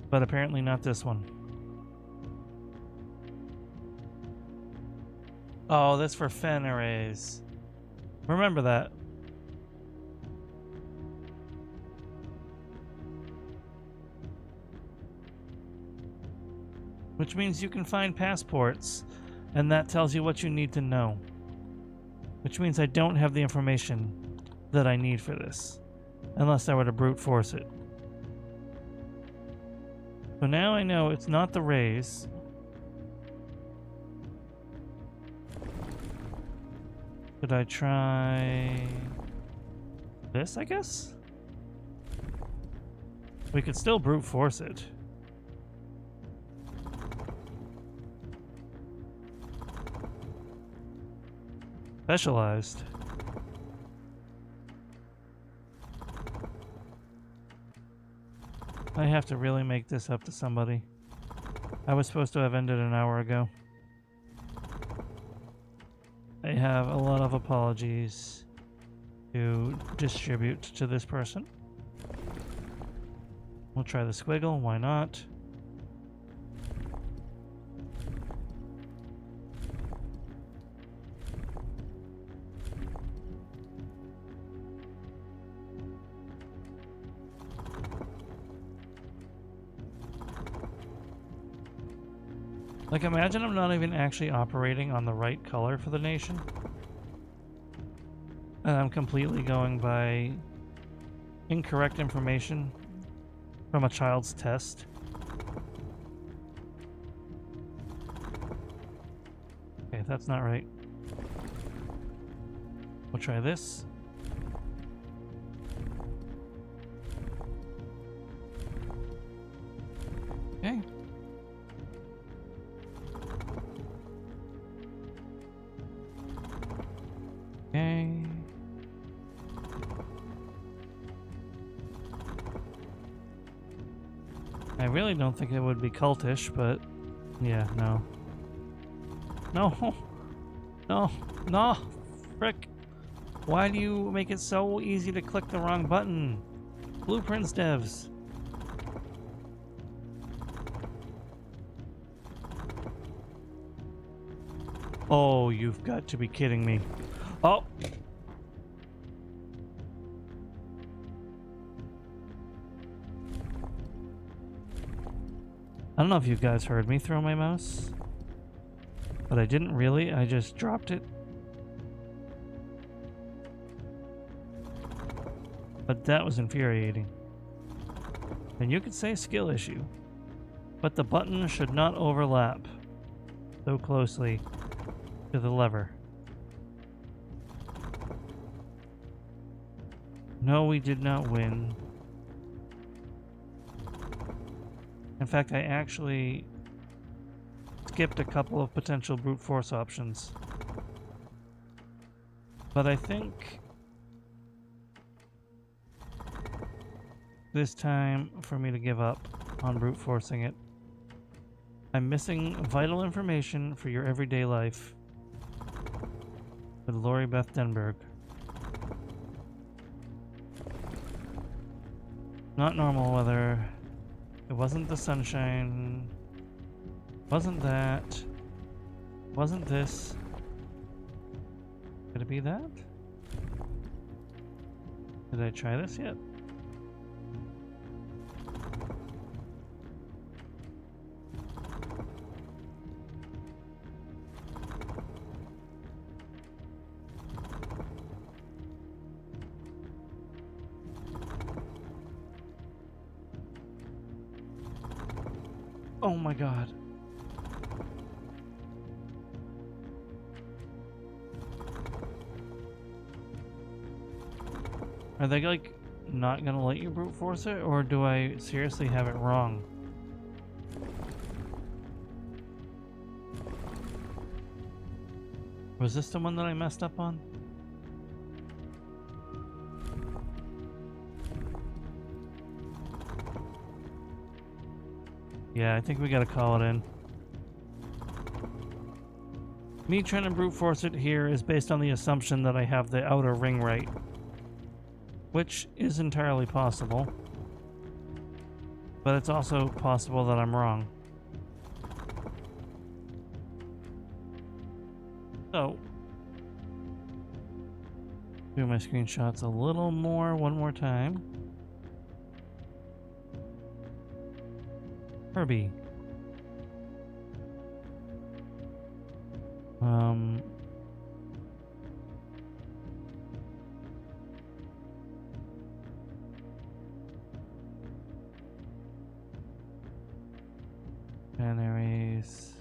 But apparently not this one. Oh, that's for Fen arrays. Remember that. Which means you can find passports, and that tells you what you need to know. Which means I don't have the information that I need for this, unless I were to brute force it. So now I know it's not the rays. Could I try this, I guess? We could still brute force it. Specialized. I have to really make this up to somebody. I was supposed to have ended an hour ago. I have a lot of apologies to distribute to this person. We'll try the squiggle, why not? Like, imagine I'm not even actually operating on the right color for the nation. And I'm completely going by incorrect information from a child's test. Okay, that's not right. We'll try this. Okay. Okay. I really don't think it would be cultish, but yeah, no. No. No, no, frick. Why do you make it so easy to click the wrong button? Blueprints devs. Oh, you've got to be kidding me. Oh! I don't know if you guys heard me throw my mouse, but I didn't really. I just dropped it. But that was infuriating. And you could say skill issue, but the button should not overlap so closely to the lever. No, we did not win. In fact, I actually skipped a couple of potential brute force options. But I think this time for me to give up on brute forcing it. I'm missing vital information for your everyday life. With Lori Beth Denberg. Not normal weather. It wasn't the sunshine. Wasn't that. Wasn't this. Could it be that? Did I try this yet? Oh my god. Are they like not gonna let you brute force it, or do I seriously have it wrong? Was this the one that I messed up on? Yeah, I think we gotta call it in. Me trying to brute force it here is based on the assumption that I have the outer ring right, which is entirely possible, but it's also possible that I'm wrong. So, do my screenshots a little more, one more time. Herbie. Canaries.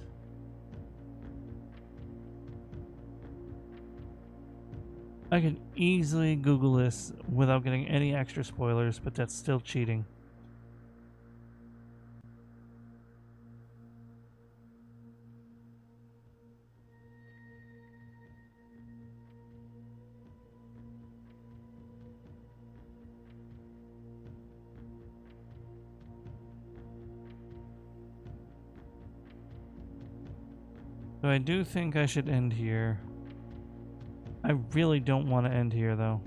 I can easily Google this without getting any extra spoilers, but that's still cheating. So I do think I should end here. I really don't want to end here, though.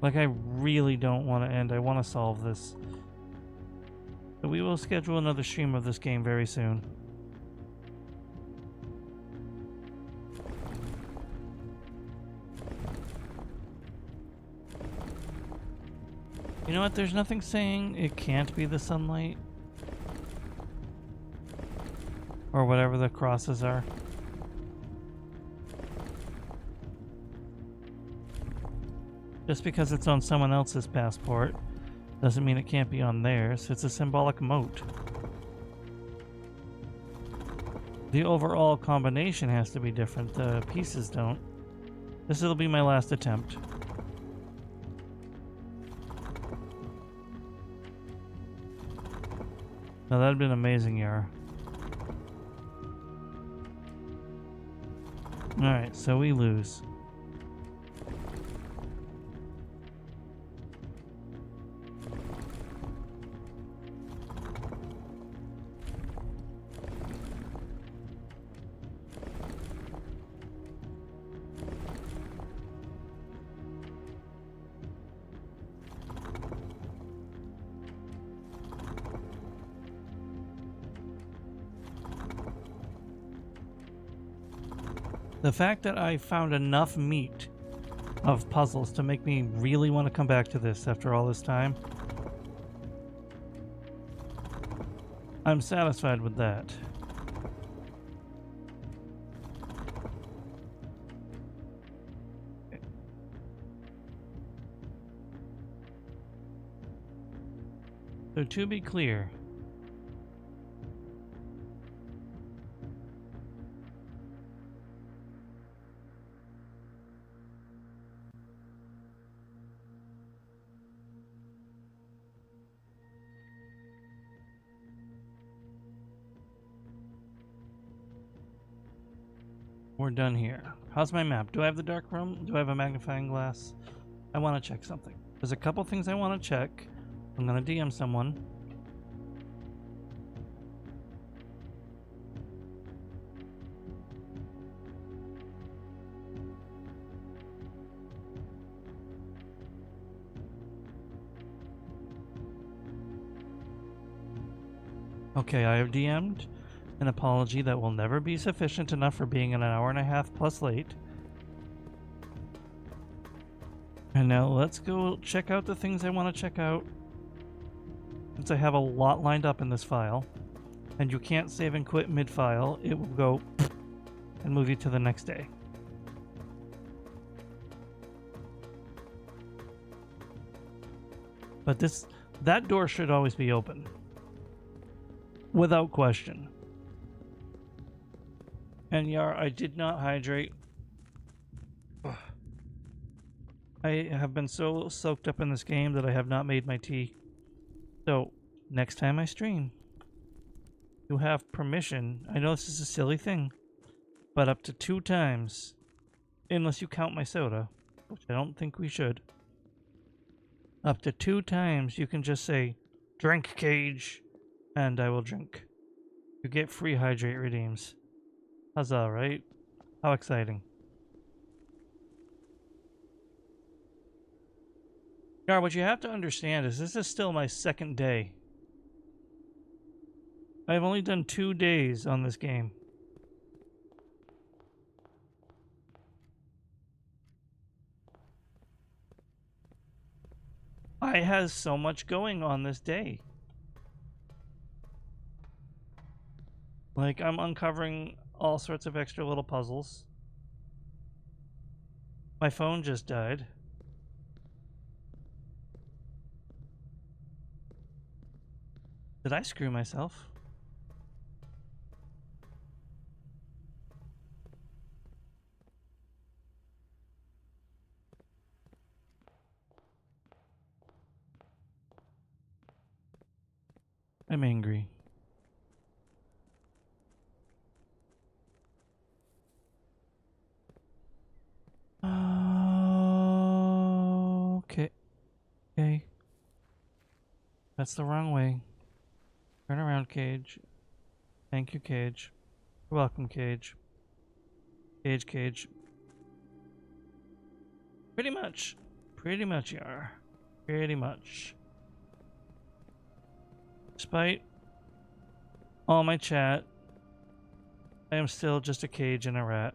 Like, I really don't want to end. I want to solve this. So we will schedule another stream of this game very soon. You know what? There's nothing saying it can't be the sunlight. Or whatever the crosses are. Just because it's on someone else's passport doesn't mean it can't be on theirs. It's a symbolic moat. The overall combination has to be different. The pieces don't. This will be my last attempt. Now that'd been amazing, Yara. Alright, so we lose. The fact that I found enough meat of puzzles to make me really want to come back to this after all this time, I'm satisfied with that. So to be clear, we're done here. How's my map? Do I have the dark room? Do I have a magnifying glass? I want to check something. There's a couple things I want to check. I'm going to DM someone. Okay, I have DM'd an apology that will never be sufficient enough for being an hour and a half plus late. And now let's go check out the things I want to check out. Since I have a lot lined up in this file, and you can't save and quit mid-file, it will go and move you to the next day. But that door should always be open. Without question. And Yar, I did not hydrate. Ugh. I have been so soaked up in this game that I have not made my tea. So, next time I stream, you have permission. I know this is a silly thing, but up to 2 times, unless you count my soda, which I don't think we should. Up to 2 times you can just say, "Drink, Cage," and I will drink. You get free hydrate redeems. Huzzah, right? How exciting. Gar, what you have to understand is this is still my second day. I've only done 2 days on this game. I have so much going on this day. Like, I'm uncovering all sorts of extra little puzzles. My phone just died. Did I screw myself? I'm angry. Okay. Okay. That's the wrong way. Turn around, Cage. Thank you, Cage. You're welcome, Cage. Cage, Cage. Pretty much. Pretty much, Yar. Pretty much. Despite all my chat, I am still just a cage and a rat.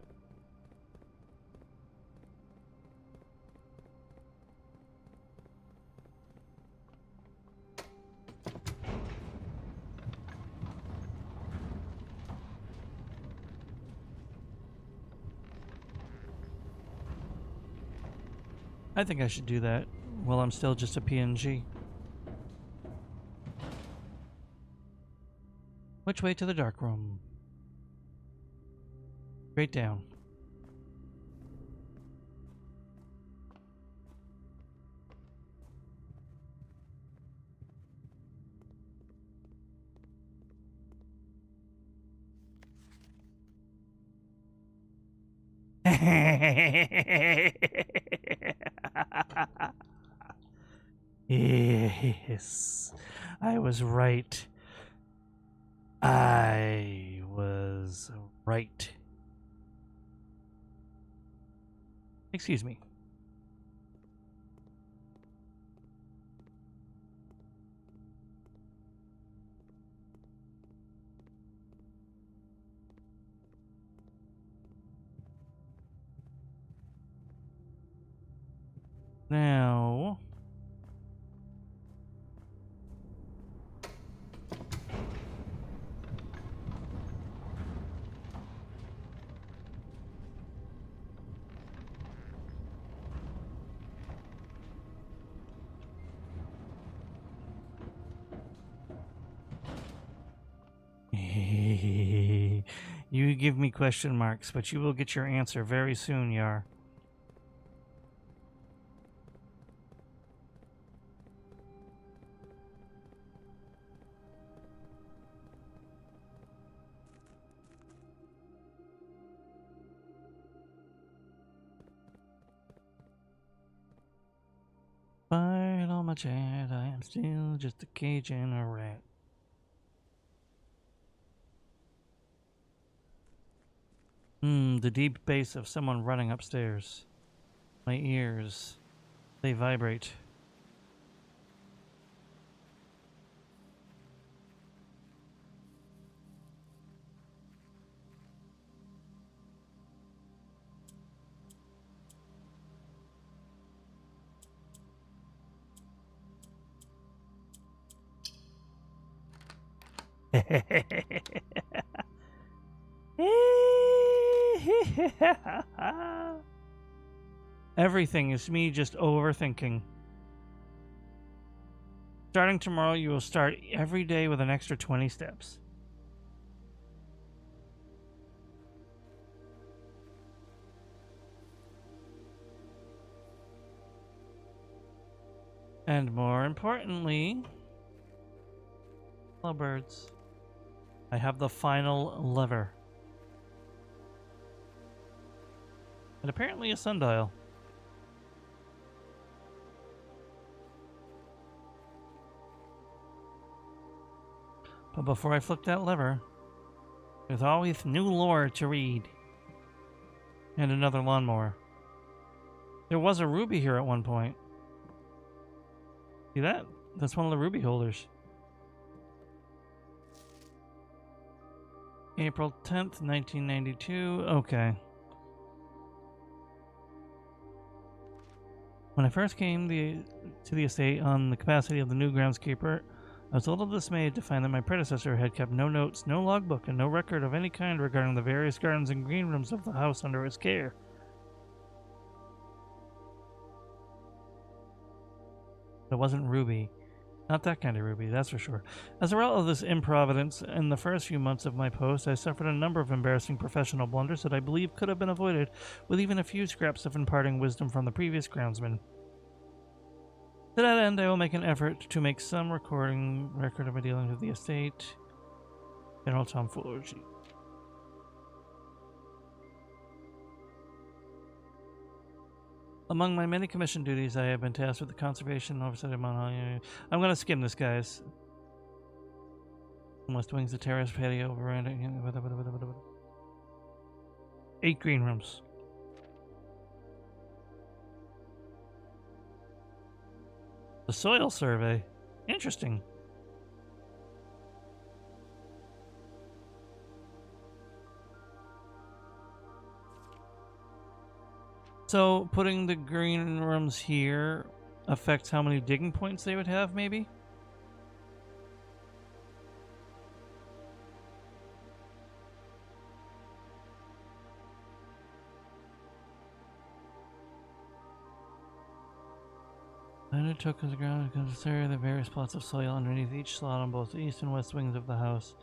I think I should do that while I'm still just a PNG. Which way to the dark room? Straight down. Yes, I was right. I was right. Excuse me. Now... You give me question marks, but you will get your answer very soon, Yar. Fight all my chat, I am still just a cage and a rat. The deep bass of someone running upstairs. My ears, they vibrate. Everything is me just overthinking. Starting tomorrow, you will start every day with an extra 20 steps. And more importantly, hello birds, I have the final lever. And apparently a sundial. But before I flip that lever, there's always new lore to read. And another lawnmower. There was a ruby here at one point. See that? That's one of the ruby holders. April 10th, 1992. Okay. When I first came to the estate on the capacity of the new groundskeeper, I was a little dismayed to find that my predecessor had kept no notes, no logbook, and no record of any kind regarding the various gardens and green rooms of the house under his care. It wasn't Ruby. Not that kind of Ruby, that's for sure. As a result of this improvidence, in the first few months of my post, I suffered a number of embarrassing professional blunders that I believe could have been avoided with even a few scraps of imparting wisdom from the previous groundsman. To that end, I will make an effort to make some record of my dealings with the estate. General tomfoolery. Among my many commission duties, I have been tasked with the conservation and oversight of Mount Holly. I'm going to skim this, guys. West wings, the terrace, patio, veranda. 8 green rooms. The soil survey. Interesting. So, putting the green rooms here affects how many digging points they would have, maybe? I undertook as a ground to consider the various plots of soil underneath each slot on both the east and west wings of the house.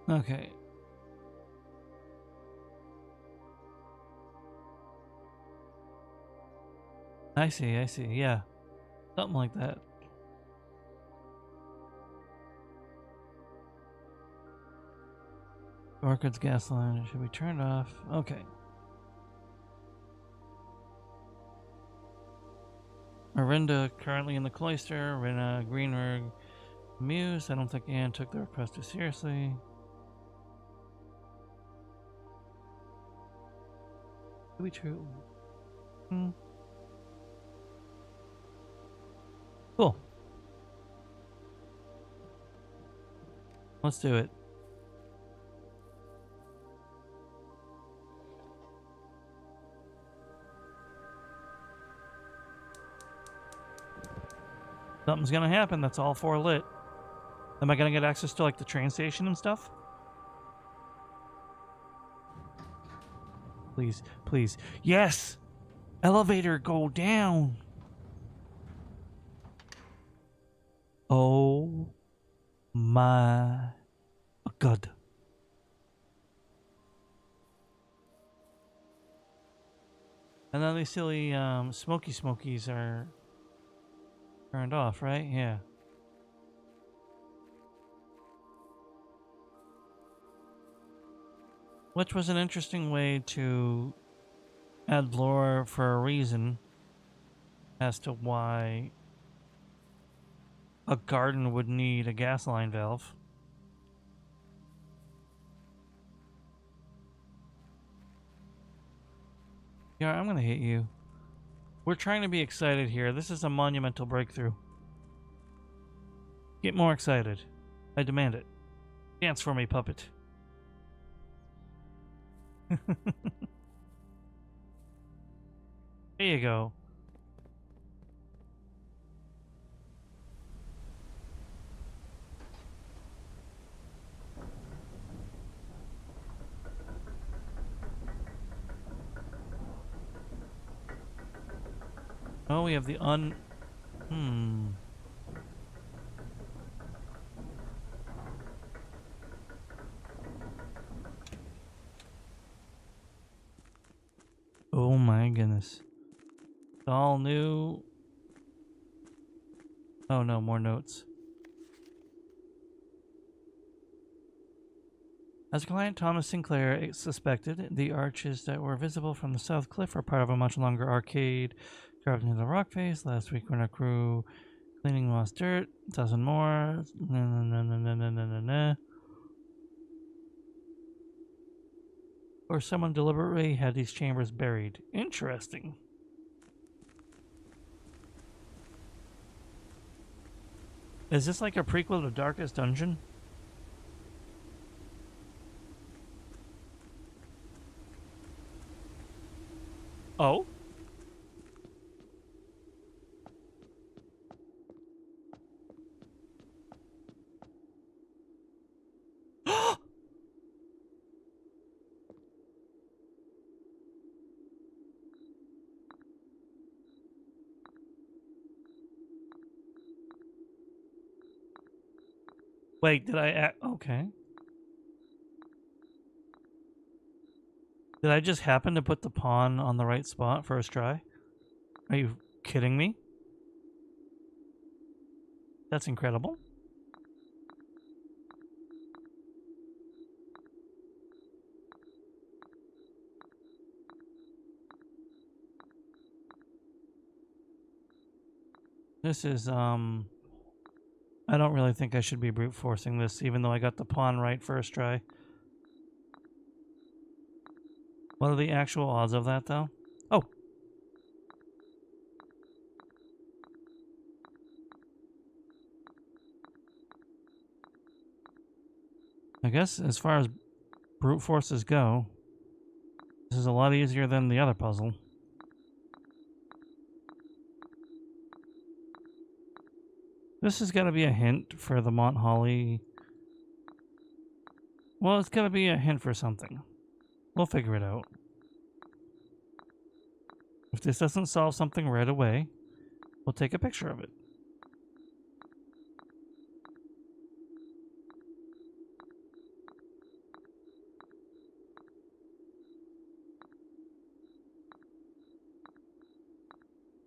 Okay. I see, yeah. Something like that. Orchid's gas line should be turned off. Okay. Arinda currently in the cloister. Rina Greenberg amused. I don't think Anne took the request too seriously. Could be true. Cool. Let's do it. Something's gonna happen. That's all 4 lit. Am I gonna get access to like the train station and stuff? Please, please. Yes! Elevator, go down! Oh my God. And then these silly smokies are turned off, right? Yeah. Which was an interesting way to add lore for a reason as to why a garden would need a gas line valve. Yeah, I'm gonna hit you. We're trying to be excited here. This is a monumental breakthrough. Get more excited. I demand it. Dance for me, puppet. There you go. Oh, we have the Oh my goodness. It's all new. Oh no, more notes. As client Thomas Sinclair suspected, the arches that were visible from the south cliff are part of a much longer arcade carved into the rock face. Last week when our crew cleaning lost dirt, a dozen more. Or someone deliberately had these chambers buried. Interesting. Is this like a prequel to Darkest Dungeon? Oh? Wait, did I okay. Did I just happen to put the pawn on the right spot first try? Are you kidding me? That's incredible. This is, I don't really think I should be brute forcing this, even though I got the pawn right first try. What are the actual odds of that, though? Oh! I guess as far as brute forces go, this is a lot easier than the other puzzle. This has got to be a hint for the Mont Holly. Well, it's got to be a hint for something. We'll figure it out. If this doesn't solve something right away, we'll take a picture of it.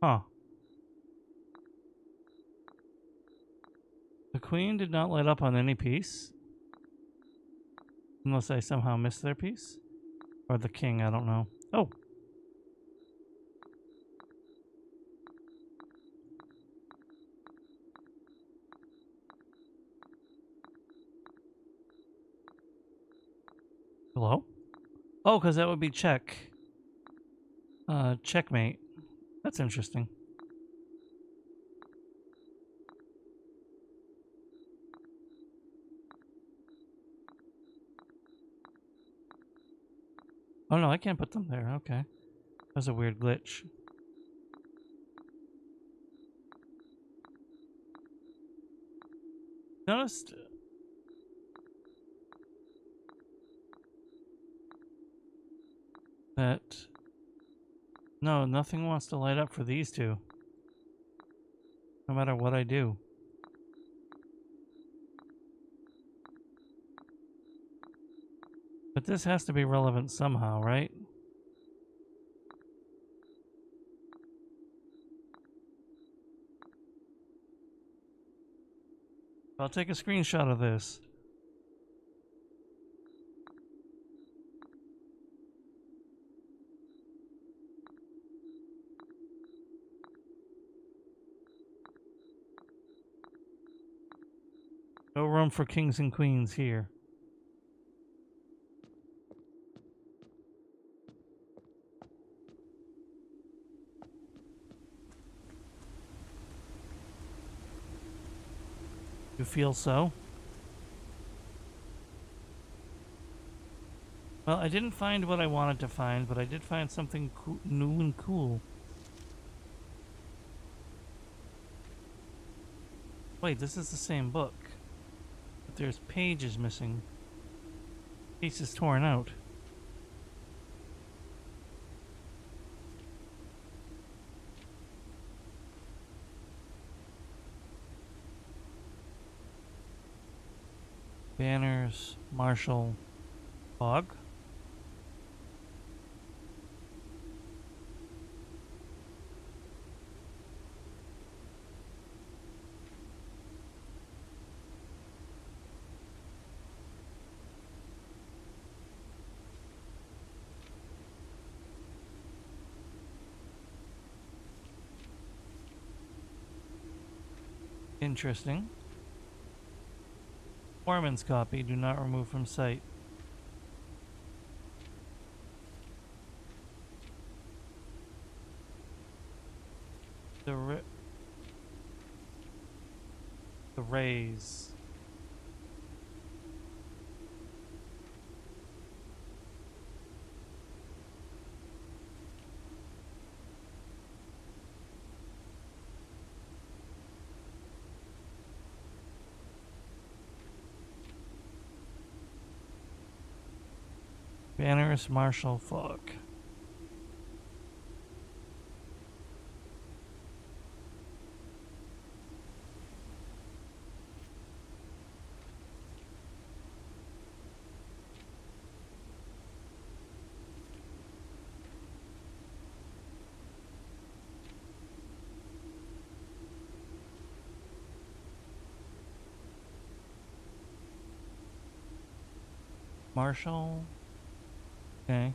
Huh. The queen did not light up on any piece. Unless I somehow missed their piece. Or the king, I don't know. Oh! Hello? Oh, because that would be check. Checkmate. That's interesting. Oh no, I can't put them there. Okay. That's a weird glitch. Noticed that no, nothing wants to light up for these two, no matter what I do. But this has to be relevant somehow, right? I'll take a screenshot of this. No room for kings and queens here. You feel so? Well, I didn't find what I wanted to find, but I did find something new and cool. Wait, this is the same book. But there's pages missing. Pieces torn out. Banners, Marshall, Fog. Interesting. Foreman's copy, do not remove from site. The rays. Banners, Marshall, Fog. Marshall. Okay.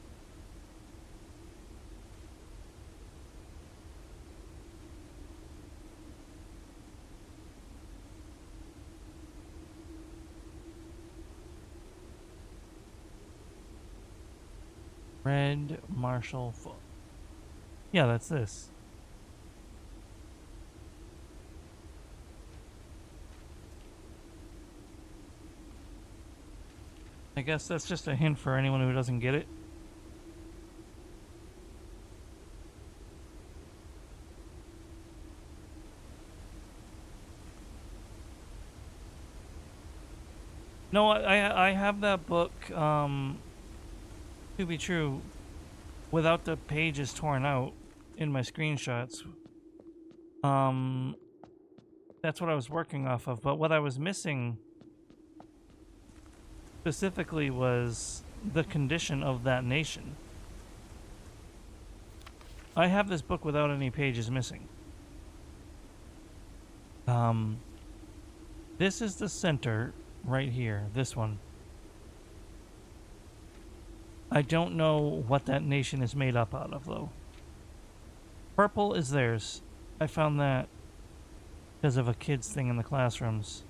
Red, Marshall, Fog. Yeah, that's this. I guess that's just a hint for anyone who doesn't get it. No, I have that book, to be true, without the pages torn out in my screenshots. That's what I was working off of, but what I was missing specifically was the condition of that nation. I have this book without any pages missing. This is the center right here, this one. I don't know what that nation is made up out of, though. Purple is theirs. I found that because of a kids thing in the classrooms.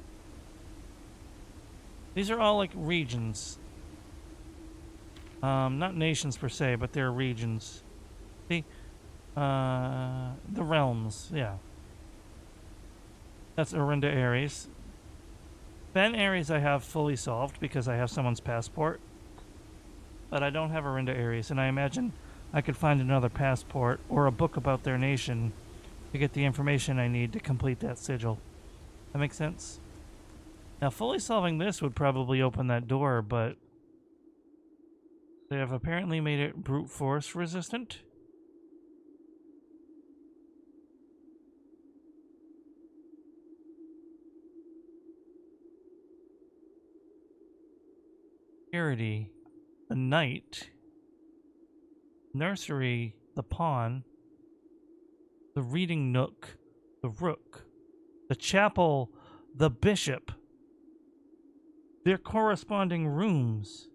These are all like regions. Not nations per se, but they're regions. See? The realms, yeah. That's Orinda Ares. Ben Ares I have fully solved because I have someone's passport. But I don't have Orinda Ares, and I imagine I could find another passport or a book about their nation to get the information I need to complete that sigil. That makes sense? Now, fully solving this would probably open that door, but they have apparently made it brute force resistant. Security, the knight, nursery, the pawn, the reading nook, the rook, the chapel, the bishop, their corresponding rooms.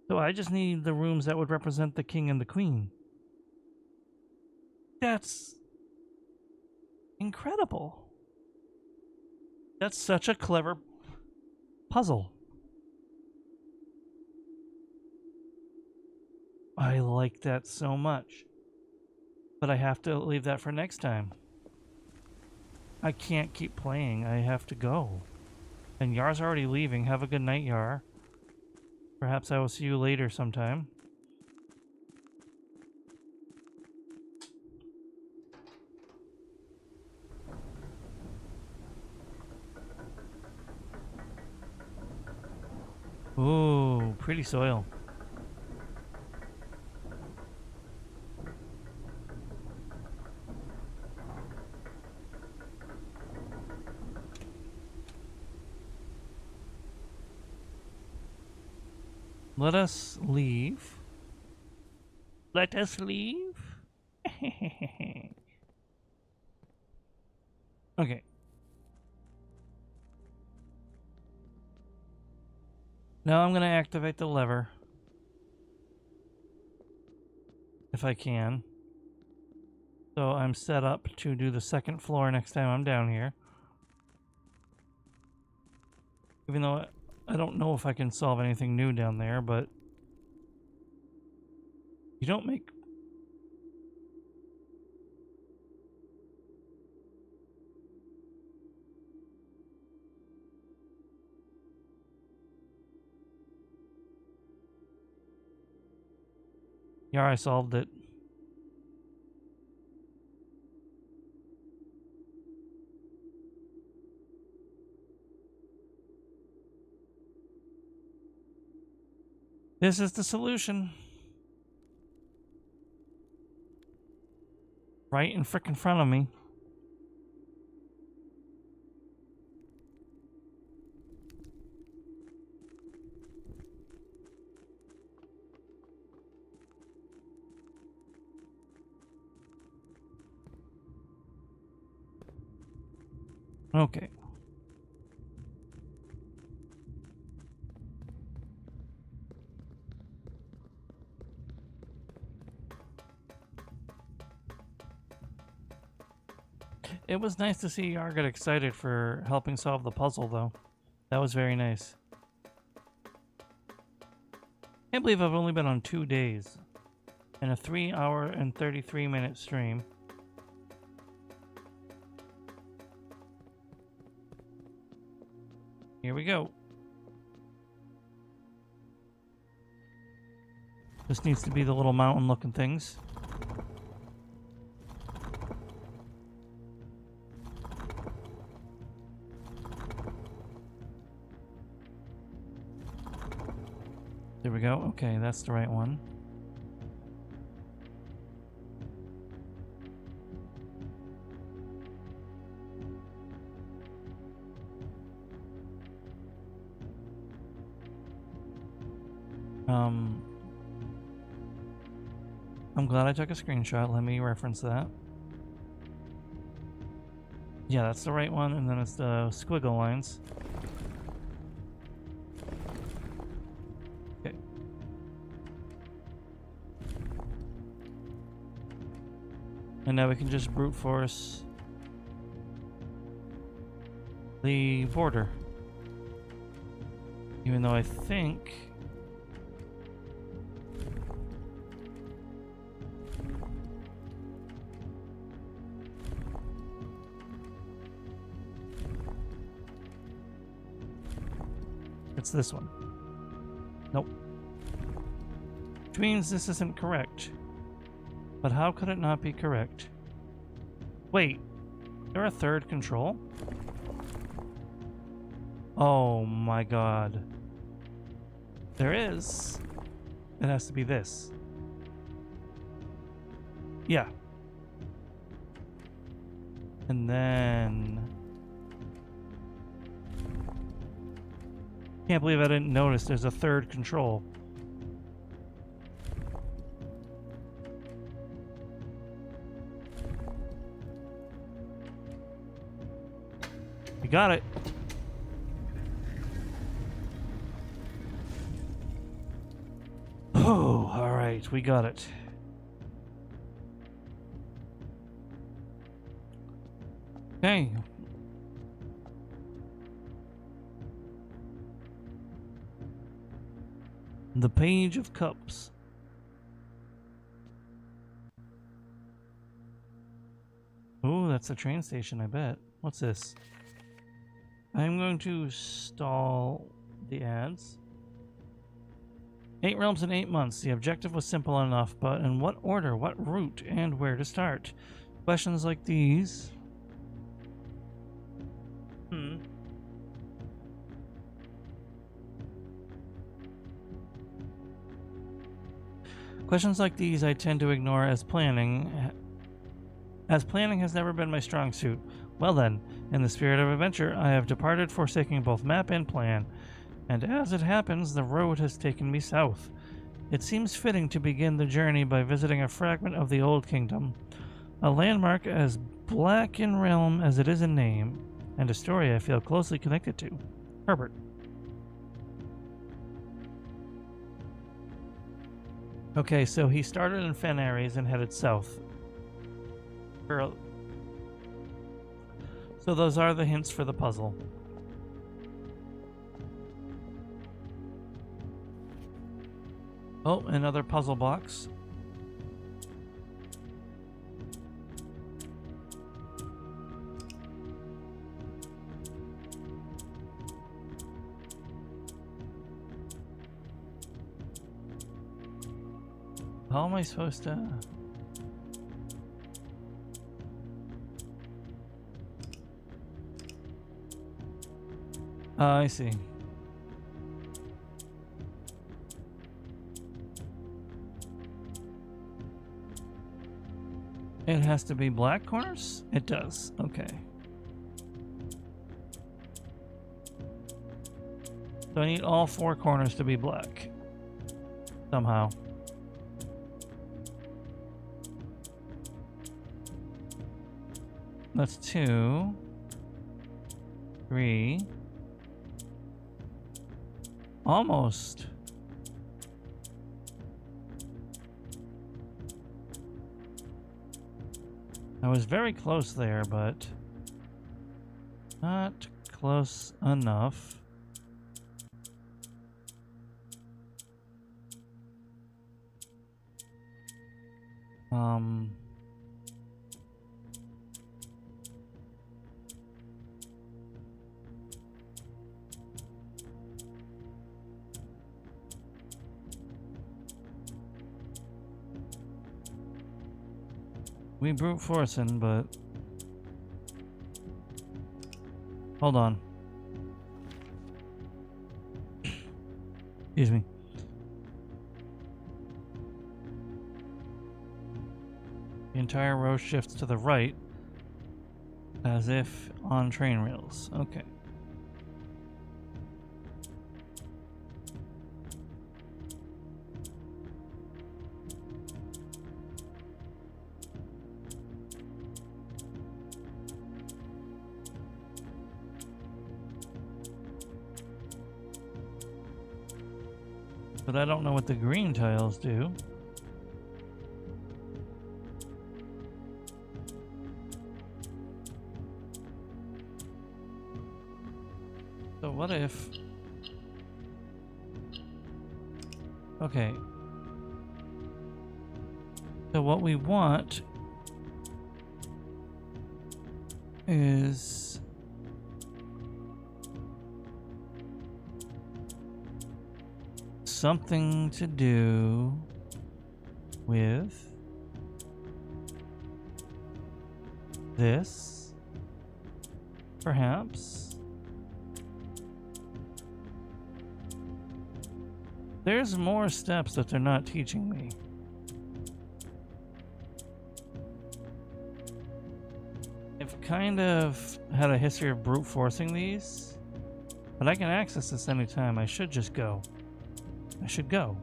So I just need the rooms that would represent the king and the queen. That's incredible. That's such a clever puzzle. I like that so much. But I have to leave that for next time. I can't keep playing. I have to go. And Yar's already leaving. Have a good night, Yar. Perhaps I will see you later sometime. Ooh, pretty soil. Let us leave. Let us leave. Okay. Now I'm going to activate the lever. If I can. So I'm set up to do the second floor next time I'm down here. Even though I don't know if I can solve anything new down there, but you don't make... Yeah, I solved it. This is the solution. Right in frickin' front of me. Okay. It was nice to see Yar get excited for helping solve the puzzle, though. That was very nice. Can't believe I've only been on 2 days. And a 3-hour and 33-minute stream. Here we go. This needs to be the little mountain looking things. There we go. Okay, that's the right one. I'm glad I took a screenshot. Let me reference that. Yeah, that's the right one, and then it's the squiggle lines. Okay. And now we can just brute force the border. Even though I think... it's this one. Nope. Which means this isn't correct. But how could it not be correct? Wait. there a third control? Oh my god. There is. It has to be this. Yeah. And then... Can't believe I didn't notice there's a third control. We got it. Oh, all right, we got it. Okay. The Page of Cups. Oh, that's a train station, I bet. What's this? I'm going to stall the ads. 8 realms in 8 months. The objective was simple enough, but in what order, what route, and where to start? Questions like these. Questions like these I tend to ignore as planning has never been my strong suit. Well then, in the spirit of adventure, I have departed, forsaking both map and plan. And as it happens, the road has taken me south. It seems fitting to begin the journey by visiting a fragment of the Old Kingdom, a landmark as black in realm as it is in name, and a story I feel closely connected to. Herbert. Okay, so he started in Fen Ares and headed south. So those are the hints for the puzzle. Oh, another puzzle box. How am I supposed to... I see. It has to be black corners? It does. Okay. So I need all 4 corners to be black. Somehow. That's 2, 3. Almost. I was very close there, but not close enough. We brute forcing, but hold on. Excuse me. The entire row shifts to the right, as if on train rails. Okay. But I don't know what the green tiles do. So what if... Okay. So what we want is... something to do with this Perhaps. There's more steps that they're not teaching me. I've kind of had a history of brute forcing these, but I can access this anytime. I should just go. I should go.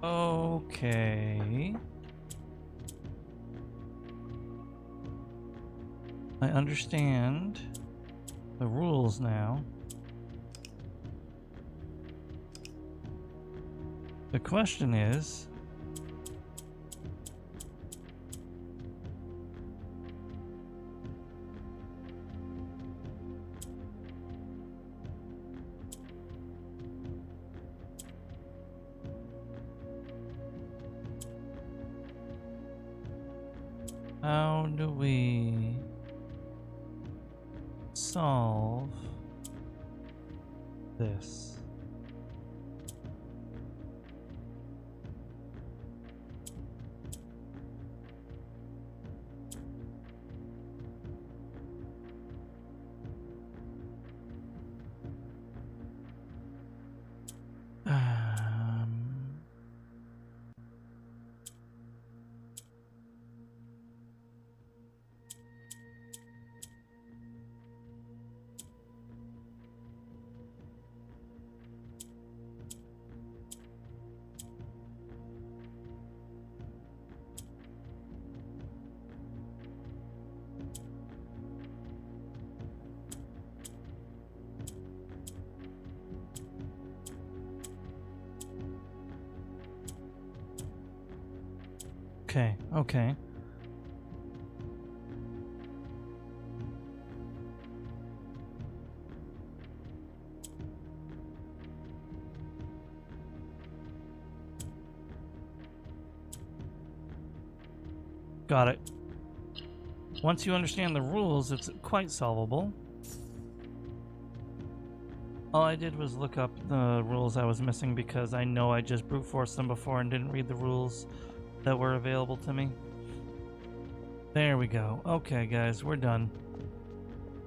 Okay. I understand the rules now. The question is, How do we solve this? Okay, okay. Got it. Once you understand the rules, it's quite solvable. All I did was look up the rules I was missing because I know I just brute forced them before and didn't read the rules that were available to me. There we go. Okay, guys, we're done.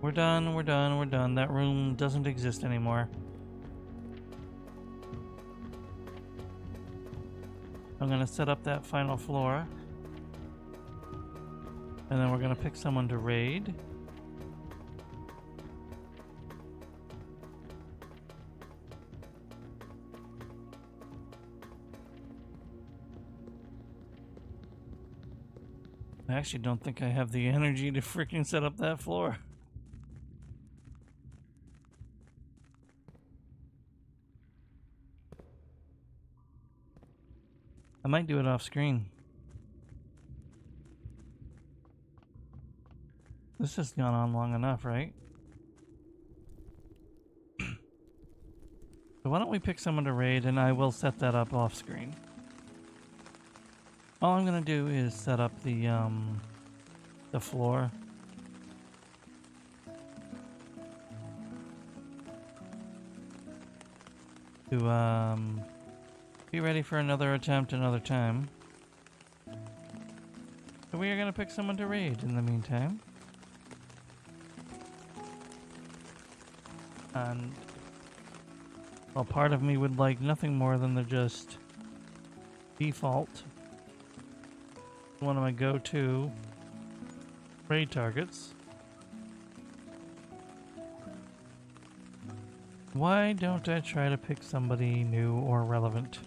We're done, we're done, we're done. That room doesn't exist anymore. I'm gonna set up that final floor. And then we're gonna pick someone to raid. I actually don't think I have the energy to freaking set up that floor. I might do it off screen. This has gone on long enough, right? So why don't we pick someone to raid and I will set that up off screen. All I'm gonna do is set up the floor. To be ready for another attempt another time. So we are gonna pick someone to raid in the meantime. And well, part of me would like nothing more than to just default one of my go-to raid targets. Why don't I try to pick somebody new or relevant?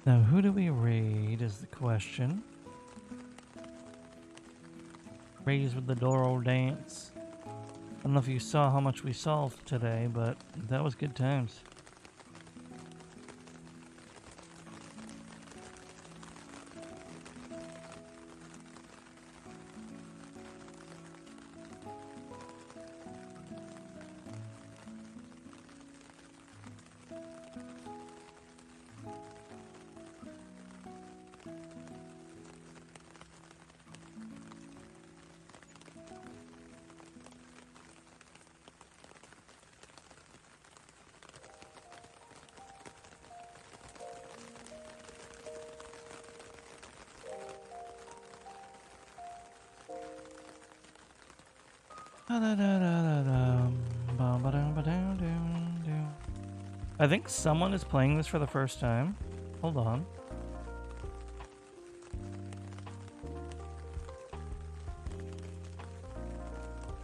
Now, who do we raid is the question. Raise with the Doro dance. I don't know if you saw how much we solved today, but that was good times. I think someone is playing this for the first time. Hold on.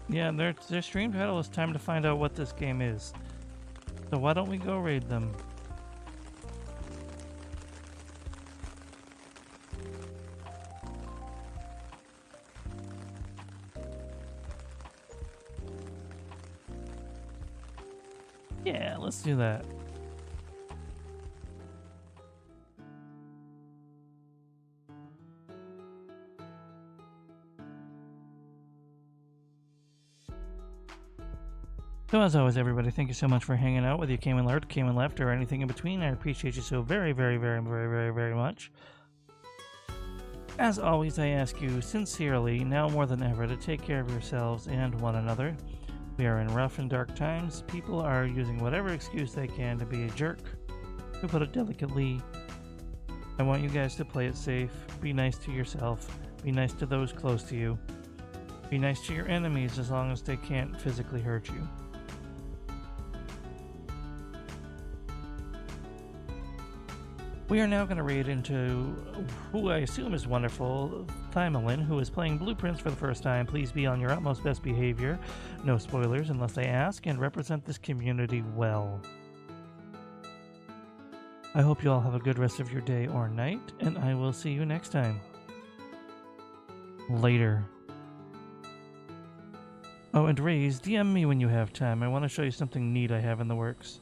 Yeah, their stream title is time to find out what this game is. So why don't we go raid them? Yeah, let's do that. So as always, everybody, thank you so much for hanging out, whether you came and lurked, came and left, or anything in between. I appreciate you so very, very, very, very, very, very much. As always, I ask you sincerely, now more than ever, to take care of yourselves and one another. We are in rough and dark times. People are using whatever excuse they can to be a jerk. To put it delicately, I want you guys to play it safe. Be nice to yourself. Be nice to those close to you. Be nice to your enemies as long as they can't physically hurt you. We are now going to read into who I assume is wonderful, Thymelin, who is playing Blueprints for the first time. Please be on your utmost best behavior. No spoilers unless I ask, and represent this community well. I hope you all have a good rest of your day or night, and I will see you next time. Later. Oh, and Raze, DM me when you have time. I want to show you something neat I have in the works.